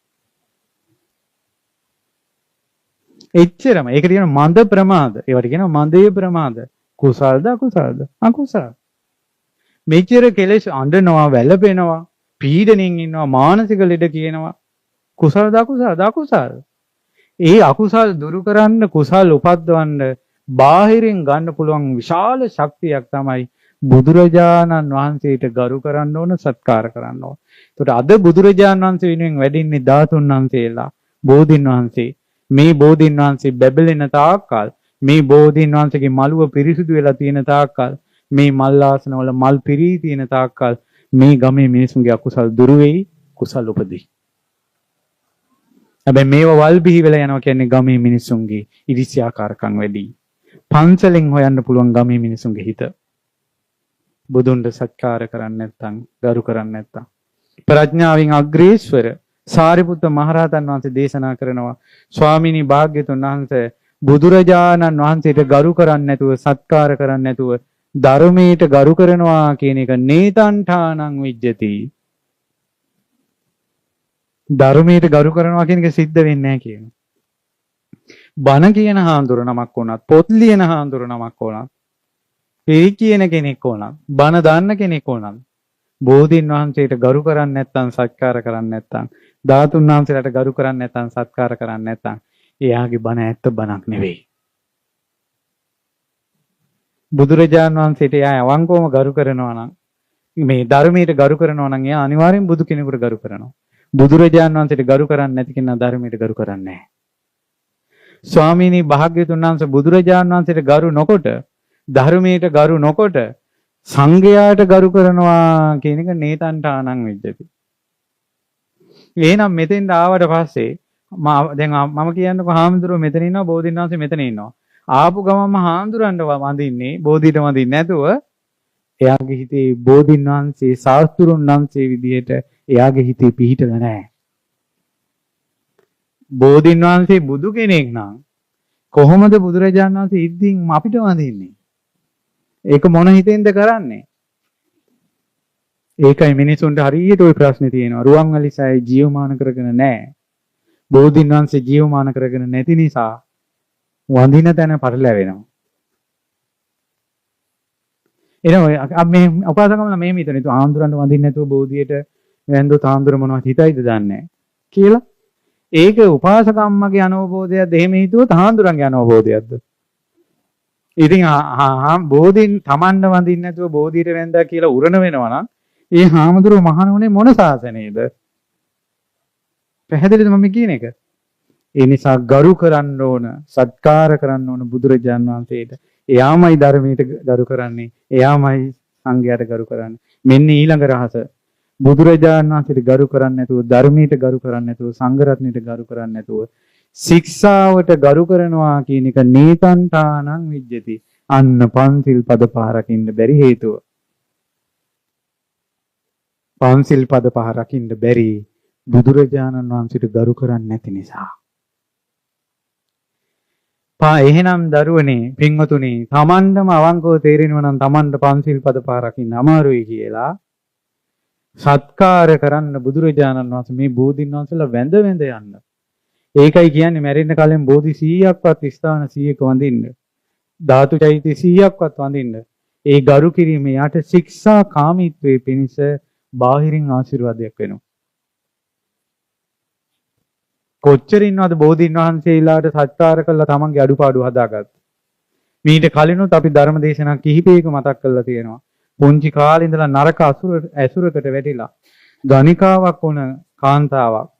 එච්චරම. ඒකට කියනවා මන්ද ප්‍රමාද. ඒවට කියනවා මන්දේ ප්‍රමාද. කුසල්ද අකුසල්ද? අකුසල්. මෙච්චර කෙලෙස් අඬනවා, වැළපෙනවා, පීඩණයෙන් ඉන්නවා, මානසික ලෙඩ කියනවා. කුසල්ද අකුසල්ද? අකුසල්. ඒ අකුසල් දුරු කරන්න, කුසල් උපද්දවන්න බාහිරින් ගන්න පුළුවන් විශාල ශක්තියක් තමයි බුදුරජාණන් වහන්සේට ගරු කරන්න ඕන, සත්කාර කරන්න ඕන. ඒකට අද බුදුරජාණන් වහන්සේ වෙනුවෙන් වැඩින්නේ ධාතුන් වහන්සේලා, බෝධින් වහන්සේ. මේ බෝධින් වහන්සේ බැබලෙන තාක්කල්, මේ බෝධින් වහන්සේගේ මළුව පිරිසිදු වෙලා තියෙන තාක්කල්, මේ මල් ආසනවල මල් පිරී තියෙන තාක්කල් මේ ගමේ මිනිසුන්ගේ අකුසල් දුරු වෙයි, කුසල් උපදී. හැබැයි මේව වල් බිහි වෙලා යනවා කියන්නේ ගමේ මිනිසුන්ගේ ඉරිසියාකාරකම් වැඩි. පන්සලෙන් හොයන්න පුළුවන් ගමේ මිනිසුන්ගේ හිත. බුදුන්ට සත්කාර කරන්නේ නැත්නම්, ගරු කරන්නේ නැත්නම්. ප්‍රඥාවෙන් අග්‍රේශ්වර සාරිපුත්ත මහරහතන් වහන්සේ දේශනා කරනවා, ස්වාමිනී භාග්‍යතුන් වහන්සේ බුදුරජාණන් වහන්සේට ගරු කරන්නේ නැතුව, සත්කාර කරන්නේ නැතුව ධර්මයට ගරු කරනවා කියන එක නේතන්ඨානං විජ්ජති. ධර්මයට ගරු කරනවා කියන එක සිද්ධ වෙන්නේ නැහැ කියනවා. බණ කියන හාමුදුර නමක් වුණත්, පොත් ලියන හාමුදුර නමක් වුණත්, පිරි කියන කෙනෙක් වුණත්, බණ දාන්න කෙනෙක් වුණත් බෝධින් වහන්සේට ගරු කරන්නේ නැත්නම්, සත්කාර කරන්නේ නැත්නම්, ධාතුන් වහන්සේලාට ගරු කරන්නේ නැත්නම්, සත්කාර කරන්නේ නැත්නම්, එයාගේ බණ ඇත්ත බණක් නෙවෙයි. බුදුරජාණන් වහන්සේට එයා අවංකවම ගරු කරනවා නම්, මේ ධර්මයට ගරු කරනවා නම් එයා අනිවාර්යෙන් බුදු කෙනෙකුට ගරු කරනවා. බුදුරජාණන් වහන්සේට ගරු කරන්නේ නැති කෙනා ධර්මයට ගරු කරන්නේ නැහැ. ස්වාමීනි භාග්‍යතුන් වහන්සේ බුදුරජාණන් වහන්සේට ගරු නොකොට, ධර්මයට ගරු නොකොට සංඝයාට ගරු කරනවා කියන එක නේතන්ඨානං විජ්ජති. එහෙනම් මෙතෙන්ට ආවට පස්සේ දැන් මම කියන්නකො හාමුදුරුවෝ මෙතන ඉන්නවා, බෝධින් වහන්සේ මෙතන ඉන්නවා. ආපු ගමන්ම හාමුදුරන්ට වඳින්නේ, බෝධිට වඳින්නේ නැතුව එයාගේ හිතේ බෝධින් වහන්සේ, ශාස්ත්‍රුන් වහන්සේ විදිහට එයාගේ හිතේ පිහිටලා නැහැ. බෝධින් වහන්සේ බුදු කෙනෙක් නම් කොහොමද බුදුරජාණන් වහන්සේ ඉද්දින් අපිට වඳින්නේ? ඒක මොන හිතෙන්ද කරන්නේ? ඒකයි මිනිසුන්ට හරියට ওই ප්‍රශ්නේ තියෙනවා. රුවන්වැලිසෑය ජීවමාන කරගෙන නැහැ. බෝධින් වහන්සේ ජීවමාන කරගෙන නැති නිසා වඳින තැන පටලැවෙනවා. එනවා මේ උපාසකමල මෙහෙම හිතන ආන්දුරන්ට වඳින්න නැතුව බෝධියට වැන්දොත් ආන්දුර මොනවද හිතයිද දන්නේ කියලා. ඒක උපාසකම්මගේ අනවබෝධයක්ද? එහෙම හිතුවොත් ආන්දුරන්ගේ අනවබෝධයක්ද? ඉතින් බෝධින් තමන්ව වඳින්න නැතුව බෝධියට වැන්දා කියලා උරණ වෙනවා නම් ඒ හාමුදුරුවෝ මහණුනේ මොන ශාසනයේද? පැහැදිලිද මම කියන එක? ඒ නිසා ගරු කරන්න ඕන, සත්කාර කරන්න ඕන බුදුරජාන් වහන්සේට. එයාමයි ධර්මයට ගරු කරන්නේ, එයාමයි සංඝයාට ගරු කරන්නේ. මෙන්න ඊළඟ රහස. බුදුරජාන් වහන්සේට ගරු කරන්නේ නැතුව, ධර්මයට ගරු කරන්නේ නැතුව, සංඝ රත්නයට ගරු කරන්නේ නැතුව ශික්ෂාවට ගරු කරනවා කියන එක නේතන්ඨානං විජ්ජති. අන්න පන්සිල් පද පහ රකින්න බැරි හේතුව. පන්සිල් පද පහ රකින්න බැරි බුදුරජාණන් වහන්සේට ගරු කරන්නේ නැති නිසා. එහෙනම් දරුවනේ, පින්වතුනි, තමන්ටම අවංකව තේරෙනවා නම් තමන්ට පන්සිල් පද පහ රකින්න අමාරුයි කියලා සත්කාර කරන්න බුදුරජාණන් වහන්සේ මේ බෝධින් වහන්සේලා වැඳ වැඳ යන්න. ඒකයි කියන්නේ මැරෙන්න කලින් බෝධි 100ක්වත් ස්ථාන 100ක වඳින්න. ධාතු චෛත්‍ය 100ක්වත් වඳින්න. ඒ ගරු කිරීම යාට ශික්ෂා කාමීත්වයේ පිණිස බාහිරින් ආශිර්වාදයක් වෙනවා. කොච්චර ඉන්නවද බෝධීන් වහන්සේලාට සත්කාර කළා තමන්ගේ අඩුපාඩු හදාගත්ත. මීට කලිනුත් අපි ධර්ම දේශනා කිහිපයක මතක් කරලා තියෙනවා. පුංචි කාලේ ඉඳලා නරක ඇසුරකට වැටිලා ගණිකාවක් වුණ කාන්තාවක්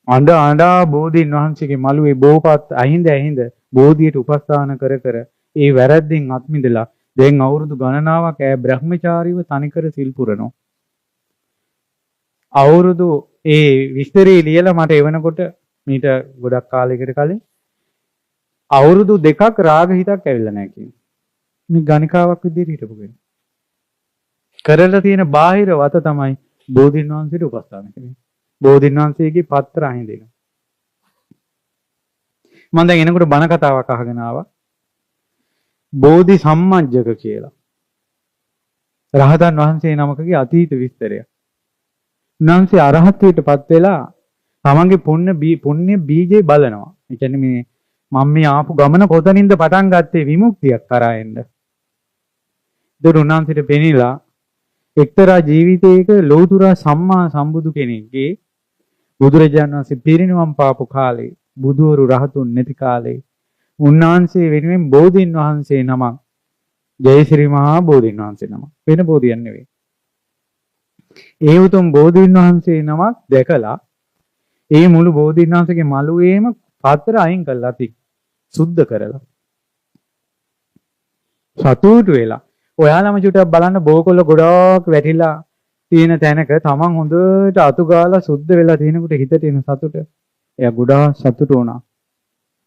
අඬා බෝධීන් වහන්සේගේ මළුවේ බෝපත් අහිඳ බෝධියට උපස්ථාන කර ඒ වැරද්දෙන් අත්මිදලා දැන් අවුරුදු ගණනාවක් ඈ බ්‍රහ්මචාරීව තනිකර සිල් පුරනවා. අවුරුදු ඒ විස්තරේ ලියලා මට එවනකොට මීට ගොඩක් කාලයකට කලින් අවුරුදු 2ක් රාග හිතක් ඇවිල්ලා නැහැ කියන්නේ. මේ ගණිකාවක් විදිහට හිටපු කෙනෙක්. කරලා තියෙන බාහිර වත තමයි බෝධීන් වහන්සේට උපස්ථාන කරන්නේ. බෝධීන් වහන්සේගේ පත්‍ර අහිඳිනවා. මම දැන් එනකොට බණ කතාවක් අහගෙන ආවා. බෝධි සම්මජ්ජක කියලා. රහතන් වහන්සේ නමකගේ අතීත විස්තරයක්. උන්වහන්සේ අරහත්ත්වයටපත් වෙලා තමන්ගේ පුණ්‍ය බීජේ බලනවා. ඒ කියන්නේ මේ මම මේ ආපු ගමන කොතනින්ද පටන් ගත්තේ විමුක්තියක් කරා එන්න. ඒක උන්වහන්සේට පෙනිලා එක්තරා ජීවිතයක ලෞතුරා සම්මා සම්බුදු කෙනෙක්ගේ බුදුරජාණන් වහන්සේ පිරිනිවන් පාපු කාලේ බුදුවරු රහතුන් නැති කාලේ උන්වහන්සේ වෙනුවෙන් බෝධීන් වහන්සේ නමක් ජයශ්‍රී මහා බෝධීන් වහන්සේ නමක් වෙන බෝධියක් නෙවෙයි. ඒ උතුම් බෝධීන් වහන්සේ නමක් දැකලා ඒ මුළු බෝධීන් වහන්සේගේ මළුවේම පතර අයින් කළා තික් සුද්ධ කරලා සතුටු වෙලා ඔයාලම චුට්ටක් බලන්න බෝකොල්ල ගොඩක් වැටිලා තියෙන තැනක තමන් හොඳට අතු ගාලා සුද්ධ වෙලා තිනකොට හිතට එන සතුට එයා ගොඩාක් සතුටු වුණා.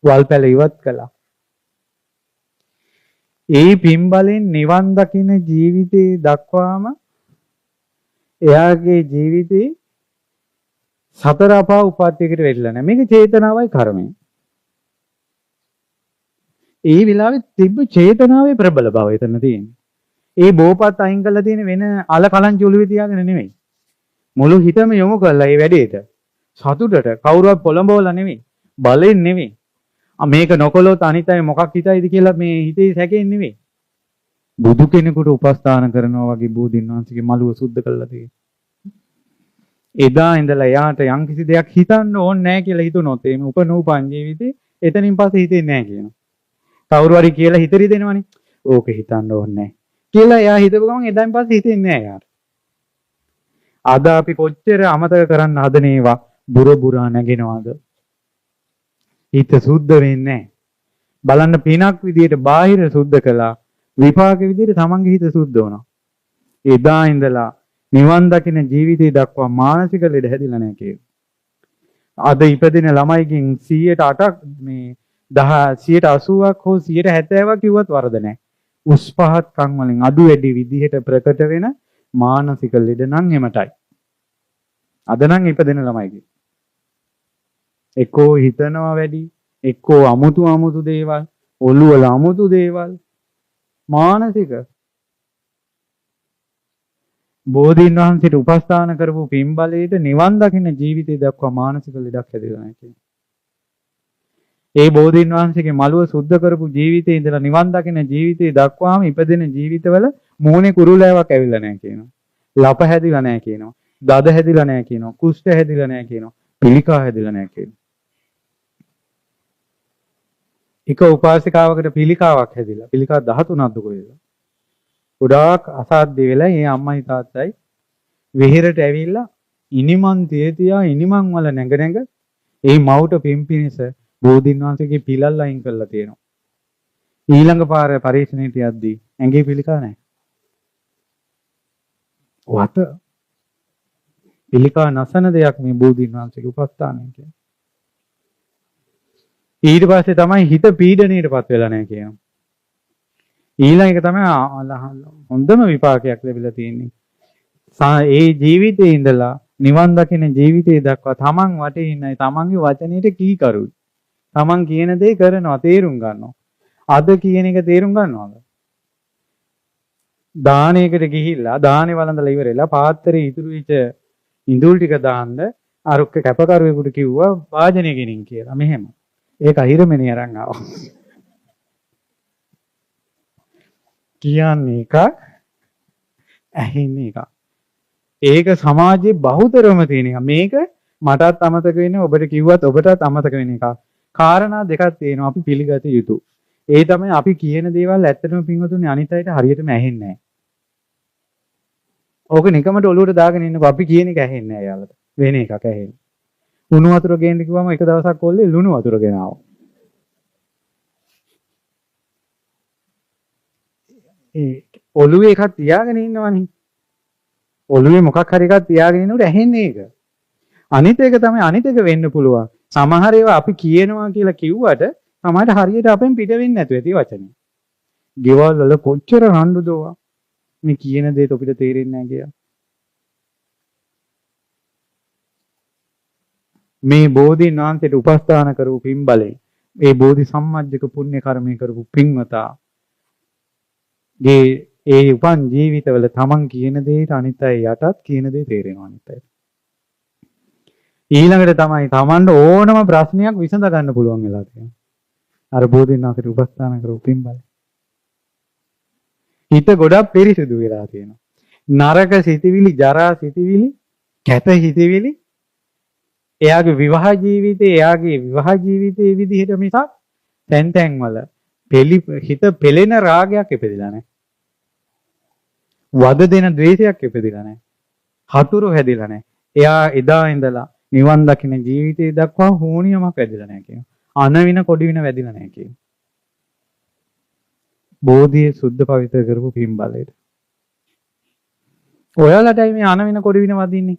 වල්පැල ඉවත් කළා. ඒ පින්බලෙන් නිවන් දකින ජීවිතේ දක්වාම එයාගේ ජීවිතේ සතර අපා උපාත්යකට වෙරිලා නැහැ. මේක චේතනාවයි කර්මය. ඒ විලාවේ තිබ්බ චේතනාවේ ප්‍රබල බව එතන තියෙන්නේ. ඒ බෝපත් අයින් කරලා තියෙන වෙන අල කලංචි ඔළුවේ තියාගෙන නෙමෙයි. මුළු හිතම යොමු කරලා මේ වැඩේට. සතුටට කවුරුවත් පොළඹවලා නෙමෙයි. බලෙන් නෙමෙයි. මේක නොකළොත් අනිත් අය මොකක් හිතයිද කියලා මේ හිතේ සැකෙන් නෙමෙයි. බුදු කෙනෙකුට උපස්ථාන කරනවා වගේ බෝධීන් වහන්සේගේ මළුව සුද්ධ කළා තියෙනවා. එදා ඉඳලා යාට යම්කිසි දෙයක් හිතන්න ඕනේ නැහැ කියලා හිතුනොත් එimhe උපනූපන් ජීවිතේ එතනින් පස්සේ හිතෙන්නේ නැහැ කියනවා. කවුරු හරි කියලා හිතරි දෙනවනේ. ඕක හිතන්න ඕනේ නැහැ. කියලා එයා හිතපු ගමන් එදායින් පස්සේ හිතෙන්නේ නැහැ යාට. අද අපි කොච්චර අමතක කරන්න හදන ඒවා බුරා නැගෙනවද? හිත සුද්ධ වෙන්නේ නැහැ. බලන්න පිනක් විදියට බාහිර සුද්ධ කළා විපාක විදියට තමන්ගේ හිත සුද්ධ වුණා. එදා ඉඳලා නිවන් දකින ජීවිතය දක්වා මානසික ලෙඩ හැදිලා නැහැ කියලා. අද ඉපදින ළමයිකින් 108ක් මේ 180ක් හෝ 170ක් කිව්වත් වරද නැහැ. උස් පහත් කන් වලින් අඩු වැඩි විදිහට ප්‍රකට වෙන මානසික ලෙඩ නම් එමටයි. අද නම් ඉපදෙන ළමයිගේ එක්කෝ හිතනවා වැඩි, එක්කෝ අමුතු දේවල්, ඔළුව වල අමුතු දේවල් මානසික බෝධීන් වහන්සේට උපස්ථාන කරපු පින්බලයට නිවන් දකින්න ජීවිතය දක්වා මානසික ලෙඩක් හැදෙලා නැහැ කියන්නේ. ඒ බෝධීන් වහන්සේගේ මළුව සුද්ධ කරපු ජීවිතේ ඉඳලා නිවන් දකින ජීවිතේ දක්වාම ඉපදෙන ජීවිතවල මූණේ කුරුලෑවක් ඇවිල්ලා නැහැ කියනවා. ලප හැදිලා නැහැ කියනවා. දද හැදිලා නැහැ කියනවා. කුෂ්ඨ හැදිලා නැහැ කියනවා. පිළිකා හැදිලා නැහැ කියනවා. එක උපාසිකාවකට පිළිකාවක් හැදිලා. පිළිකා 13ක්ද කොහෙද? ගොඩාක් අසාධ්‍ය වෙලා මේ අම්මයි තාත්තයි විහෙරට ඇවිල්ලා ඉනිමන් තියතියා ඉනිමන් වල නැග ඒ මවුට පිම්පිනිස බෝධීන් වහන්සේගේ පිලල් අයින් කරලා තියෙනවා. ඊළඟ පාර පරීක්ෂණයට යද්දී ඇඟේ පිළිකා නැහැ. වත පිළිකා නැසන දෙයක් මේ බෝධීන් වහන්සේගේ උපස්ථානය කියන්නේ. ඊට පස්සේ තමයි හිත පීඩණයටපත් වෙලා නැහැ කියනවා. ඊළඟ එක තමයි හොඳම විපාකයක් ලැබිලා තියෙන්නේ. ඒ ජීවිතේ ඉඳලා නිවන් දකින ජීවිතේ දක්වා තමන් වටේ ඉන්න තමන්ගේ වචනේට කීකරුයි. තමන් කියන දේ කරනවා, තේරුම් ගන්නවා. අද කියන එක තේරුම් ගන්නවද? දානයකට ගිහිල්ලා දානේ වළඳලා ඉවරලා පාත්‍රයේ ඉතුරු වෙච්ච ඉඳුල් ටික දාන්න අරුක්ක කැපකරුවෙකුට කිව්වා වාජනය ගෙනින් කියලා. මෙහෙම. ඒක අහිරමනේ අරන් ආවා. කියන්නේ එක ඇහින්නේ එක. ඒක සමාජයේ බහුතරම තියෙන එක. මේක මටත් අමතක වෙන්නේ ඔබට කිව්වත් ඔබටත් අමතක වෙන එක. කාරණා දෙකක් තියෙනවා අපි පිළිගත යුතු. ඒ තමයි අපි කියන දේවල් ඇත්තටම පින්වතුනි අනිත් අයට හරියටම ඇහෙන්නේ නැහැ. ඕක නිකමට ඔලුවට දාගෙන ඉන්නකො අපි කියන එක ඇහෙන්නේ නැහැ යාළුවා. වෙන එකක් ඇහෙන්නේ. ලුණු වතුර ගේන්න කිව්වම එක දවසක් කොල්ලේ ලුණු වතුර ගෙනාවා. ඒ ඔළුවේ එකක් තියාගෙන ඉන්නවනේ. ඔළුවේ මොකක් හරි එකක් තියාගෙන ඉන්නකොට ඇහෙන්නේ ඒක. අනිත් එක තමයි අනිත් එක වෙන්න පුළුවන්. සමහර ඒවා අපි කියනවා කියලා කිව්වට සමහරට හරියට අපෙන් පිට වෙන්නේ නැතුව ඇති වචනේ. ගෙවල් වල කොච්චර රණ්ඩුද ඔවා. මේ කියන දේ අපිට තේරෙන්නේ නැහැ කියලා. මේ බෝධීන් වහන්සේට උපස්ථාන කරපු පින්බලේ ඒ බෝධි සම්මජ්ජක පුණ්‍ය කර්මය කරපු පින්වතා ගේ ඒ උපන් ජීවිතවල තමන් කියන දේට අනිත් අය යටත් කියන දේ තේරෙනවා අනිත් අයට. ඊළඟට තමයි තමන්ට ඕනම ප්‍රශ්නයක් විසඳ ගන්න පුළුවන් වෙලා තියෙනවා. අර බෝධීන් වහන්සේට උපස්ථාන කරපු පින්බලේ. හිත ගොඩක් පිරිසිදු වෙලා තියෙනවා. නරක සිතිවිලි, ජරා සිතිවිලි, කැත සිතිවිලි එයාගේ විවාහ ජීවිතයේ විදිහට මිසක් තැන් වල හිත පෙළෙන රාගයක් ඉපදිලා නැහැ. වද දෙන ද්වේෂයක් ඉපදිලා නැහැ. හතුරු හැදිලා නැහැ. එයා එදා ඉඳලා නිවන් දකින ජීවිතේ දක්වා හෝනියමක් වැදිලා නැහැ කියනවා. අනවින කොඩි වින වැදිලා නැහැ කියනවා. බෝධියේ සුද්ධ පවිත්‍ර කරපු පින්බලයට. ඔයාලටයි මේ අනවින කොඩි වින වදින්නේ.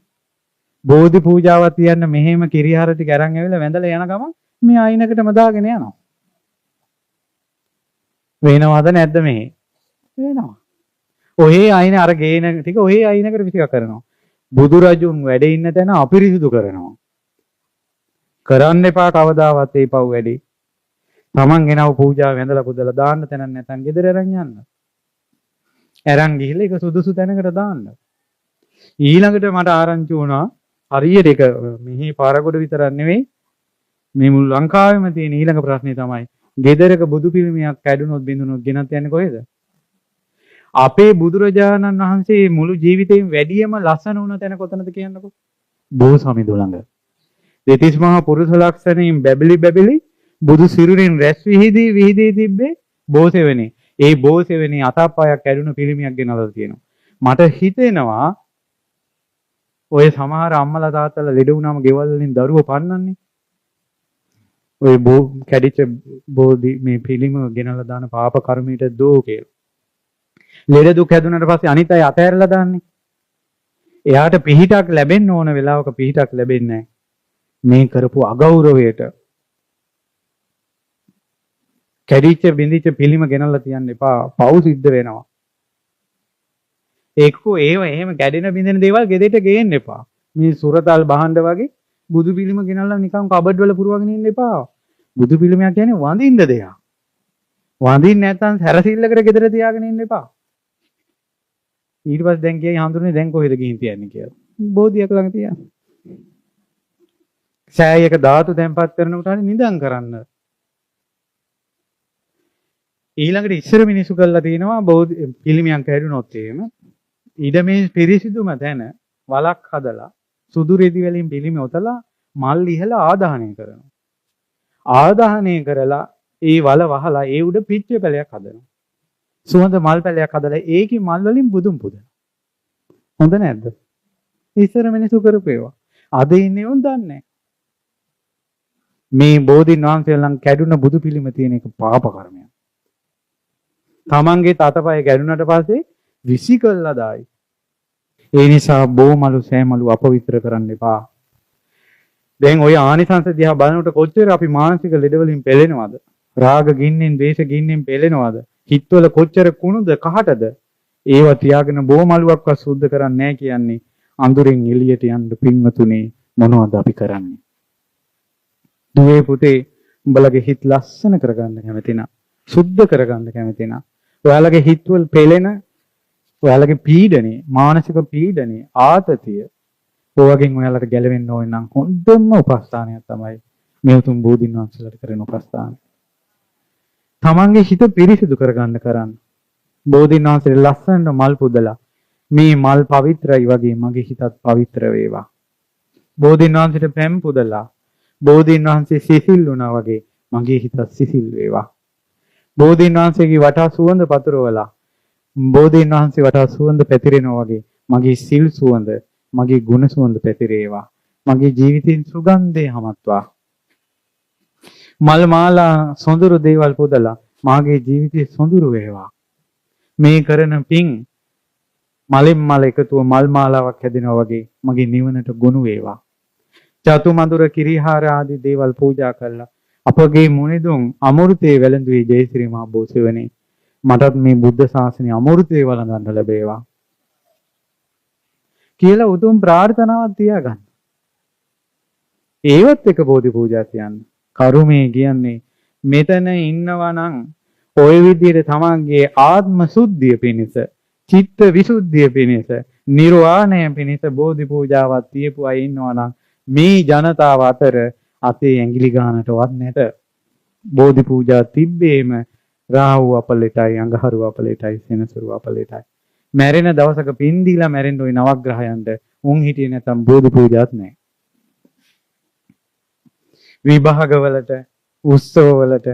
බෝධි පූජාවක් තියන්න මෙහෙම කිරිහාර ටික අරන් ඇවිල්ලා වැඳලා යන ගමන් මේ ආයිනකටම දාගෙන යනවා. වෙනවද නැද්ද මේ? වෙනවා. ඔහේ ආයින අර ගේන ටික ඔහේ ආයිනකට විසික කරනවා. බුදුරජුන් වැඩ ඉන්න තැන අපිරිසිදු කරනවා. කරන්න එපා කවදාවත් ඒ පව් වැඩි. Taman ගෙනව පූජාව වැඳලා පුදලා දාන්න තැනක් නැත්නම් ගෙදර අරන් යන්න. අරන් ගිහිල්ලා ඒක සුදුසු තැනකට දාන්න. ඊළඟට මට ආරංචි වුණා හරියට ඒක මෙහි පාරගොඩ විතරක් නෙවෙයි මේ මුළු ලංකාවෙම තියෙන ඊළඟ ප්‍රශ්නේ තමයි ගෙදරක බුදු පිළිමයක් කැඩුනොත් බිඳුනොත් ගෙනත් යන්නේ කොහෙද? අපේ බුදුරජාණන් වහන්සේ මුළු ජීවිතේම වැඩියම ලස්සන වුණ තැන කොතනද කියන්නකෝ? බෝසමිඳු ළඟ. දෙතිස් මහා පුරුෂ ලක්ෂණයෙන් බැබලි බුදු සිරුරින් රැස් විහිදී තිබ්බේ බෝසෙවෙනේ. ඒ බෝසෙවෙනේ අතප්පයක් කැඩුණු පිළිමයක් ගෙනල්ලා තියෙනවා. මට හිතෙනවා ඔය සමහර අම්මලා තාත්තලා ලෙඩ වුණාම ගෙවල් වලින් දරුවෝ පන්නන්නේ. ඔය කැඩිච්ච බෝධි මේ පිළිම ගෙනල්ලා දාන පාප කර්මයට දෝ කියලා. ලෙඩ දුක් හැදුනට පස්සේ අනිත් අය අතහැරලා දාන්නේ. එයාට පිහිටක් ලැබෙන්න ඕන වෙලාවක පිහිටක් ලැබෙන්නේ නැහැ. මේ කරපු අගෞරවයට කැඩිච්ච බිඳිච්ච පිළිම ගෙනල්ලා තියන්න එපා. පව් සිද්ධ වෙනවා. ඒකෝ ඒව එහෙම කැඩෙන බිඳෙන දේවල් ගෙදෙට ගේන්න එපා. මේ සුරතල් බහඬ වගේ බුදු පිළිම ගෙනල්ලා නිකන් කබඩ් වල පුරවගෙන ඉන්න එපා. බුදු පිළිමයක් කියන්නේ වඳින්න දෙයක්. වඳින්න නැත්නම් සැරසිල්ලකට ගෙදර තියාගෙන ඉන්න එපා. ඊට පස්සේ දැන් කියයි හඳුනේ දැන් කොහෙද ගිහින් තියන්නේ කියලා. බෝධියක් ළඟ තියන්න. සෑයක ධාතු තැන්පත් කරනකොට හරි නිදන් කරන්න. ඊළඟට ඉස්සර මිනිසු කළා තියෙනවා බෝධි පිළිමයක් හැදුනොත් එහෙම ඉඩමේ පිරිසිදුම තැන වලක් හදලා සුදු රෙදි වලින් පිළිම ඔතලා මල් ඉහලා ආදාහනය කරනවා. ආදාහනය කරලා ඒ වල වහලා ඒ උඩ පිච්ච පැලයක් හදනවා. සුවඳ මල් පැලයක් හදලා ඒකේ මල් වලින් බුදුන් පුදනවා. හොඳ නැද්ද? ඉස්සර මිනිසු කරපු ඒවා. අද ඉන්නේ උන් දන්නේ මේ බෝධින් වහන්සේලා කැඩුන බුදු පිළිම තියෙන එක පාප කර්මයක්. තමන්ගේ තතපය කැඩුනට පස්සේ විසි කළා දායි. ඒ නිසා බෝමලු සෑමලු අපවිත්‍ර කරන්න එපා. දැන් ඔය ආනිසංස දිහා බලනකොට කොච්චර අපි මානසික ලෙඩ වලින් පෙළෙනවද? රාග ගින්නෙන්, ද්වේෂ ගින්නෙන් පෙළෙනවද? හිතවල කොච්චර කුණුද, කහටද? ඒව තියාගෙන බෝමලුවක්වත් සුද්ධ කරන්නේ නැහැ කියන්නේ අඳුරෙන් එළියට යන්න පින්වතුනි මොනවද අපි කරන්නේ? දුවේ පුතේ උඹලගේ හිත ලස්සන කරගන්න කැමති නා, සුද්ධ කරගන්න කැමති නා. ඔයාලගේ හිතවල පෙළෙන ඔයාලගේ පීඩනේ, මානසික පීඩනේ, ආතතිය ඔයගෙන් ඔයාලට ගැලවෙන්න ඕන නම් හොඳම උපස්ථානයක් තමයි මේ උතුම් බෝධින් වහන්සේලාට කරන උපස්ථානය. තමන්ගේ හිත පිරිසිදු කරගන්න කරන්න. බෝධින් වහන්සේලා ලස්සනට මල් පුදලා මේ මල් පවිත්‍රයි වගේ මගේ හිතත් පවිත්‍ර වේවා. බෝධින් වහන්සේට පැම් පුදලා බෝධින් වහන්සේ සිසිල් වුණා වගේ මගේ හිතත් සිසිල් වේවා. බෝධින් වහන්සේගේ වටා සුවඳ පතුරවලා බෝධින් වහන්සේ වටා සුවඳ පැතිරෙනවා වගේ මගේ සිල් සුවඳ මගේ ගුණ සුවඳ පැතිරේවා. මගේ ජීවිතයෙන් සුගන්ධය හමත්වා. මල් මාලා සොඳුරු දේවල් පුදලා මාගේ ජීවිතේ සොඳුරු වේවා. මේ කරන පිං මලෙන් මල එකතුව මල් මාලාවක් හැදෙනවා වගේ මගේ නිවනට ගුණ වේවා. චතු මధుර කිරිහාර ආදී දේවල් පූජා කළා. අපගේ මුනිදුන් අමෘතේ වැළඳුවේ ජයශ්‍රී මහ බෝසෙවණේ. මටත් මේ බුද්ධ ශාසනය අමෘතේ වළඳන්න ලැබේවා. කියලා උතුම් ප්‍රාර්ථනාවක් තියාගන්න. ඒවත් එක බෝධි පූජා කියන්න. කරුමේ කියන්නේ මෙතන ඉන්නවා නම් ওই විදිහට තමන්ගේ ආත්ම සුද්ධිය පිණිස, චිත්ත විසුද්ධිය පිණිස, නිර්වාණය පිණිස බෝධි පූජාවක් තියපු අය ඉන්නවා නම් මේ ජනතාව අතර අතේ ඇඟිලි ගන්නටවත් නැත. බෝධි පූජා තිබ්බේම රාහු අපලෙටයි, අඟහරු අපලෙටයි, සෙනසුරු අපලෙටයි. මැරෙන දවසක පින් දීලා මැරෙන්න ওই නවග්‍රහයන්ට උන් හිටියේ නැත්නම් බෝධි පූජාවක් නැහැ. විභාගවලට, උත්සවවලට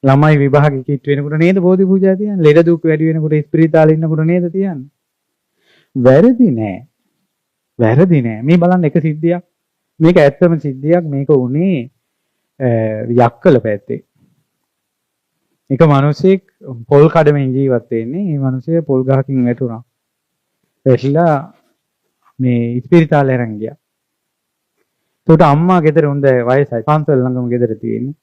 ළමයි විභාගෙ කිට් වෙනකොට නේද බෝධි පූජා තියන්නේ? ලෙඩ දුක් වැඩි වෙනකොට ඉස්පිරිතාලේ ඉන්නකොට නේද තියන්නේ? වැරදි නෑ. වැරදි නෑ. මේ බලන්න එක සිද්ධියක්. මේක ඇත්තම සිද්ධියක්. මේක උනේ යක්කල පැත්තේ. එක මිනිහෙක් පොල් කඩමින් ජීවත් වෙන්නේ. මේ මිනිහේ පොල් ගහකින් වැටුණා. වැටිලා මේ ඉස්පිරිතාලේ අරන් ගියා. ඒකට අම්මා ගෙදර හොඳ වයසයි. පන්සල් ළඟම ගෙදර තියෙන්නේ.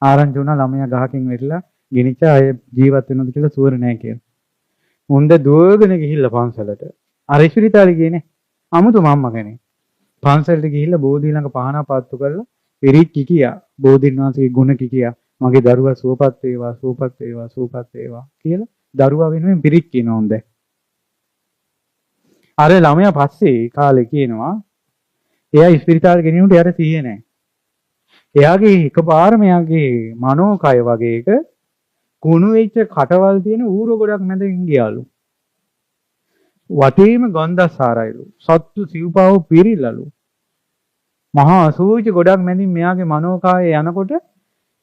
ආරංචි වුණා ළමයා ගහකින් වැටිලා ගිනිච්ච අය ජීවත් වෙනවද කියලා සුවර නැහැ කියලා. හොඳ දුවගෙන ගිහිල්ලා පන්සලට. අර ඉස්පිරිතාලේ ගියේ නේ. අමුතු මම්මා කෙනෙක්. පන්සලට ගිහිල්ලා බෝධි ළඟ පහන පාත්තු කරලා පිරිත් කිකියා. බෝධින් වහන්සේගේ ගුණ කිකියා. මගේ දරුවා සුවපත් වේවා, සුවපත් වේවා, සුවපත් වේවා කියලා දරුවා වෙනුවෙන් පිරිත් කියනවා හොඳයි. අර ළමයා පස්සේ කාලේ කියනවා එයා ඉස්පිරිතාලේ ගෙනියුන්ට යාර සිහිය නැහැ. එයාගේ එකපාරම එයාගේ මනෝකය වගේ එක කුණු වෙච්ච කටවල් තියෙන ඌර ගොඩක් මැදකින් ගියාලු. වටේම ගන්ධසාරයිලු. සත්තු සිව්පාව පිරිලලු. මහා අසූචි ගොඩක් මැදින් මෙයාගේ මනෝකාය යනකොට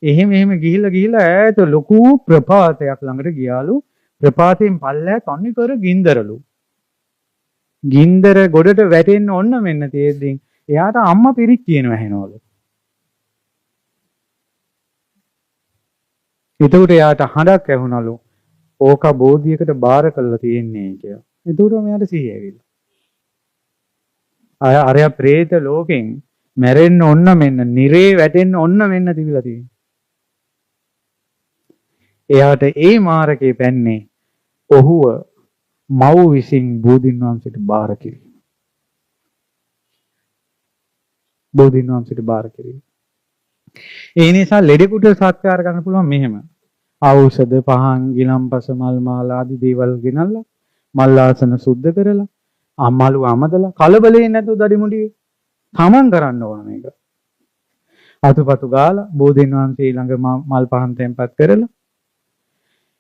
එහෙම ගිහිල්ලා ඈත ලොකු ප්‍රපාතයක් ළඟට ගියාලු. ප්‍රපාතයෙන් පල්ලෑ තනි කර ගින්දරලු. ගින්දර ගොඩට වැටෙන්න ඔන්න මෙන්න තියෙද්දි එයාට අම්මා පිරිත් කියනවා ඇහෙනවලු. එතකොට එයාට හඬක් ඇහුණලු. ඕක බෝධියකට බාර කරලා තියෙන්නේ කියලා. එතකොට මෙයාට සිහිය ඇවිල්ලා. අරයා പ്രേත ලෝකෙන් මැරෙන්න ඔන්න මෙන්න, නිරේ වැටෙන්න ඔන්න මෙන්න තිබිලා තියෙන්නේ. එයාට ඒ මාරකේ පැන්නේ ඔහුව මව් විසින් බෝධින් වහන්සේට බාර කිරීම. බෝධින් වහන්සේට බාර කිරීම. ඒ නිසා ලෙඩෙකුට සත්කාර කරන්න පුළුවන් මෙහෙම. ඖෂධ, පහන්, ගිලම්පස, මල් මාලා ආදී දේවල් ගෙනල්ලා මල් ආසන සුද්ධ කරලා අම්මලු අමදලා කලබලෙන්නේ නැතුව දඩිමුඩියේ තමන් කරන්න ඕන මේක. අතුපතු ගාලා බෝධින් වහන්සේ ළඟ මල් පහන් තැන්පත් කරලා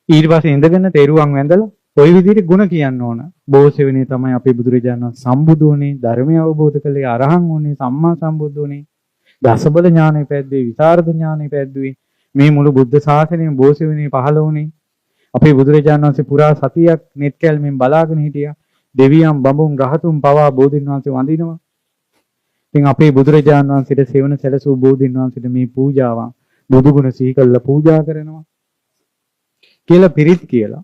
ඊට පස්සේ ඉඳගෙන තෙරුවන් වැඳලා ওই විදිහට ಗುಣ කියන්න ඕන. බෝසෙවෙනේ තමයි අපේ බුදුරජාණන් සම්බුදු වුණේ, ධර්මය අවබෝධ කළේ, අරහන් වුණේ, සම්මා සම්බුදු වුණේ. දසබල ඥානෙ පැද්දුවේ, විසරද ඥානෙ පැද්දුවේ. මේ මුළු බුද්ධ ශාසනයම බෝසෙවෙනේ පහළ වුණේ. අපේ බුදුරජාණන් වහන්සේ පුරා සතියක් net කැල්මෙන් බලාගෙන හිටියා. දෙවියන්, බඹුන්, රහතුන් පවා බෝධින් වහන්සේ වඳිනවා. ඉතින් අපේ බුදුරජාණන් වහන්සේට සෙවණ සැලසූ බෝධින් වහන්සේට මේ පූජාවන් බුදු ගුණ සිහි කරලා පූජා කරනවා කියලා පිරිත් කියලා.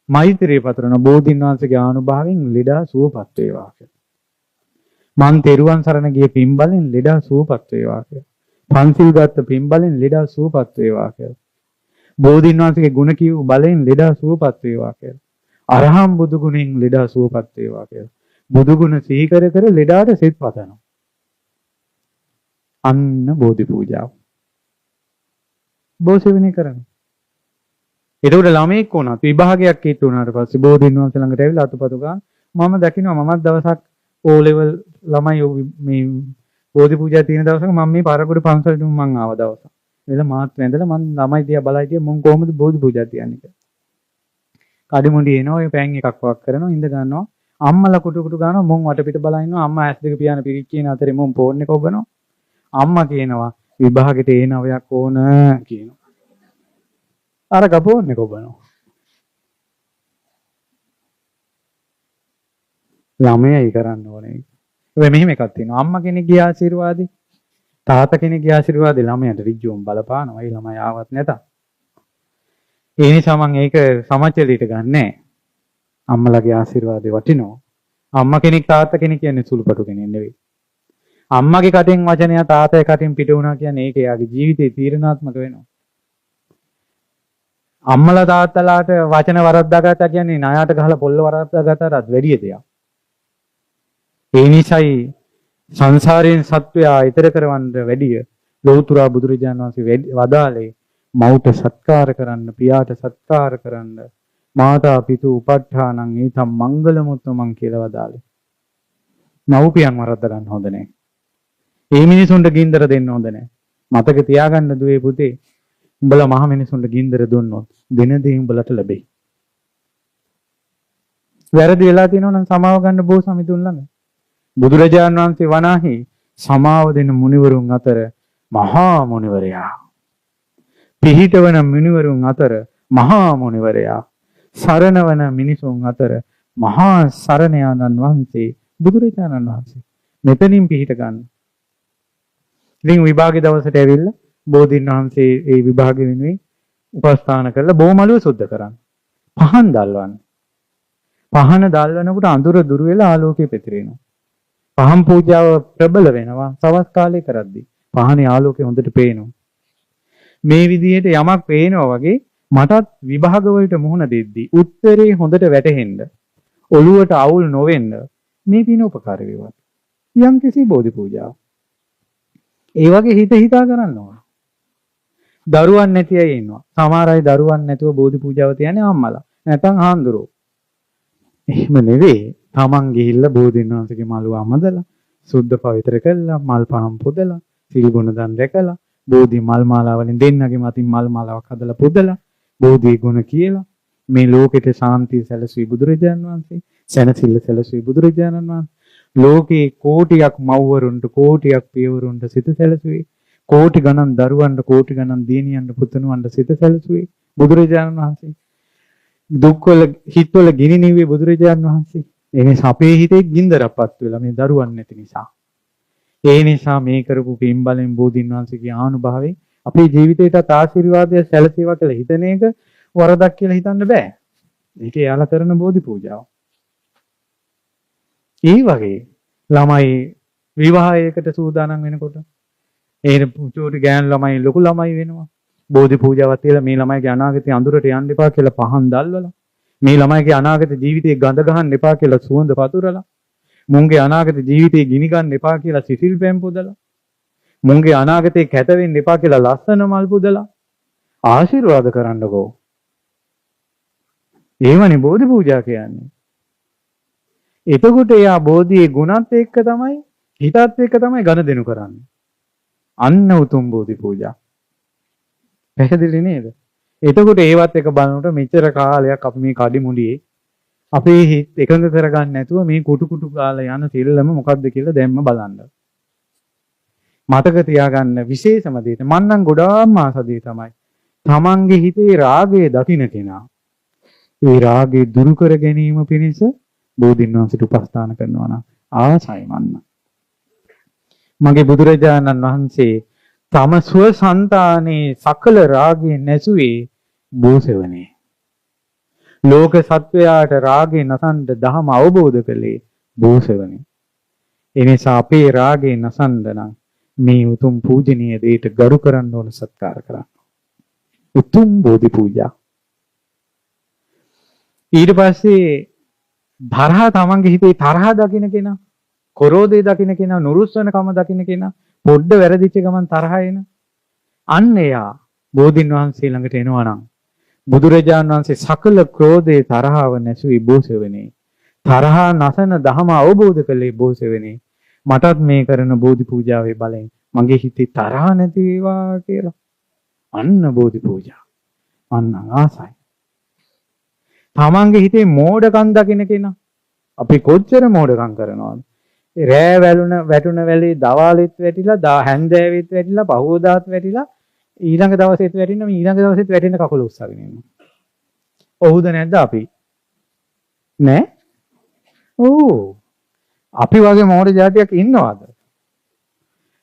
මෛත්‍රී පතරන බෝධින් වහන්සේගේ ආනුභාවයෙන් ලෙඩා සුවපත් වේවා කියලා. මං තෙරුවන් සරණ ගිය පින්බලෙන් ලෙඩා සුවපත් වේවා කියලා. පන්සිල් ගත්ත පින්බලෙන් ලෙඩා සුවපත් වේවා කියලා. බෝධින් වහන්සේගේ ගුණ කියු බලෙන් ලෙඩා සුවපත් වේවා කියලා. අරහම් බුදු ගුණෙන් ලෙඩා සුවපත් වේවා කියලා. බුදු ගුණ සිහි කර කර ලෙඩාට සෙත් පතනවා. අන්න බෝධි පූජාව. බෝසෙවෙනේ කරනවා. එතකොට ළමෙක් වුණත් විභාගයක් කිට්ටු වුණාට පස්සේ බෝධින් වහන්සේ ළඟට ඇවිල්ලා අතුපතු ගන්න මම දකින්නවා මමත් දවසක් O level ළමයි මේ බෝධි පූජා තියෙන දවසක මම මේ පාරකුඩ පන්සලට මං ආව දවස. එළ මාත් වැඳලා මං ළමයි දිහා බලලා හිටියා මුන් කොහොමද බෝධි පූජා තියන්නේ කියලා. කඩිමුඩි එනවා ඔය පෑන් එකක් වක් කරනවා ඉඳ ගන්නවා. අම්මලා කුටු කුටු ගන්නවා මුන් වටපිට බලලා ඉන්නවා. අම්මා ඇස් දෙක පියාන පිරිච්ච කියන අතරේ මුන් ෆෝන් එක ඔබනවා. අම්මා කියනවා විභාගෙට ඒ නවයක් ඕන කියනවා. අර ගපෝන් එක ඔබනවා. ළමයි කරන්න ඕනේ. ඔය මෙහෙම එකක් තියෙනවා. අම්මා කෙනෙක්ගේ ආශිර්වාදේ තාත්තා කෙනෙක්ගේ ආශිර්වාදේ ළමයට ඍජුවම බලපානවා. ඒ ළමයි ආවත් නැත. ඒ නිසා මම ඒක සමච්චලීට ගන්නෑ. අම්මලාගේ ආශිර්වාදේ වටිනවා. අම්මා කෙනෙක් තාත්තා කෙනෙක් කියන්නේ සුළුපටු කෙනෙක් නෙවෙයි. අම්මගේ කටින් වචනය තාත්තගේ කටින් පිට වුණා කියන්නේ ඒක එයාගේ ජීවිතේ තීරණාත්මක වෙනවා. අම්මලා තාත්තලාට වචන වරද්දාගත්තා කියන්නේ ණයට ගහලා පොල්ල වරද්දාගත්තටත් වැඩිය දෙයක්. ඒ නිසායි සංසාරයෙන් සත්වයා ඊතර කරවන්න වැඩිය ලෞතුරා බුදුරජාණන් වහන්සේ වදාළේ මව්ට සත්කාර කරන්න පියාට සත්කාර කරන්න මාතා පිතු උපට්ඨානං ඊතම් මංගලමුත්තමන් කියලා වදාළේ. මව්පියන් වරද්ද ගන්න හොඳ නැහැ. ඒ මිනිසුන්ට ගින්දර දෙන්න හොඳ නැහැ. මතක තියාගන්න දුවේ පුතේ උඹලා මහ මිනිසුන්ට ගින්දර දුන්නොත් දින දේ උඹලට ලැබෙයි. වැරදි වෙලා තියෙනවා නම් සමාව ගන්න බෝ සමිතුන් ළඟ. බුදුරජාණන් වහන්සේ වනාහි සමාව දෙන මුනිවරුන් අතර මහා මුනිවරයා. පිහිටවන මුනිවරුන් අතර මහා මුනිවරයා. සරණවන මිනිසුන් අතර මහා සරණයාණන් වහන්සේ බුදුරජාණන් වහන්සේ. මෙතනින් පිහිට ගන්න. ඉතින් විභාගේ දවසට ඇවිල්ලා බෝධීන් වහන්සේ ඒ විභාගෙ වෙනුවෙන් උපස්ථාන කරලා බොමලුව සුද්ධ කරන්න. පහන් දැල්වන්න. පහන දැල්වනකොට අඳුර දුර වෙලා ආලෝකය පැතිරෙනවා. පහන් පූජාව ප්‍රබල වෙනවා. සවස් කාලේ කරද්දී පහනේ ආලෝකය හොඳට පේනවා. මේ විදිහට යමක් පේනවා වගේ මටත් විභාග වලට මුහුණ දෙද්දී උත්තරේ හොඳට වැටහෙන්න ඔළුවට අවුල් නොවෙන්න මේ පින උපකාර වේවා. යම් කිසි බෝධි පූජාවක්. ඒ වගේ හිතා කරන්න ඕන. දරුවන් නැති අය ඉන්නවා. සමහර අය දරුවන් නැතුව බෝධි පූජාව තියන්නේ අම්මලා. නැත්නම් ආන්දරෝ. එහෙම නෙවෙයි. තමන් ගිහිල්ලා බෝධින් වහන්සේගේ මළුව අමදලා, සුද්ධ පවිත්‍ර කළා, මල් පහන් පුදලා, සිල් ගුණ දන් දැකලා, බෝධි මල් මාලාවලින් දෙන්නගේ මතින් මල් මාලාවක් හදලා පුදලා, බෝධි ගුණ කියලා මේ ලෝකෙට ශාන්තිය සැලසුයි බුදුරජාණන් වහන්සේ, සැනසෙල්ල සැලසුයි බුදුරජාණන් වහන්සේ. ලෝකේ කෝටියක් මව්වරුන්ට කෝටියක් පියවරුන්ට සිත සැලසුවේ. කෝටි ගණන් දරුවන්ට කෝටි ගණන් දියණියන්ට පුතණුවන්ට සිත සැලසුවේ බුදුරජාණන් වහන්සේ. දුක්වල හිතවල ගිනි නිව්වේ බුදුරජාණන් වහන්සේ. ඒ නිසා අපේ හිතේ ගින්දරපත් වෙලා මේ දරුවන් නැති නිසා. ඒ නිසා මේ කරපු පින් බලෙන් බෝධින් වහන්සේගේ ආනුභාවයෙන් අපේ ජීවිතේට ආශිර්වාදය සැලසේවා කියලා හිතන එක වරදක් කියලා හිතන්න බෑ. ඒක යාලා කරන බෝධි පූජාව. ඒ වගේ ළමයි විවාහයකට සූදානම් වෙනකොට ඒ චූටි ගෑනු ළමයි ලොකු ළමයි වෙනවා. බෝධි පූජාවක් තියලා මේ ළමයිගේ අනාගතේ අඳුරට යන්න එපා කියලා පහන් දැල්වලා මේ ළමයිගේ අනාගත ජීවිතේ ගඳ ගහන්න එපා කියලා සුවඳ පතුරලා මුන්ගේ අනාගත ජීවිතේ ගිනි ගන්න එපා කියලා සිසිල් පෑන් පුදලා මුන්ගේ අනාගතේ කැත වෙන්න එපා කියලා ලස්සන මල් පුදලා ආශිර්වාද කරන්නකෝ. ඒවනේ බෝධි පූජා කියන්නේ. එතකොට එයා බෝධියේ ගුණත් එක්ක තමයි හිතත් එක්ක තමයි ගනුදෙනු කරන්නේ. අන්න උතුම් බෝධි පූජා. පැහැදිලි නේද? එතකොට ඒවත් එක බලනකොට මෙච්චර කාලයක් අපි මේ කඩිමුඩියේ අපේ හිත එකඟ කරගන්න නැතුව මේ කුටු කුටු කාලා යන සිල්ලම මොකද්ද කියලා දැම්ම බලන්න. මතක තියාගන්න විශේෂම දේ මන්නම් ගොඩාක් ආසදී තමයි. තමන්ගේ හිතේ රාගය දකින්න කෙනා. ඒ රාගය දුරු කර ගැනීම පිණිස බෝධින් වහන්සේට උපස්ථාන කරනවා නම් ආසයි මන්න. මගේ බුදුරජාණන් වහන්සේ තම ස්වසන්තානේ සකල රාගයෙන් නැසුවේ බෝසෙවනේ. ලෝක සත්වයාට රාගේ නසන්න දහම අවබෝධ කළේ බෝසෙවනේ. එනිසා අපේ රාගේ නසන්න නම් මේ උතුම් පූජනීය දෙයට ගරු කරන්න ඕන සත්කාර කරන්න. උතුම් බෝධි පූජා. ඊට පස්සේ තරහ තමන්ගේ හිතේ තරහ දකින්න කෙනා, කොරෝදේ දකින්න කෙනා, නුරුස්සන කම දකින්න කෙනා, පොඩ්ඩ වැරදිච්ච ගමන් තරහ එන අන්න එයා බෝධින් වහන්සේ ළඟට එනවා නම් බුදුරජාණන් වහන්සේ සකල ක්‍රෝධේ තරහව නැසුයි බෝසෙවනේ. තරහ නැසන ධම අවබෝධ කළේ බෝසෙවෙනේ. මටත් මේ කරන බෝධි පූජාවේ බලෙන් මගේ හිතේ තරහ නැති වේවා කියලා. අන්න බෝධි පූජා. අන්න ආසයි. තමන්ගේ හිතේ මෝඩකම් දකින්න කෙනා අපි කොච්චර මෝඩකම් කරනවද? රෑ වැටුන වෙලේ දවාලෙත් වැටිලා හැන්දෑවෙත් වැටිලා පහවදාත් වැටිලා ඊළඟ දවසෙත් වැටෙන්න ඊළඟ දවසෙත් වැටෙන්න කකුල උස්සගෙන ඉන්නවා. ඔව්ද නැද්ද අපි? නෑ. ඕ අපි වගේ මෝඩ జాතියක් ඉන්නවද?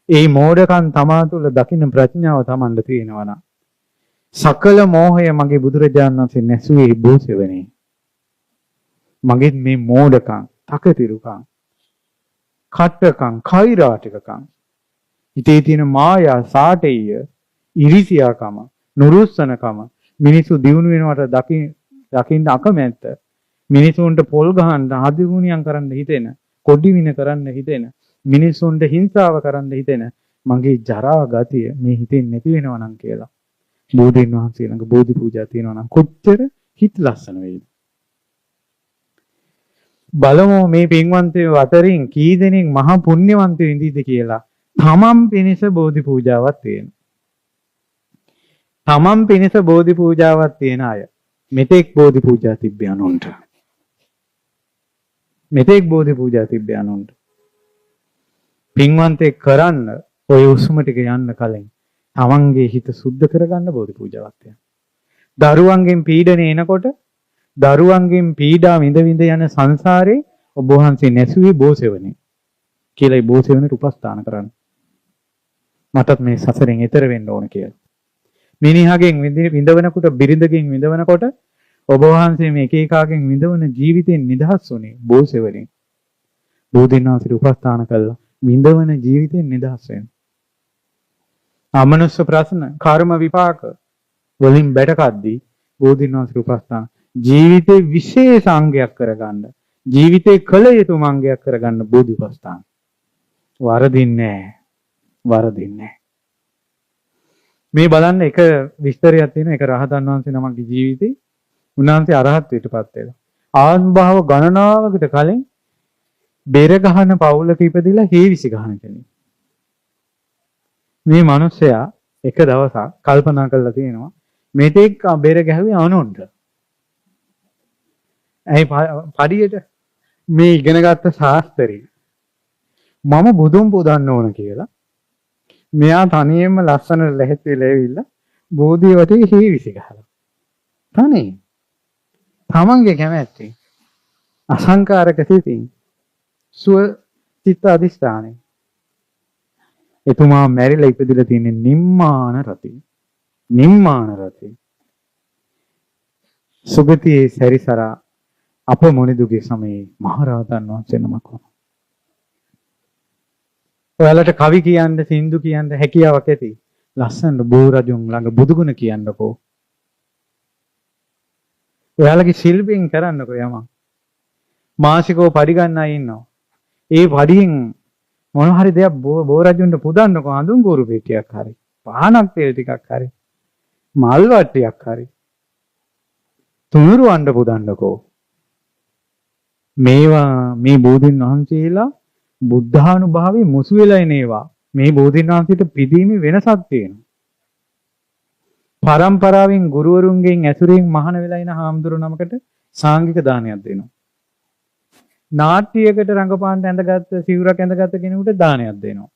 ඒ මෝඩකම් තමා තුළ දකින්න ප්‍රඥාව Tamanda තියෙනවා නම් සකල මෝහය මගේ බුදුරජාණන් වහන්සේ නැසුවේ බෝසෙවනේ. මගේ මේ මෝඩකම්, තකතිරුකම්, කට්ටකම්, කෛරාටිකකම්, හිතේ තියෙන මායා, සාටෙය, ඉරිසියාකම, නුරුස්සනකම, මිනිසු දියුණු වෙනවට දකින්න අකමැත්ත, මිනිසුන්ට පොල් ගහන්න, හදිගුණියම් කරන්න හිතෙන, කොඩි වින කරන්න හිතෙන, මිනිසුන්ට හිංසාව කරන්න හිතෙන මගේ ජරා ගතිය මේ හිතෙන් නැති වෙනවා නම් කියලා. බෝධීන් වහන්සේ ළඟ බෝධි පූජා තියෙනවා නම් කොච්චර හිත ලස්සන වෙයිද? බලමු මේ පින්වන්තයෝ අතරින් කී දෙනෙක් මහා පුණ්‍යවන්තයෝ ඉඳීද කියලා. තමන් පිණිස බෝධි පූජාවක් තියෙන. තමන් පිණිස බෝධි පූජාවක් තියෙන අය. මෙතෙක් බෝධි පූජා තිබ්බේ අනුන්ට. මෙතෙක් බෝධි පූජා තිබ්බේ අනුන්ට. පින්වන්තයෙක් කරන්න ඔය උස්ම ටික යන්න කලින් තමන්ගේ හිත සුද්ධ කරගන්න බෝධි පූජාවක් තියෙනවා. දරුවන්ගෙන් පීඩන එනකොට දරුවන්ගෙන් පීඩා විඳ විඳ යන සංසාරේ ඔබ වහන්සේ නැසුවේ බෝසෙවනේ කියලා ඒ බෝසෙවනට උපස්ථාන කරන්න. මටත් මේ සසරෙන් එතර වෙන්න ඕන කියලා. මිනිහගෙන් විඳවනකොට බිරිඳගෙන් විඳවනකොට ඔබ වහන්සේ මේ එක එකාගෙන් විඳවන ජීවිතෙන් නිදහස් වුණේ බෝසෙවනේ. බෝධීන් වහන්සේට උපස්ථාන කළා විඳවන ජීවිතෙන් නිදහස් වෙන්න. අමනුෂ්‍ය ප්‍රශ්න, කර්ම විපාක වලින් බැටකද්දී බෝධීන් වහන්සේට උපස්ථාන ජීවිතේ විශේෂ අංගයක් කරගන්න, ජීවිතේ කල යුතු අංගයක් කරගන්න බෝධි උපස්ථාන. වරදින්නේ නැහැ. මේ බලන්න එක විස්තරයක් තියෙනවා. එක රහතන් වහන්සේ නමක්ගේ ජීවිතේ උන්වහන්සේ අරහත්ත්වයටපත් වෙලා. ආත්මභාව ගණනාවකට කලින් බෙර ගහන පවුලක ඉපදිලා හේවිසි ගහන කෙනෙක්. මේ මිනිස්සයා එක දවසක් කල්පනා කරලා තියෙනවා මෙතෙක් බෙර ගැහුවේ අනුන්ට. ඇයි පඩියට මේ ඉගෙනගත්ත ශාස්ත්‍රය මම බුදුන් පුදන්න ඕන කියලා මෙයා තනියෙන්ම ලස්සන ලැහෙත් වෙලා ඇවිල්ලා බෝධිය වටේ හේවිසි ගහලා. තනියෙන්. තමන්ගේ කැමැත්තෙන් අසංකාරක සිතින් සුව චිත්ත අධිෂ්ඨානෙ. එතුමා මැරිලා ඉපදිලා තියෙන්නේ නිම්මාන රතේ. සුගතියේ සැරිසරා අප මොනිදුගේ සමයේ මහරහතන් වහන්සේ නමක් වුණා. ඔයාලට කවි කියන්න, සින්දු කියන්න හැකියාවක් ඇති. ලස්සන බෝරජුන් ළඟ බුදුගුණ කියන්නකෝ. ඔයාලගේ ශිල්පයෙන් කරන්නකෝ යමක්. මාසිකව පඩි ගන්න අය ඉන්නවා. ඒ පඩියෙන් මොන හරි දෙයක් බෝරජුන්ට පුදන්නකෝ. අඳුන් කෝරු පෙට්ටියක් හරි, පානක් තෙල් ටිකක් හරි, මල් වට්ටියක් හරි. තුනුරු වණ්ඩ පුදන්නකෝ. මේවා මේ බෝධීන් වහන්සේලා බුද්ධානුභාවයේ මුසු වෙලා එනේවා. මේ බෝධීන් වහන්සේට පිදීමේ වෙනසක් තියෙනවා. පරම්පරාවෙන් ගුරුවරුන්ගෙන් ඇසුරෙන් මහාන වෙලා ඉන හාමුදුරු නමකට සාංගික දානයක් දෙනවා. නාට්‍යයකට රංගපාන්න ඇඳගත්ත සිවුරක් ඇඳගත්ත කෙනෙකුට දානයක් දෙනවා.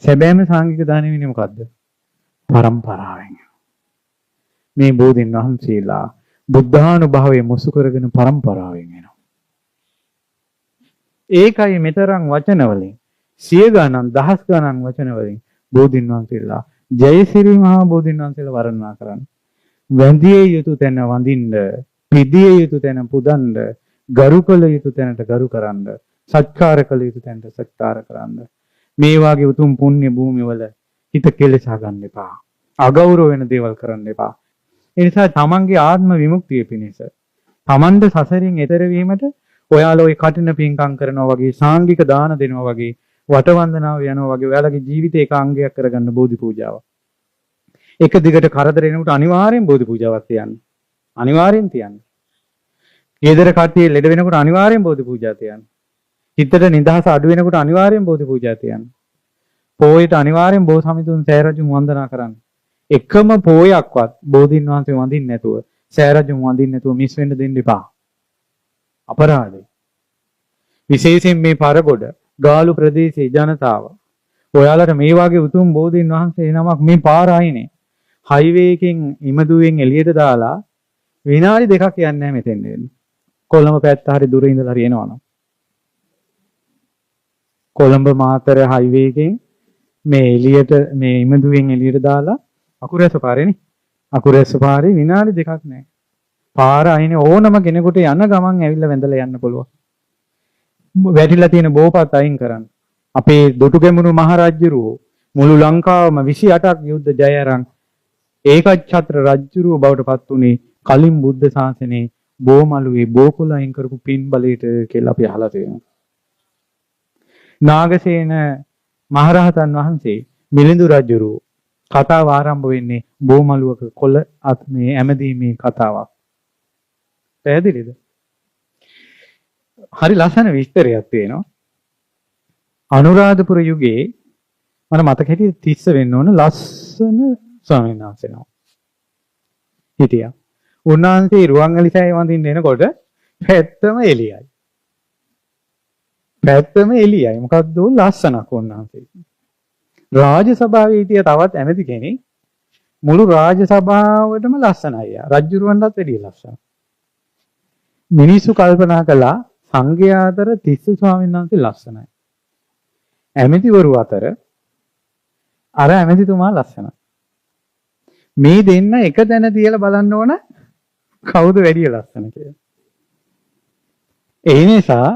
සැබෑම සාංගික දානෙ වෙන්නේ මොකද්ද? පරම්පරාවෙන්. මේ බෝධීන් වහන්සේලා බුද්ධානුභාවයේ මුසු කරගෙන පරම්පරාවෙන් එනවා. ඒකයි මෙතරම් වචන වලින් සිය ගණන් දහස් ගණන් වචන වලින් බෝධීන් වහන්සේලා ජයසිරි මහා බෝධීන් වහන්සේලා වර්ණනා කරන්නේ. වැඳිය යුතු තැන වඳින්න, පිදිය යුතු තැන පුදන්න, ගරු කළ යුතු තැනට ගරු කරන්න, සත්කාර කළ යුතු තැනට සත්කාර කරන්න. මේ වාගේ උතුම් පුණ්‍ය භූමිවල හිත කෙලසා ගන්න එපා. අගෞරව වෙන දේවල් කරන්න එපා. ඒ නිසා තමන්ගේ ආත්ම විමුක්තිය පිණිස තමන්ට සසරින් එතර වීමට ඔයාලා ওই කටින පින්කම් කරනවා වගේ, සාංගික දාන දෙනවා වගේ, වටවන්දනාව යනවා වගේ ඔයාලගේ ජීවිතේ එක අංගයක් කරගන්න බෝධි පූජාව. එක දිගට කරදර එනකොට අනිවාර්යෙන් බෝධි පූජාවක් තියන්න. අනිවාර්යෙන් තියන්න. ඊදර කට්ටිය ලෙඩ වෙනකොට අනිවාර්යෙන් බෝධි පූජා තියන්න. හිතට නිදහස අඩු වෙනකොට අනිවාර්යෙන් බෝධි පූජා තියන්න. පොයට අනිවාර්යෙන් බෝ සමිතුන් සෑරජුන් වන්දනා කරන්න. එකම පොයක්වත් බෝධින් වහන්සේ වඳින්න නැතුව සෑරජුන් වඳින්න නැතුව මිස් වෙන්න දෙන්න එපා. අපරාධයි. විශේෂයෙන් මේ පරගොඩ ගාලු ප්‍රදේශයේ ජනතාව ඔයාලට මේ වගේ උතුම් බෝධින් වහන්සේ නමක් මේ පාර ආයිනේ හයිවේ එකෙන් ඉමදුවෙන් එළියට දාලා විනාඩි 2ක් යන්නේ නැහැ මෙතෙන් එන්නේ. කොළඹ පැත්ත හරි දුර ඉඳලා හරි එනවනම්. කොළඹ මාතර හයිවේ එකෙන් මේ එළියට මේ ඉමදුවෙන් එළියට දාලා අකුරැස්ස පාරේනේ. අකුරැස්ස පාරේ විනාඩි 2ක් නැහැ. පාර අයිනේ ඕනම කෙනෙකුට යන ගමන් ඇවිල්ලා වැඳලා යන්න පුළුවන්. වැටිලා තියෙන බෝපත් අයින් කරන්න. අපේ දුටුගැමුණු මහරජුරුවෝ මුළු ලංකාවම 28ක් යුද්ධ ජය අරන් ඒකච්ඡත්‍ර රජුරුව බවට පත් උනේ කලින් බුද්ධ ශාසනයේ බෝමලුවේ බෝකොළ අයින් කරපු පින් බලයට කියලා අපි අහලා තියෙනවා. නාගසේන මහරහතන් වහන්සේ මිලිඳු රජුරුව කතාව ආරම්භ වෙන්නේ බෝමලුවක කොළ අත් මේ ඇමදීමේ කතාවක්. පැහැදිලිද? හරි ලස්සන විස්තරයක් තියෙනවා. අනුරාධපුර යුගයේ මම මතක හිටියේ 30 වෙන්න ඕන ලස්සන ස්වාමීන් වහන්සේ නම. හිටියා. උන්වහන්සේ රුවන්වැලිසෑය වඳින්න එනකොට පැත්තම එළියයි. පැත්තම එළියයි. මොකද්ද ලස්සනක් උන්වහන්සේ. රාජ සභාවේ හිටිය තවත් ඇමති කෙනෙක් මුළු රාජ සභාවටම ලස්සනයි. රජුරවන්ටත් වැඩිය ලස්සනයි. මිනිස්සු කල්පනා කළා සංඝයා අතර තිස්ස ස්වාමීන් වහන්සේ ලස්සනයි. ඇමතිවරු අතර අර ඇමතිතුමා ලස්සනයි. මේ දෙන්න එක තැන තියලා බලන්න ඕන කවුද වැඩිය ලස්සන කියලා. ඒ නිසා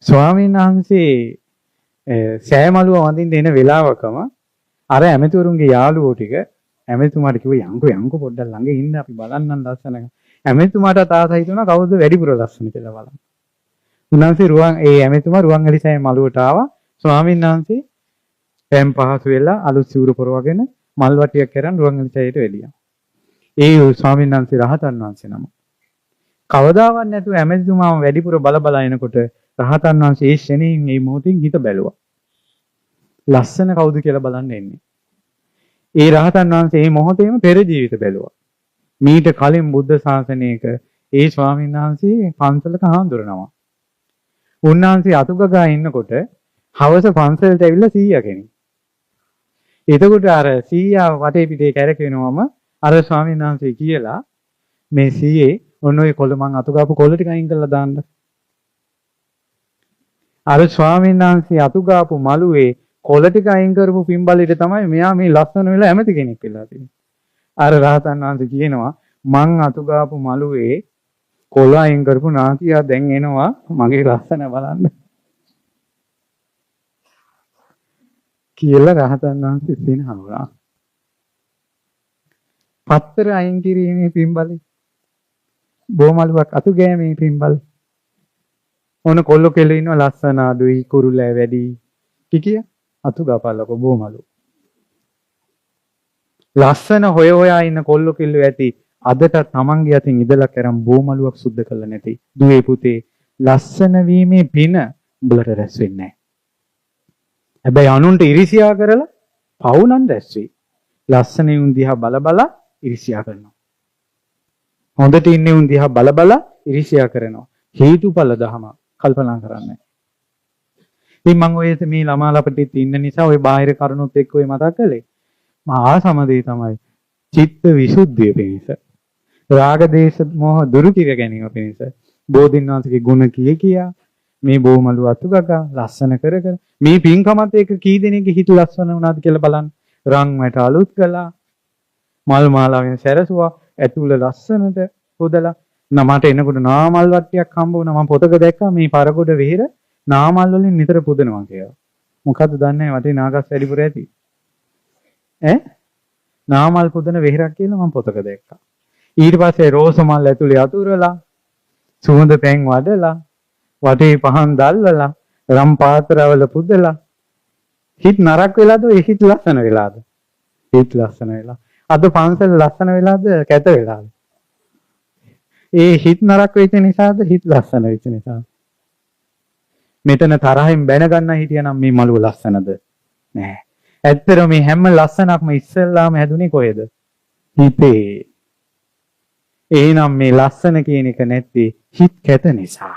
ස්වාමීන් වහන්සේ සෑමලුව වඳින්න එන වෙලාවකම අර ඇමතිවරුන්ගේ යාළුවෝ ටික ඇමතිතුමාට කිව්වා යංකෝ පොඩ්ඩක් ළඟ ඉන්න අපි බලන්නම් ලස්සන. ඇමතිතුමාට තාසා හිතුණා කවුද වැඩිපුර ලස්සන කියලා බලන්න. උන්වහන්සේ ඇමතිතුමා රුවන්වැලිසෑය මළුවට ආවා. ස්වාමීන් වහන්සේ පෑම් පහසු වෙලා අලුත් සිවුර පොරවගෙන මල් වටියක් කරන් රුවන්වැලිසෑයට එළියා. ඒ ස්වාමීන් වහන්සේ රහතන් වහන්සේ නම. කවදාවත් නැතුව ඇමතිතුමාම වැඩිපුර බල එනකොට රහතන් වහන්සේ ඒ ශ්‍රේණියෙන් මේ මොහොතින් හිත බැලුවා. ලස්සන කවුද කියලා බලන්න එන්නේ. ඒ රහතන් වහන්සේ මේ මොහොතේම පෙර ජීවිත බැලුවා. මීට කලින් බුද්ධ ශාසනයක ඒ ස්වාමීන් වහන්සේ පන්සලක හාමුදුරනවා. උන්වහන්සේ අතුගගා ඉන්නකොට හවස පන්සලට ඇවිල්ලා 100 කෙනෙක්. එතකොට අර 100 වටේ පිටේ කැරකෙනවම අර ස්වාමීන් වහන්සේ කියලා මේ 100 ඔන්න ඔය කොළ මං අතුගාපු කොළ ටික අයින් කරලා දාන්න. අර ස්වාමීන් වහන්සේ අතුගාපු මළුවේ කොළ ටික අයින් කරපු පින්බලෙට තමයි මෙයා මේ ලස්සන වෙලා ඇමති කෙනෙක් වෙලා තියෙන්නේ. අර රහතන් වහන්සේ කියනවා මං අතුගාපු මළුවේ කොළ අයින් කරපු නාකියා දැන් එනවා මගේ ලස්සන බලන්න. කියලා රහතන් වහන්සේ සිනහවුණා. පත්තර අයින් කිරීමේ පින්බලෙ බොමලුවක් අතු ගෑමේ පින්බල. ඕන කොල්ල කෙල ඉන්න ලස්සන අඩුයි කුරුලෑ වැඩි කිකිය අතු ගපල්ලකෝ බොමලු. ලස්සන හොය හොයා ඉන්න කොල්ල කෙල්ල ඇති අදට තමන්ගේ අතින් ඉදලා කරන් බොමලුවක් සුද්ධ කළා නැති. දුවේ පුතේ ලස්සන වීමේ පින උඹලට රැස් වෙන්නේ නැහැ. හැබැයි අනුන්ට ඉරිසියා කරලා පව් නම් රැස් වෙයි. ලස්සනේ උන් දිහා බල ඉරිසියා කරනවා. හොඳට ඉන්නේ උන් දිහා බල ඉරිසියා කරනවා. හේතුඵල ධම කල්පනා කරන්නේ. ඉතින් මම ඔය මේ ළමා ලපටිත් ඉන්න නිසා ඔය බාහිර කරුණුත් එක්ක ඔය මතක් කළේ. මහා සමදේ තමයි චිත්ත විසුද්ධිය පිණිස. රාග දේශ මොහ දුරු කිර ගැනීම පිණිස. බෝධින් වහන්සේගේ ගුණ කියා මේ බොමලු අතුගගා ලස්සන කර මේ පින්කමත් එක කී දෙනෙක්ගේ හිත ලස්සන වුණාද කියලා බලන්න. රන් වැට අලුත් කළා. මල් මාලාවෙන් සැරසුවා. ඇතුළ ලස්සනට හොදලා. මට එනකොට නාමල් වට්ටියක් හම්බ වුණා. මම පොතක දැක්කා මේ පරගොඩ වෙහෙර නාමල් වලින් නිතර පුදනවා කියලා. මොකද්ද දන්නේ නැහැ. වටේ නාගස් වැඩිපුර ඇති. නාමල් පුදන වෙහෙරක් කියලා මම පොතක දැක්කා. ඊට පස්සේ රෝස මල් ඇතුලේ අතුරලා සුවඳ පැන් වඩලා වටේ පහන් දැල්වලා රම් පාත්‍රවල පුදලා හිත නරක වෙලාද ඒ හිත ලස්සන වෙලාද? හිත ලස්සන වෙලා. අද පන්සල ලස්සන වෙලාද කැත වෙලාද? ඒ හිත නරක වෙච්ච නිසාද හිත ලස්සන වෙච්ච නිසාද? මෙතන තරහින් බැන ගන්න හිටියනම් මේ මළුව ලස්සනද? නෑ. ඇත්තටම මේ හැම ලස්සනක්ම ඉස්සෙල්ලාම හැදුනේ කොහෙද? හිතේ. එහෙනම් මේ ලස්සන කියන එක නැත්තේ හිත කැත නිසා.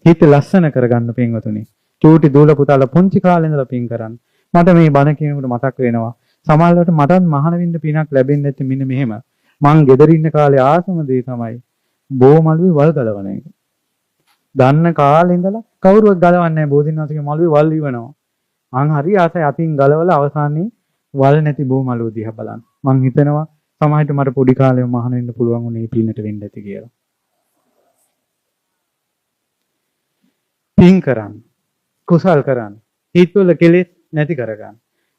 හිත ලස්සන කරගන්න පින්වතුනි. චූටි දූල පුතාලා පුංචි කාලේ ඉඳලා පින් කරන්න. මට මේ බණ කියනකොට මතක් වෙනවා. සමහරවිට මටත් මහාන වින්ද පිනක් ලැබෙන්නේ නැති මෙන්න මෙහෙම. මං ගෙදර ඉන්න කාලේ ආසම දේ තමයි බෝ මළුවේ වල් ගලවන එක. දන්න කාලේ ඉඳලා කවුරුවත් ගලවන්නේ නැහැ බෝධින්වහන්සේගේ මළුවේ වල් ඉවනවා. මං හරි ආසයි අතින් ගලවලා අවසානයේ වල් නැති බෝ මළුව දිහා බලන්න. මං හිතනවා සමහරවිට මට පොඩි කාලේ මහාන වෙන්න පුළුවන් උනේ පින්නට වෙන්න ඇති කියලා. පින් කරන්න. කුසල් කරන්න. හිතවල කෙලෙස් නැති කරගන්න.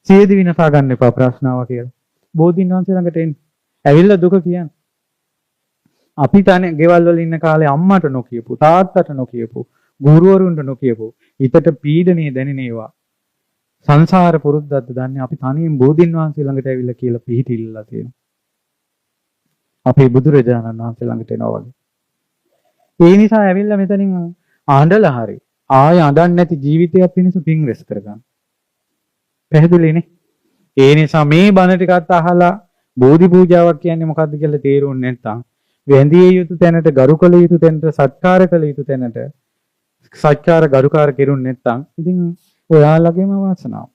සියදි විනාශ ගන්න එපා ප්‍රශ්නාව කියලා. බෝධින් වහන්සේ ළඟට එන්න. ඇවිල්ලා දුක කියන්න. අපි තනේ ගෙවල් වල ඉන්න කාලේ අම්මට නොකියපු, තාත්තට නොකියපු, ගුරුවරුන්ට නොකියපු, හිතට පීඩනේ දැනෙන ඒවා. සංසාර පුරුද්දක්ද දන්නේ අපි තනියෙන් බෝධින් වහන්සේ ළඟට ඇවිල්ලා කියලා පිහිටිල්ලලා තියෙනවා. අපේ බුදුරජාණන් වහන්සේ ළඟට එනවා වගේ. ඒ නිසා ඇවිල්ලා මෙතනින් ආඬලා හරි ආය අඬන්නේ නැති ජීවිතයක් පිණිස පින් රැස් කරගන්න. පැහැදිලිනේ? ඒ නිසා මේ බණ ටිකත් අහලා බෝධි පූජාවක් කියන්නේ මොකක්ද කියලා තේරුන්නේ නැත්නම් වැඳිය යුතු තැනට ගරු කළ යුතු තැනට සත්කාර කළ යුතු තැනට සත්කාර ගරුකාර කෙරුන්නේ නැත්නම් ඉතින් ඔයාලගේම වාසනාව.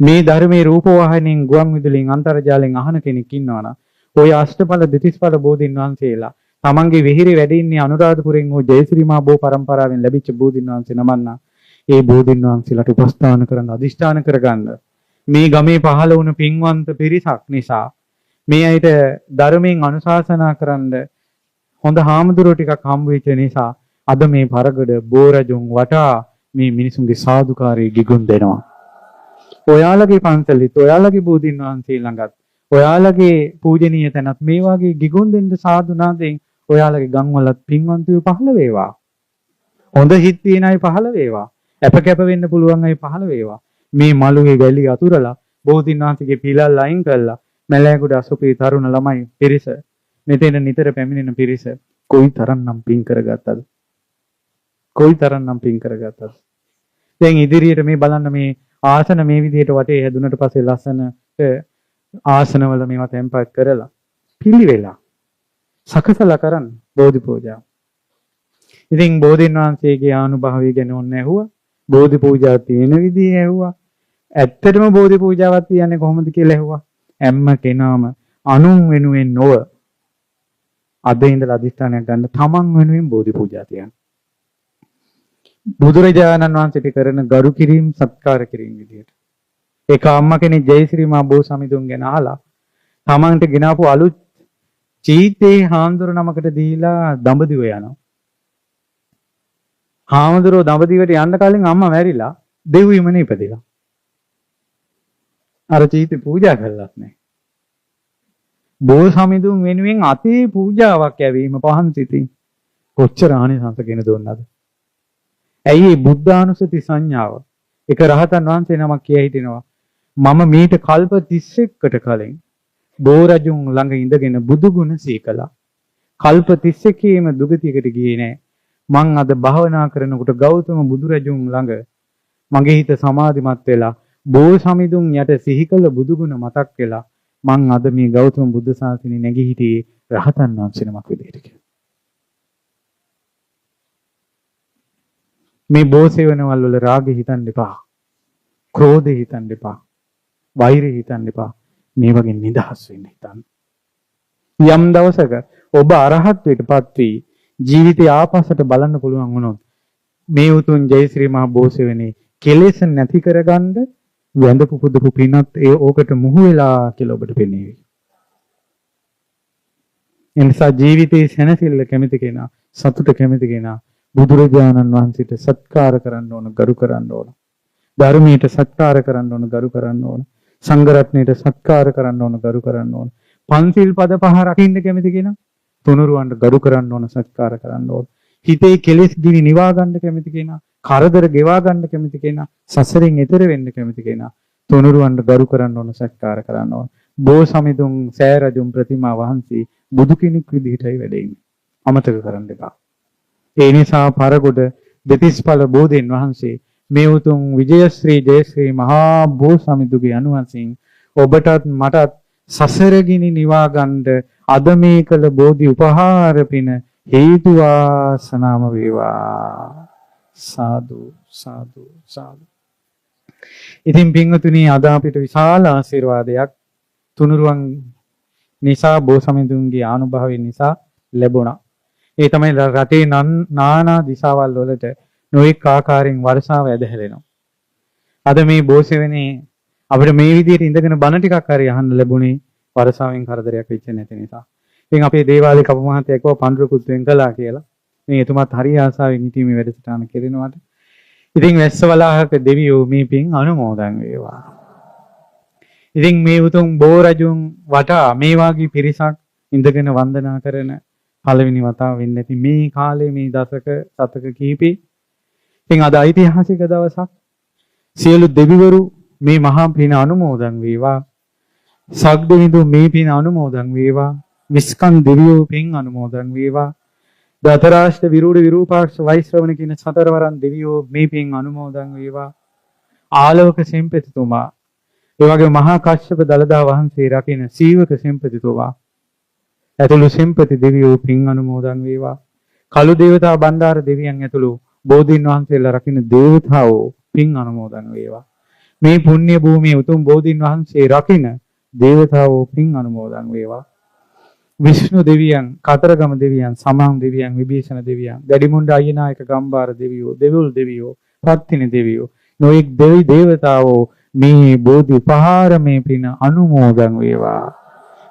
මේ ධර්මයේ රූප වාහිනියෙන් ගුවන් විදුලියෙන් අන්තර්ජාලයෙන් අහන කෙනෙක් ඉන්නවනම් ඔය අෂ්ටඵල දෙතිස්ඵල බෝධින් වහන්සේලා තමන්ගේ විහිරි වැඩ ඉන්නේ අනුරාධපුරයෙන් ඕ ජයශ්‍රී මහ බෝ පරම්පරාවෙන් ලැබිච්ච බෝධින් වහන්සේ නමන්න ඒ බෝධින් වහන්සේලාට උපස්ථාන කරන්න අදිෂ්ඨාන කරගන්න මේ ගමේ පහළ වුණ පින්වන්ත පිරිසක් නිසා මේ අයට ධර්මයෙන් අනුශාසනා කරන්න හොඳ හාමුදුරුවෝ ටිකක් හම්බ වෙච්ච නිසා අද මේ පරගඩ බෝරජුන් වටා මේ මිනිසුන්ගේ සාදුකාරී ගිගුම් දෙනවා. ඔයාලගේ පන්සලෙත් ඔයාලගේ බෝධින් වහන්සේ ළඟත් ඔයාලගේ පූජනීය තැනත් මේ වගේ ගිගුම් දෙන්න සාදු නාදෙන් ඔයාලගේ ගම්වලත් පින්වන්තයෝ පහළ වේවා. හොඳ හිත් තියන අය පහළ වේවා. අප කැප වෙන්න පුළුවන් අය පහළ වේවා. මේ මළුවේ වැලි අතුරලා බෝධින් වහන්සේගේ පිලල් අයින් කළා. මැලෑගොඩ අසුපේ තරුණ ළමයි පිරිස මෙතන නිතර පැමිණෙන පිරිස කොයි තරම්නම් පින් කරගත්තද? කොයි තරම්නම් පින් කරගත්තද? දැන් ඉදිරියට මේ බලන්න මේ ආසන මේ විදිහට වටේ හැදුනට පස්සේ ලස්සන ආසනවල මේවා තැම්පත් කරලා පිළිවෙලා සකසලා කරන්න බෝධි පූජා. ඉතින් බෝධින් වහන්සේගේ ආනුභාවය ගැන ඕනේ ඇහුවා. බෝධි පූජා තියෙන විදිහ ඇහුවා. ඇත්තටම බෝධි පූජාවක් තියන්නේ කොහොමද කියලා ඇහුවා. හැම කෙනාම අනුන් වෙනුවෙන් නොව අද ඉඳලා අධිෂ්ඨානයක් ගන්න තමන් වෙනුවෙන් බෝධි පූජා තියන්න. බුදුරජාණන් වහන්සේට කරන ගරු කිරීම සත්කාර කිරීම විදියට. ඒක අම්මා කෙනෙක් ජයශ්‍රී මහ බෝ සමිඳුන් ගැන අහලා තමන්ට ගෙනාපු අලුත් චීතේ හාමුදුර නමකට දීලා දඹදිව යනවා. හාමුදුරුවෝ දඹදිවට යන්න කලින් අම්මා මැරිලා දෙව්විමනේ ඉපදිලා. අර චීතේ පූජා කළාත් නැහැ. බෝ සමිඳුන් වෙනුවෙන් අතේ පූජාවක් යැවීම පහන් සිතින් කොච්චර ආනිසංස ගෙන දුන්නද? ඇයි මේ බුද්ධානුස්සති සංඥාව? එක රහතන් වහන්සේ නමක් කිය හිටිනවා මම මීට කල්ප 31කට කලින් බෝරජුන් ළඟ ඉඳගෙන බුදු ගුණ සීකලා. කල්ප 31ේම දුගතියකට ගියේ නෑ. මං අද භාවනා කරනකොට ගෞතම බුදුරජුන් ළඟ මගේ හිත සමාධිමත් වෙලා බෝ සමිඳුන් යට සිහි කළ බුදු ගුණ මතක් වෙලා මං අද මේ ගෞතම බුද්ධ ශාසනය නැගී හිටියේ රහතන් වහන්සේ නමක් විදිහට කියලා. මේ බෝ සේවනවල වල රාගෙ හිතන්න එපා. ක්‍රෝධෙ හිතන්න එපා. වෛරෙ හිතන්න එපා. මේ වගේ නිදහස් වෙන්න හිතන්න. යම් දවසක ඔබ අරහත්ත්වයටපත් වී ජීවිතය ආපස්සට බලන්න පුළුවන් වුණොත් මේ උතුම් ජයශ්‍රී මහ බෝසෙවනේ කෙලෙස් නැති කරගන්න වැඳපු පුදපු පිනත් ඒ ඕකට මුහු වෙලා කියලා ඔබට පෙනේවි. එනිසා ජීවිතයේ සැනසෙල්ල කැමති කෙනා සතුට කැමති කෙනා බුදුරජාණන් වහන්සේට සත්කාර කරන්න ඕන, ගරු කරන්න ඕන. ධර්මයට සත්කාර කරන්න ඕන, ගරු කරන්න ඕන. සංඝ රත්නයට සත්කාර කරන්න ඕන, ගරු කරන්න ඕන. පන්සිල් පද පහ රකින්න කැමති කෙනා තුනුරුවන්ට ගරු කරන්න ඕන, සත්කාර කරන්න ඕන. හිතේ කෙලෙස් ගිනි නිවා ගන්න කැමති කෙනා, කරදර ගෙවා ගන්න කැමති කෙනා, සසරෙන් එතෙර වෙන්න කැමති කෙනා තුනුරුවන්ට ගරු කරන්න ඕන, සත්කාර කරන්න ඕන. බෝ සමිඳුන් සෑරජුන් ප්‍රතිමා වහන්සේ බුදු කෙනෙක් විදිහටයි වැඩ ඉන්නේ. අමතක කරන්න එපා. ඒ නිසා පරගොඩ දෙතිස්ඵල බෝධීන් වහන්සේ මේ උතුම් විජයශ්‍රී ජයශ්‍රී මහා බෝසමිඳුගේ අනුවන්සින් ඔබටත් මටත් සසරගිනි නිවා ගන්න අද මේ කළ බෝධි උපහාර පින හේතු වාසනාම වේවා. සාදු සාදු සාදු. ඉතින් පින්වතුනි අද අපිට විශාල ආශිර්වාදයක් තුනුරුවන් නිසා බෝසමිඳුන්ගේ ආනුභාවය නිසා ලැබුණා. ඒ තමයි රටේ නානා දිසාවල් වලට නොඑක ආකාරයෙන් වර්ෂාව ඇදහැලෙනවා. අද මේ බෝසෙවනේ අපිට මේ විදිහට ඉඳගෙන බණ ටිකක් හරි අහන්න ලැබුණේ වර්ෂාවෙන් කරදරයක් වෙච්ච නැති නිසා. ඉතින් අපේ දේවාලේ කපු මහත්තයා කිව්වා පඬුරුකුත් වෙන් කළා කියලා. මේ එතුමාත් හරි ආසාවෙන් හිටියේ මේ වැඩසටහන කෙරෙනවාට. ඉතින් වැස්සවලාහක දෙවියෝ මේ පින් අනුමෝදන් වේවා. ඉතින් මේ උතුම් බෝ රජුන් වටා මේ වාගේ පිරිසක් ඉඳගෙන වන්දනා කරන පළවෙනි වතාව වෙන්නේ නැති මේ කාලේ මේ දශක සතක කීපේ. ඉතින් අද ඓතිහාසික දවසක්. සියලු දෙවිවරු මේ මහා පින අනුමෝදන් වේවා. සග්දවිඳු මේ පින අනුමෝදන් වේවා. විස්කන් දෙවියෝ පින් අනුමෝදන් වේවා. දතරාෂ්ට විරූඪ විරූපාක්ෂ වෛශ්‍රවණ කියන සතරවරන් දෙවියෝ මේ පින් අනුමෝදන් වේවා. ආලෝක සෙම්පතිතුමා ඒ වගේ මහා කාශ්‍යප දලදා වහන්සේ රකින්න සීවක සෙම්පතිතුමා ඇතුළු සෙම්පති දෙවියෝ පින් අනුමෝදන් වේවා. කළු දේවතා බණ්ඩාර දෙවියන් ඇතුළු බෝධීන් වහන්සේලා රකින්න දේවතාවෝ පින් අනුමෝදන් වේවා. මේ පුණ්‍ය භූමියේ උතුම් බෝධීන් වහන්සේ රකින්න දේවතාවෝ පින් අනුමෝදන් වේවා. විෂ්ණු දෙවියන්, කතරගම දෙවියන්, සමන් දෙවියන්, විභීෂණ දෙවියන්, දැඩිමුණ්ඩ අයියනායක ගම්බාර දෙවියෝ, දෙවිවුල් දෙවියෝ, පත්තිනි දෙවියෝ, නොඑක් දෙවි දේවතාවෝ මේ බෝධි උපහාර මේ පින අනුමෝදන් වේවා.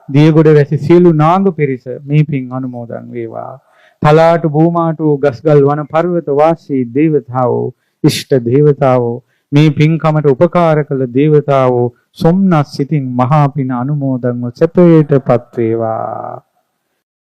දියගොඩ වැසි සියලු නාග පිරිස මේ පින් අනුමෝදන් වේවා. තලාට භූමාට ගස්ගල් වන පර්වත වාසී දේවතාවෝ, ඉෂ්ට දේවතාවෝ මේ පින්කමට උපකාර කළ දේවතාවෝ සොම්නස් සිතින් මහා පින අනුමෝදන්ව සැපයටපත් වේවා.